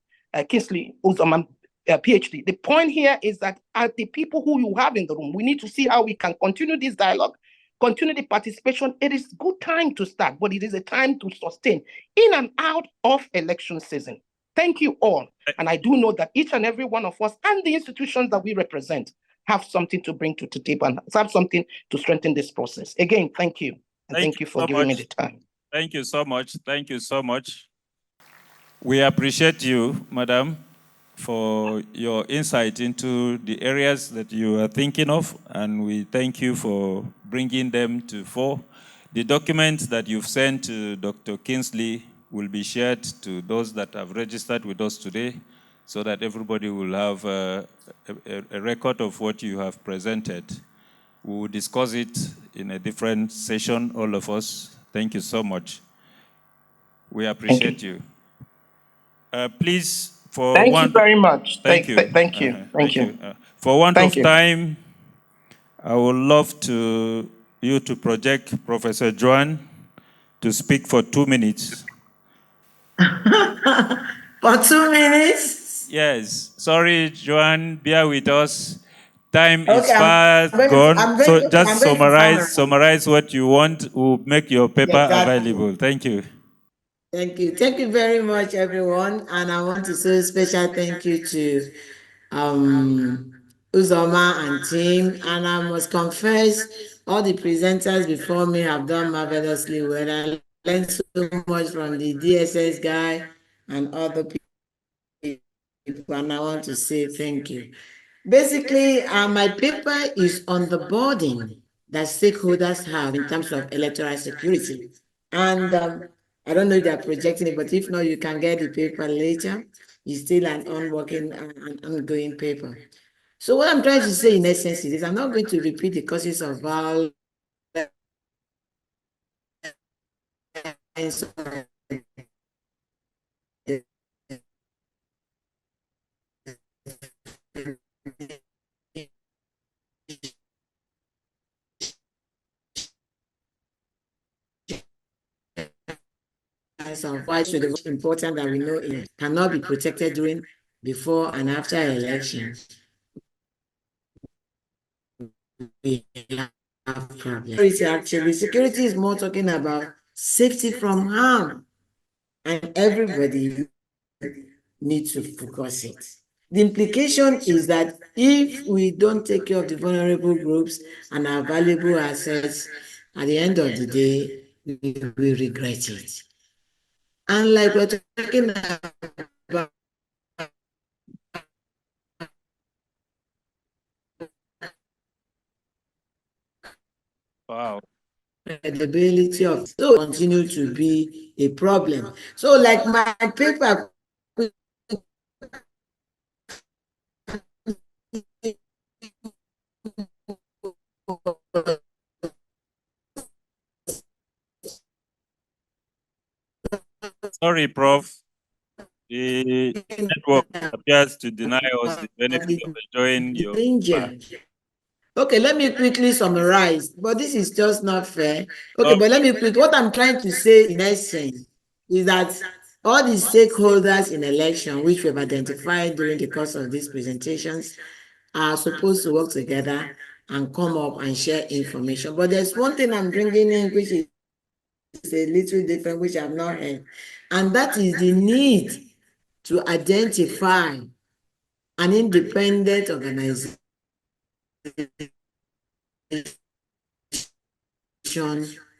Kingsley Ikechukwu, PhD, the point here is that as the people who you have in the room, we need to see how we can continue this dialogue, continue the participation. It is good time to start, but it is a time to sustain in and out of election season. Thank you all. And I do know that each and every one of us and the institutions that we represent have something to bring to the table and have something to strengthen this process. Again, thank you. And thank you for giving me the time. Thank you so much. Thank you so much. We appreciate you, Madam, for your insight into the areas that you are thinking of, and we thank you for bringing them to fore. The documents that you've sent to Dr. Kingsley will be shared to those that have registered with us today, so that everybody will have a record of what you have presented. We will discuss it in a different session, all of us. Thank you so much. We appreciate you. Please, for thank you very much. Thank you. Thank you. For want of time, I would love you to project Professor Joan to speak for 2 minutes. For 2 minutes? Yes. Sorry, Joan, bear with us. Time is fast gone. So just summarize what you want. We'll make your paper available. Thank you. Thank you. Thank you very much, everyone. And I want to say a special thank you to Uzoma and team. And I must confess, all the presenters before me have done marvelously well. I learned so much from the DSS guy and other people, and I want to say thank you. Basically, my paper is on the burden that stakeholders have in terms of electoral security. And I don't know if they're projecting it, but if not, you can get the paper later. It's still an ongoing paper. So what I'm trying to say in essence is I'm not going to repeat the causes of violence of why should the important that we know it cannot be protected during, before, and after elections. We have problems. Actually, security is more talking about safety from harm, and everybody needs to focus it. The implication is that if we don't take care of the vulnerable groups and our valuable assets, at the end of the day, we will regret it. And like we're talking about credibility of so continue to be a problem. So like my paper Sorry, Prof. The network appears to deny us the benefit of enjoying your paper. Okay, let me quickly summarize, but this is just not fair. Okay, but let me quickly, what I'm trying to say in essence is that all the stakeholders in election, which we've identified during the course of these presentations, are supposed to work together and come up and share information. But there's one thing I'm bringing in, which is is a little different, which I've not heard. And that is the need to identify an independent organization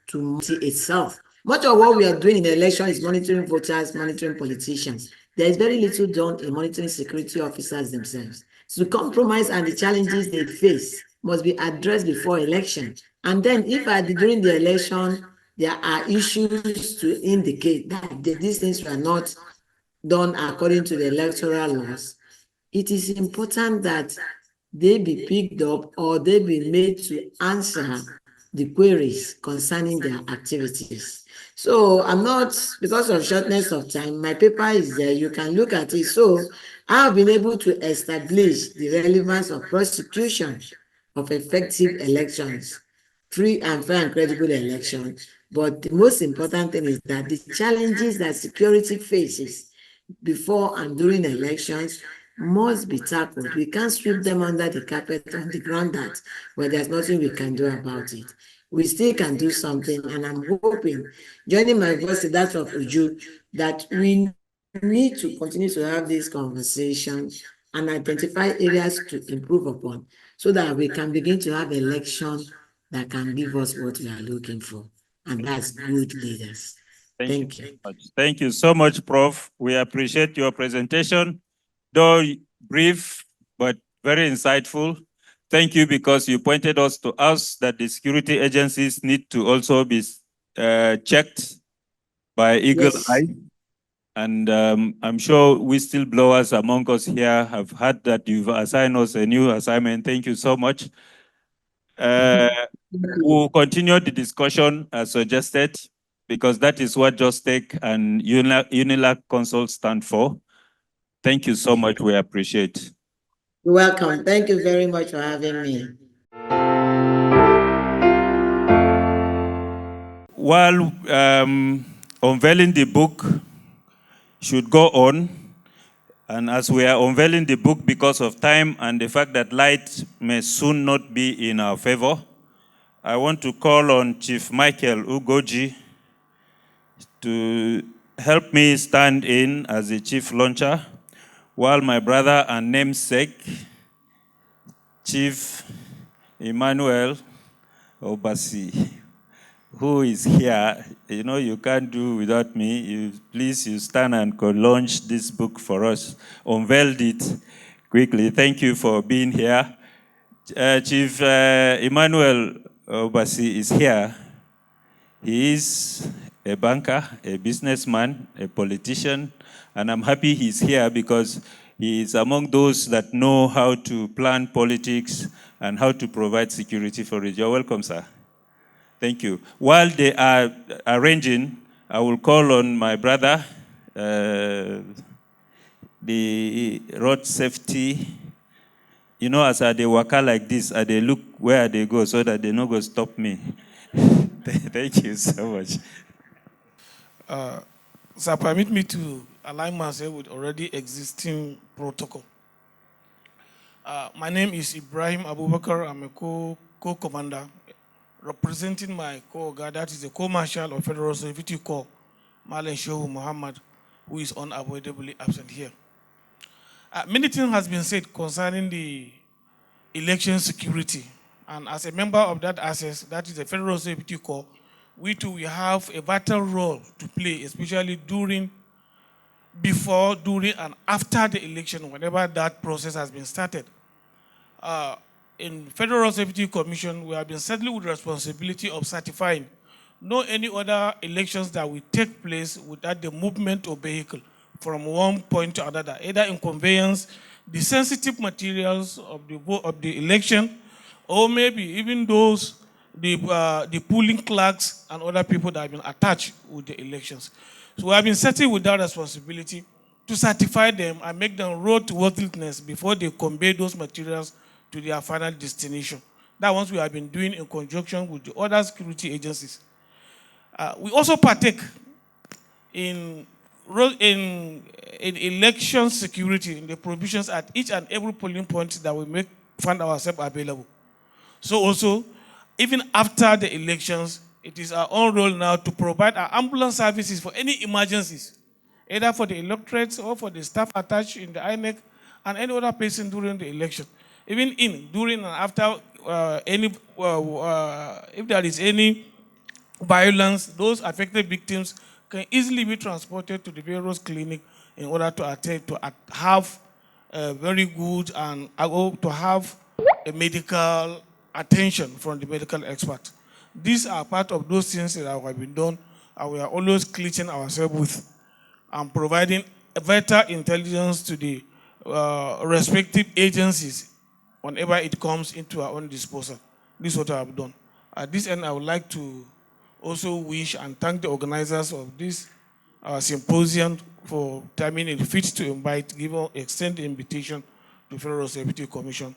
to monitor itself. Much of what we are doing in the election is monitoring voters, monitoring politicians. There is very little done in monitoring security officers themselves. So the compromise and the challenges they face must be addressed before election. And then if during the election, there are issues to indicate that these things were not done according to the electoral laws, it is important that they be picked up or they be made to answer the queries concerning their activities. So I'm not, because of shortness of time, my paper is there, you can look at it. So I've been able to establish the relevance of prosecution of effective elections, free and fair and credible elections. But the most important thing is that the challenges that security faces before and during elections must be tackled. We can't sweep them under the carpet on the ground that, well, there's nothing we can do about it. We still can do something, and I'm hoping, joining my voice to that of Uju, that we need to continue to have this conversation and identify areas to improve upon so that we can begin to have elections that can give us what we are looking for, and that's good leaders. Thank you. Thank you so much, Prof. We appreciate your presentation, though brief, but very insightful. Thank you because you pointed us that the security agencies need to also be checked by eagle eye. And I'm sure whistleblowers among us here have heard that you've assigned us a new assignment. Thank you so much. We'll continue the discussion as suggested, because that is what JustTech and UNILAC Consult stand for. Thank you so much. We appreciate. You're welcome. Thank you very much for having me. While unveiling the book should go on, and as we are unveiling the book because of time and the fact that light may soon not be in our favor, I want to call on Chief Michael Ugoji to help me stand in as the chief launcher, while my brother and namesake, Chief Emmanuel Obasi, who is here, you know, you can't do without me. Please stand and launch this book for us. Unveiled it quickly. Thank you for being here. Chief Emmanuel Obasi is here. He is a banker, a businessman, a politician, and I'm happy he's here because he is among those that know how to plan politics and how to provide security for it. You're welcome, sir. Thank you. While they are arranging, I will call on my brother, the road safety. You know, as they walk like this, they look where they go so that they no go stop me. Thank you so much. Sir, permit me to align myself with already existing protocol. My name is Ibrahim Abubakar. I'm a co-commander representing my co-guard, that is the co-marshal of Federal Safety Corps, Malen Shehu Muhammad, who is unavoidably absent here. Many things has been said concerning the election security. And as a member of that access, that is the Federal Safety Corps, we have a vital role to play, especially before, during, and after the election, whenever that process has been started. In Federal Safety Commission, we have been saddled with responsibility of certifying no any other elections that will take place without the movement of vehicle from one point to another, either in conveyance, the sensitive materials of the election, or maybe even the polling clerks and other people that have been attached with the elections. So we have been settled with that responsibility to certify them and make them roadworthiness before they convey those materials to their final destination. That ones we have been doing in conjunction with the other security agencies. We also partake in election security, in the provisions at each and every polling point that we find ourselves available. So also, even after the elections, it is our own role now to provide our ambulance services for any emergencies, either for the electorates or for the staff attached in the INEC and any other person during the election. Even during, and after if there is any violence, those affected victims can easily be transported to the Vero's clinic in order to have very good and to have a medical attention from the medical expert. These are part of those things that have been done, and we are always clinching ourselves with and providing better intelligence to the respective agencies whenever it comes into our own disposal. This is what I have done. At this end, I would like to also wish and thank the organizers of this symposium for timing it fit to extend the invitation to Federal Safety Commission.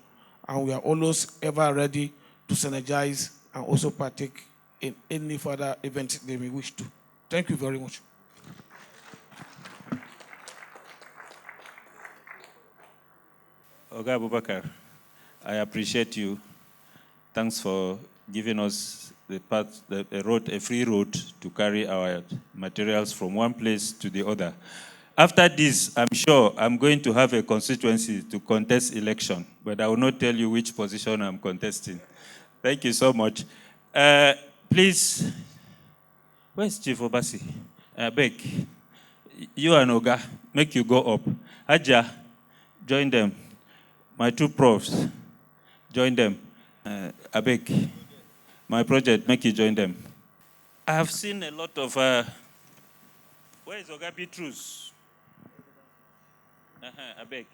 And we are always ever ready to synergize and also partake in any further events they may wish to. Thank you very much. Oga Abubakar, I appreciate you. Thanks for giving us a free road to carry our materials from one place to the other. After this, I'm sure I'm going to have a constituency to contest election, but I will not tell you which position I'm contesting. Thank you so much. Please, where's Chief Obasi? Beg, you and Oga, make you go up. Aja, join them. My two profs, join them. Abeg, my project, make you join them. I have seen a lot of, where is Oga Petrus? Abeg,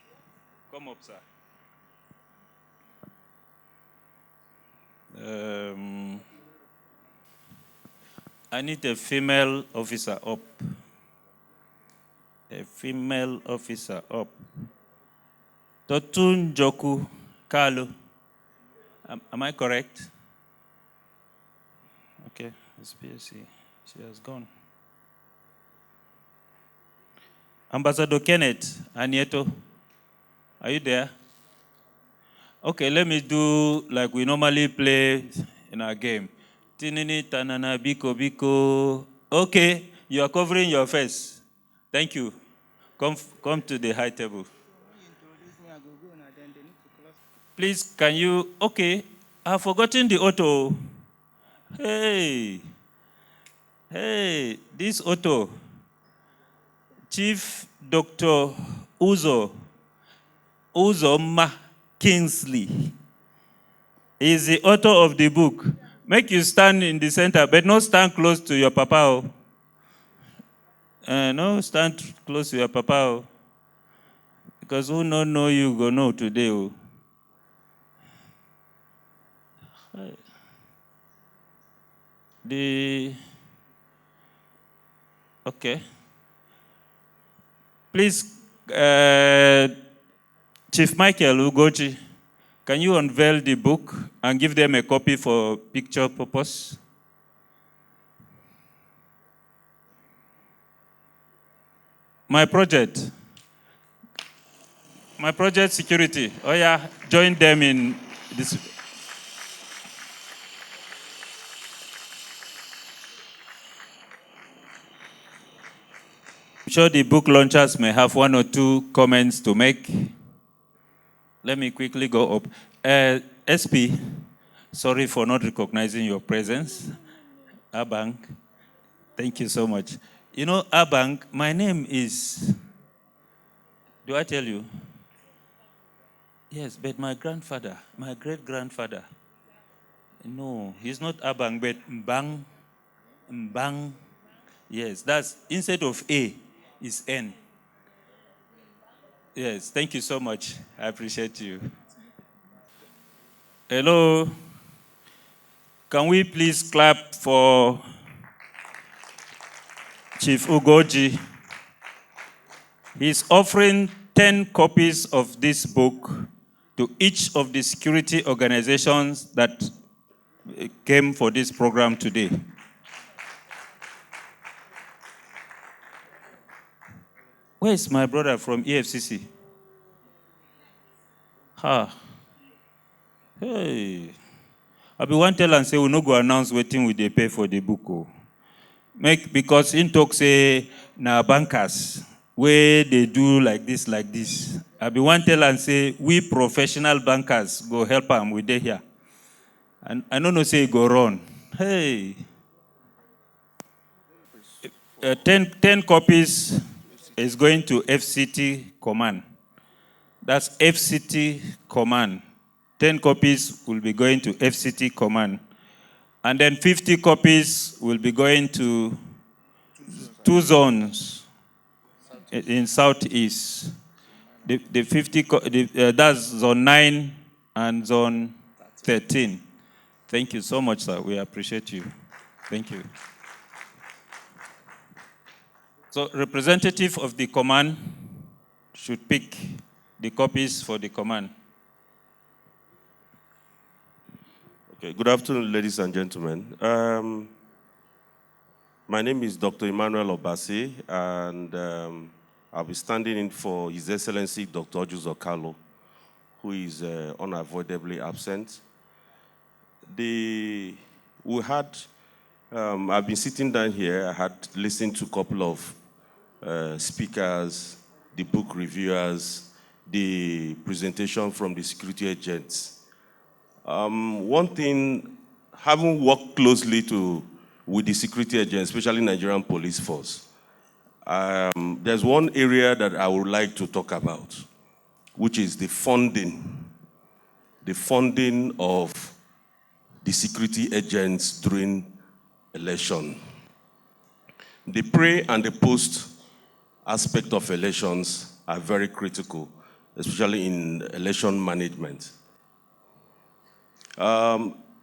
come up, sir. I need a female officer up. A female officer up. Totun Joku Kalu. Am I correct? Okay, it's PSC. She has gone. Ambassador Kenneth Anieto, are you there? Okay, let me do like we normally play in our game. Tinini tanana biko biko. Okay, you are covering your face. Thank you. Come to the high table. Please, can you, okay, I've forgotten the auto. Hey, this auto, Chief Dr. Uzoma Kingsley is the author of the book. Make you stand in the center, but not stand close to your papa. No, stand close to your papa. Because who don't know you, go know today. Okay. Please, Chief Michael Ugochi, can you unveil the book and give them a copy for picture purpose? My project security. Oh yeah, join them in this. I'm sure the book launchers may have one or two comments to make. Let me quickly go up. SP, sorry for not recognizing your presence. Abang, thank you so much. You know, Abang, my name is, do I tell you? Yes, but my grandfather, my great-grandfather, no, he's not Abang, but Mbang. Mbang. Yes, that's, instead of A, is N. Yes, thank you so much. I appreciate you. Hello. Can we please clap for Chief Ugoji? He's offering 10 copies of this book to each of the security organizations that came for this program today. Where is my brother from EFCC? Hey. I be one tell and say we no go announce waiting we dey pay for the book. Oh. Because in talk say na bankers where they do like this. I be one tell and say we professional bankers go help them with they here. And I don't know say go run. Hey. 10 copies is going to FCT command. That's FCT command. 10 copies will be going to FCT command. And then 50 copies will be going to 2 zones in Southeast. The 50, that's zone 9 and zone 13. Thank you so much, sir. We appreciate you. Thank you. So representative of the command should pick the copies for the command. Okay, good afternoon, ladies and gentlemen. My name is Dr. Emmanuel Obasi, and I'll be standing in for His Excellency Dr. Ojuzo Carlo, who is unavoidably absent. I've been sitting down here. I had listened to a couple of speakers, the book reviewers, the presentation from the security agents. One thing, having worked closely with the security agents, especially Nigerian police force, there's one area that I would like to talk about, which is the funding of the security agents during election. The pre and the post aspect of elections are very critical, especially in election management.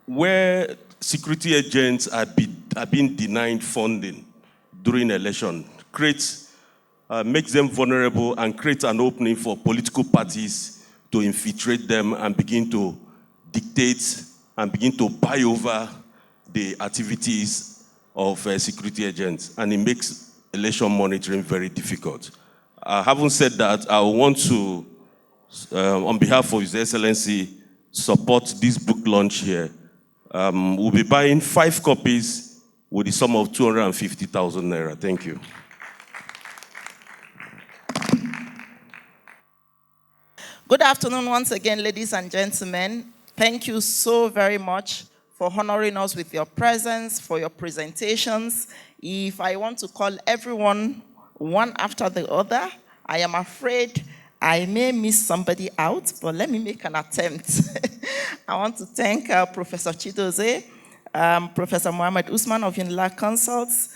Where security agents are being denied funding during election makes them vulnerable and creates an opening for political parties to infiltrate them and begin to dictate and begin to buy over the activities of security agents, and it makes election monitoring very difficult. Having said that, I want to, on behalf of His Excellency, support this book launch here. We'll be buying 5 copies with the sum of 250,000 naira. Thank you. Good afternoon once again, ladies and gentlemen. Thank you so very much for honoring us with your presence, for your presentations. If I want to call everyone one after the other, I am afraid I may miss somebody out, but let me make an attempt. I want to thank Professor Chidoze, Professor Mohammed Usman of Unilag Consults,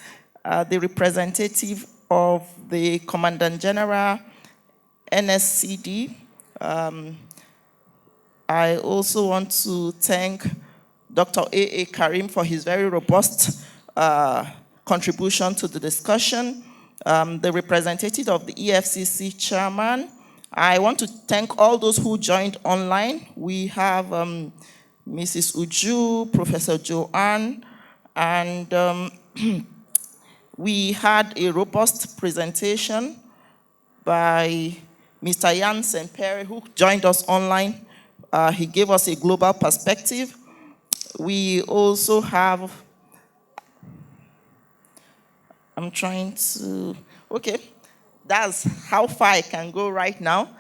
the representative of the Commandant General, NSCD. I also want to thank Dr. A.A. Karim for his very robust contribution to the discussion, the representative of the EFCC chairman. I want to thank all those who joined online. We have Mrs. Uju, Professor Joanne, and we had a robust presentation by Mr. Jan Sempere, who joined us online. He gave us a global perspective. We also have, that's how far I can go right now.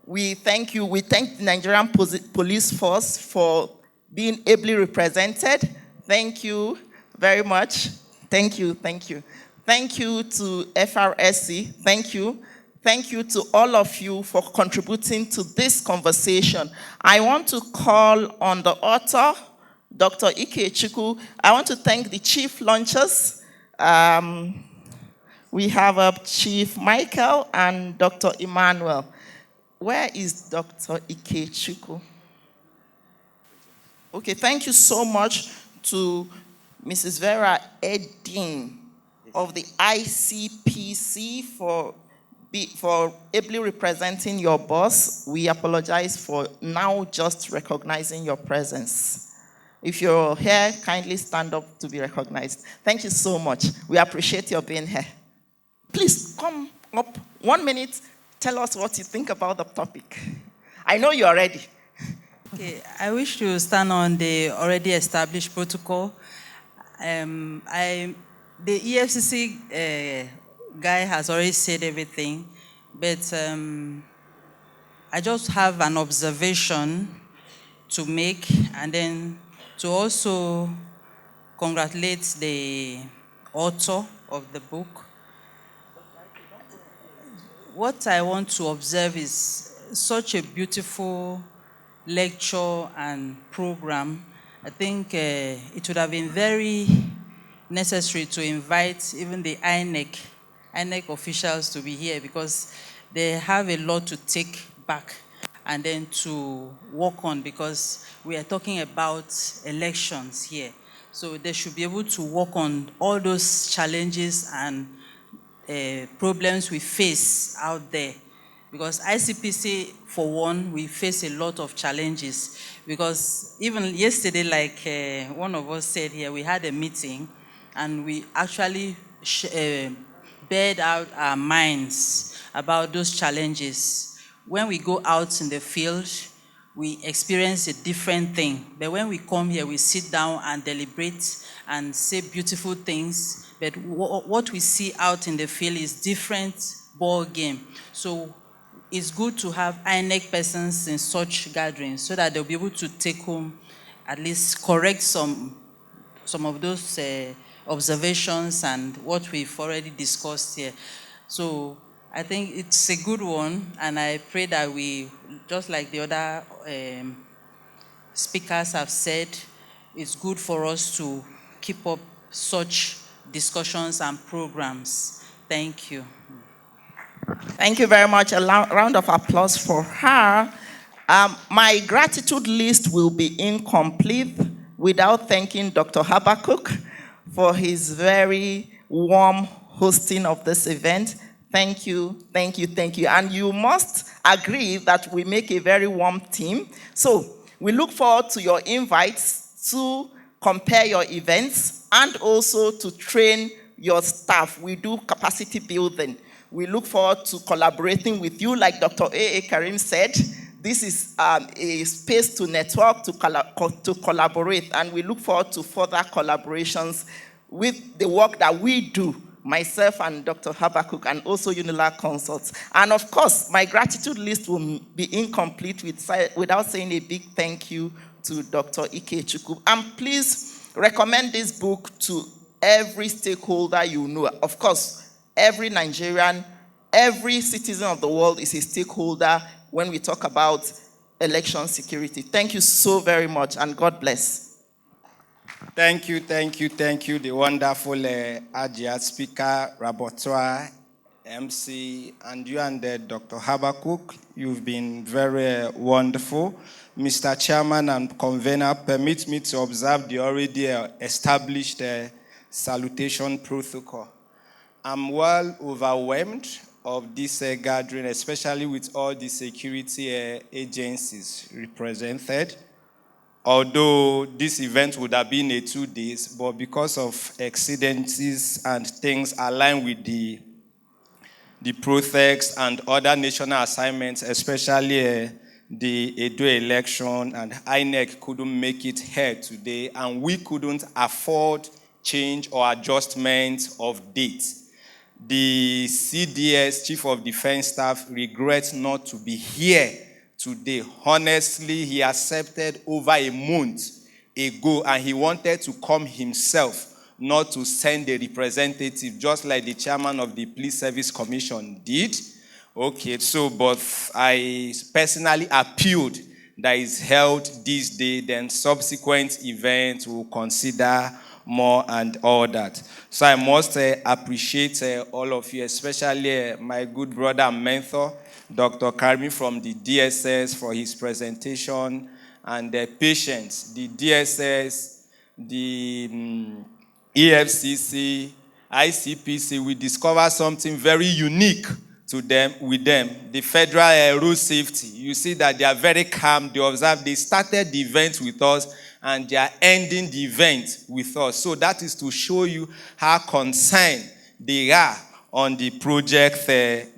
We thank you. We thank the Nigerian Police Force for being ably represented. Thank you very much. Thank you, thank you. Thank you to FRSC. Thank you. Thank you to all of you for contributing to this conversation. I want to call on the author, Dr. Ikechukwu. I want to thank the chief launchers. We have Chief Michael and Dr. Emmanuel. Where is Dr. Ikechukwu? Okay, thank you so much to Mrs. Vera Edin of the ICPC for ably representing your boss. We apologize for now just recognizing your presence. If you're here, kindly stand up to be recognized. Thank you so much. We appreciate your being here. Please come up 1 minute. Tell us what you think about the topic. I know you're ready. Okay, I wish to stand on the already established protocol. The EFCC guy has already said everything, but I just have an observation to make, and then to also congratulate the author of the book. What I want to observe is such a beautiful lecture and program. I think it would have been very necessary to invite even the INEC officials to be here, because they have a lot to take back and then to work on, because we are talking about elections here. So they should be able to work on all those challenges and problems we face out there. Because ICPC, for one, we face a lot of challenges. Because even yesterday, like one of us said here, we had a meeting and we actually bared out our minds about those challenges. When we go out in the field, we experience a different thing. But when we come here, we sit down and deliberate and say beautiful things. But what we see out in the field is different ball game. So it's good to have INEC persons in such gatherings so that they'll be able to take home, at least correct some of those observations and what we've already discussed here. So I think it's a good one, and I pray that we, just like the other speakers have said, it's good for us to keep up such discussions and programs. Thank you. Thank you very much. A round of applause for her. My gratitude list will be incomplete without thanking Dr. Habakkuk for his very warm hosting of this event. Thank you, thank you, thank you. And you must agree that we make a very warm team. So we look forward to your invites to compare your events and also to train your staff. We do capacity building. We look forward to collaborating with you. Like Dr. A.A. Karim said, this is a space to network, to collaborate, and we look forward to further collaborations with the work that we do, myself and Dr. Habakkuk, and also Unilag Consults. And of course, my gratitude list will be incomplete without saying a big thank you to Dr. Ikechukwu. And please recommend this book to every stakeholder you know. Of course, every Nigerian, every citizen of the world is a stakeholder when we talk about election security. Thank you so very much, and God bless. Thank you, the wonderful Ajia speaker, rapporteur, MC, and you and Dr. Habakkuk. You've been very wonderful. Mr. Chairman and Convener, permit me to observe the already established salutation protocol. I'm well overwhelmed of this gathering, especially with all the security agencies represented. Although this event would have been 2 days, but because of exceedances and things aligned with the protests and other national assignments, especially the Edo election, and INEC couldn't make it here today, and we couldn't afford change or adjustment of dates. The CDS, Chief of Defense Staff, regrets not to be here today. Honestly, he accepted over a month ago, and he wanted to come himself, not to send a representative, just like the chairman of the Police Service Commission did. Okay, so, but I personally appealed that is held this day, then subsequent events will consider more and all that. So I must appreciate all of you, especially my good brother and mentor, Dr. Karmi from the DSS, for his presentation, and the patients, the DSS, the EFCC, ICPC. We discovered something very unique to them, with them, the Federal Road Safety. You see that they are very calm. They observe. They started the event with us, and they are ending the event with us. So that is to show you how concerned they are on the project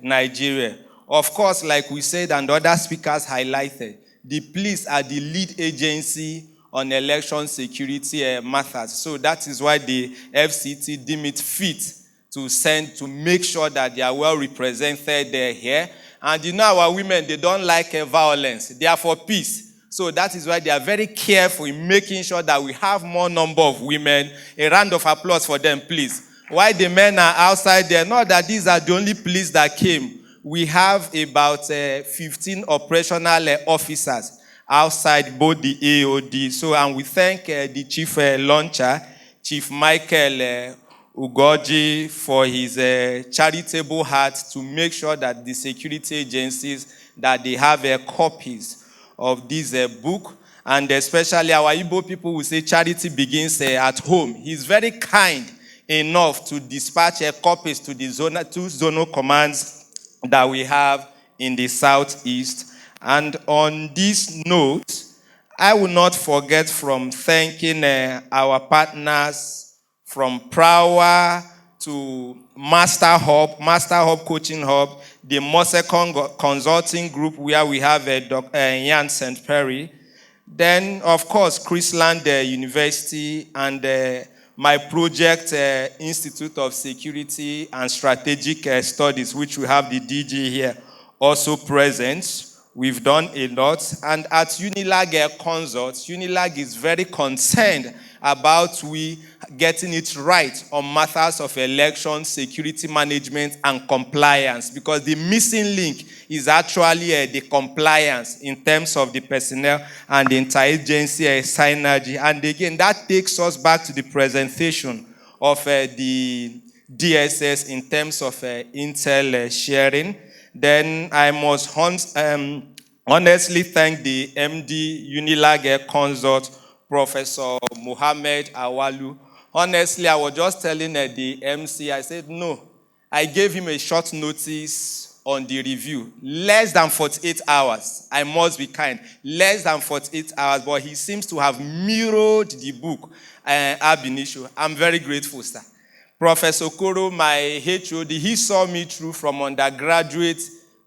Nigeria. Of course, like we said and other speakers highlighted, the police are the lead agency on election security matters. So that is why the FCT deem it fit to send to make sure that they are well represented here. And you know our women, they don't like violence. They are for peace. So that is why they are very careful in making sure that we have more number of women. A round of applause for them, please. While the men are outside there, not that these are the only police that came. We have about 15 operational officers outside both the AOD. So, and we thank the chief launcher, Chief Michael Ugoji, for his charitable heart to make sure that the security agencies, that they have copies of this book. And especially our Igbo people will say charity begins at home. He's very kind enough to dispatch copies to the two zonal commands that we have in the southeast. And on this note, I will not forget from thanking our partners from Prawa to Master Hub Coaching Hub, the Mosecon Consulting Group, where we have Dr. Ian St. Perry. Then, of course, Chrisland University and my project, Institute of Security and Strategic Studies, which we have the DG here also present. We've done a lot. And at Unilag Consult, Unilag is very concerned about we getting it right on matters of election, security management, and compliance, because the missing link is actually the compliance in terms of the personnel and the interagency synergy. And again, that takes us back to the presentation of the DSS in terms of intel sharing. Then I must honestly thank the MD Unilag Consult, Professor Mohammed Awalu. Honestly, I was just telling the MC, I said, no. I gave him a short notice on the review. Less than 48 hours. I must be kind. Less than 48 hours, but he seems to have mirrored the book, ab initio. I'm very grateful, sir. Professor Koro, my HOD, he saw me through from undergraduate,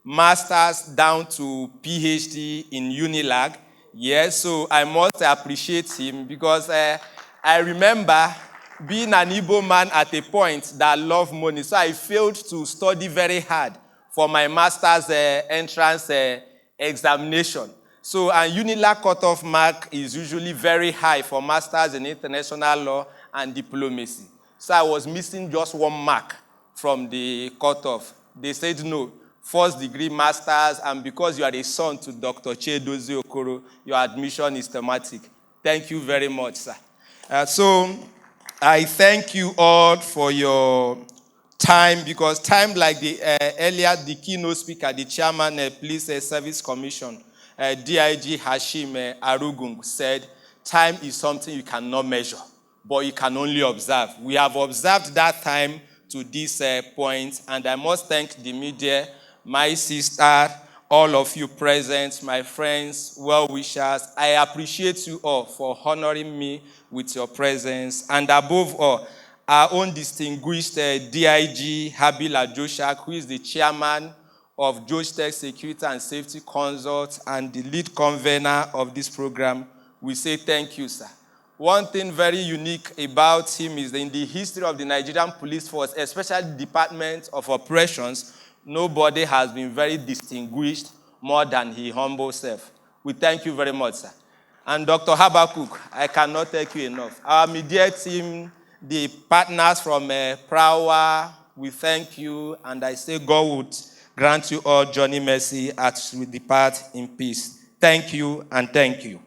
master's down to PhD in Unilag. Yes, so I must appreciate him because I remember being an Igbo man at a point that loved money. So I failed to study very hard for my master's entrance examination. So a Unilag cutoff mark is usually very high for masters in international law and diplomacy. So I was missing just 1 mark from the cutoff. They said no. First degree masters, and because you are a son to Dr. Chiedozie Okoro, your admission is thematic. Thank you very much, sir. So I thank you all for your time, because time, like the earlier, the keynote speaker, the chairman, Police Service Commission, DIG Hashim Arugung said, time is something you cannot measure, but you can only observe. We have observed that time to this point, and I must thank the media, my sister, all of you present, my friends, well-wishers. I appreciate you all for honoring me with your presence. And above all, our own distinguished DIG, Habila Joshak, who is the chairman of Joshtech Security and Safety Consult and the lead convener of this program. We say thank you, sir. One thing very unique about him is that in the history of the Nigerian Police Force, especially the Department of Operations, nobody has been very distinguished more than his humble self. We thank you very much, sir. And Dr. Habakuk, I cannot thank you enough. Our media team, the partners from Prawa, we thank you, and I say God would grant you all journey mercy as we depart in peace. Thank you, and thank you.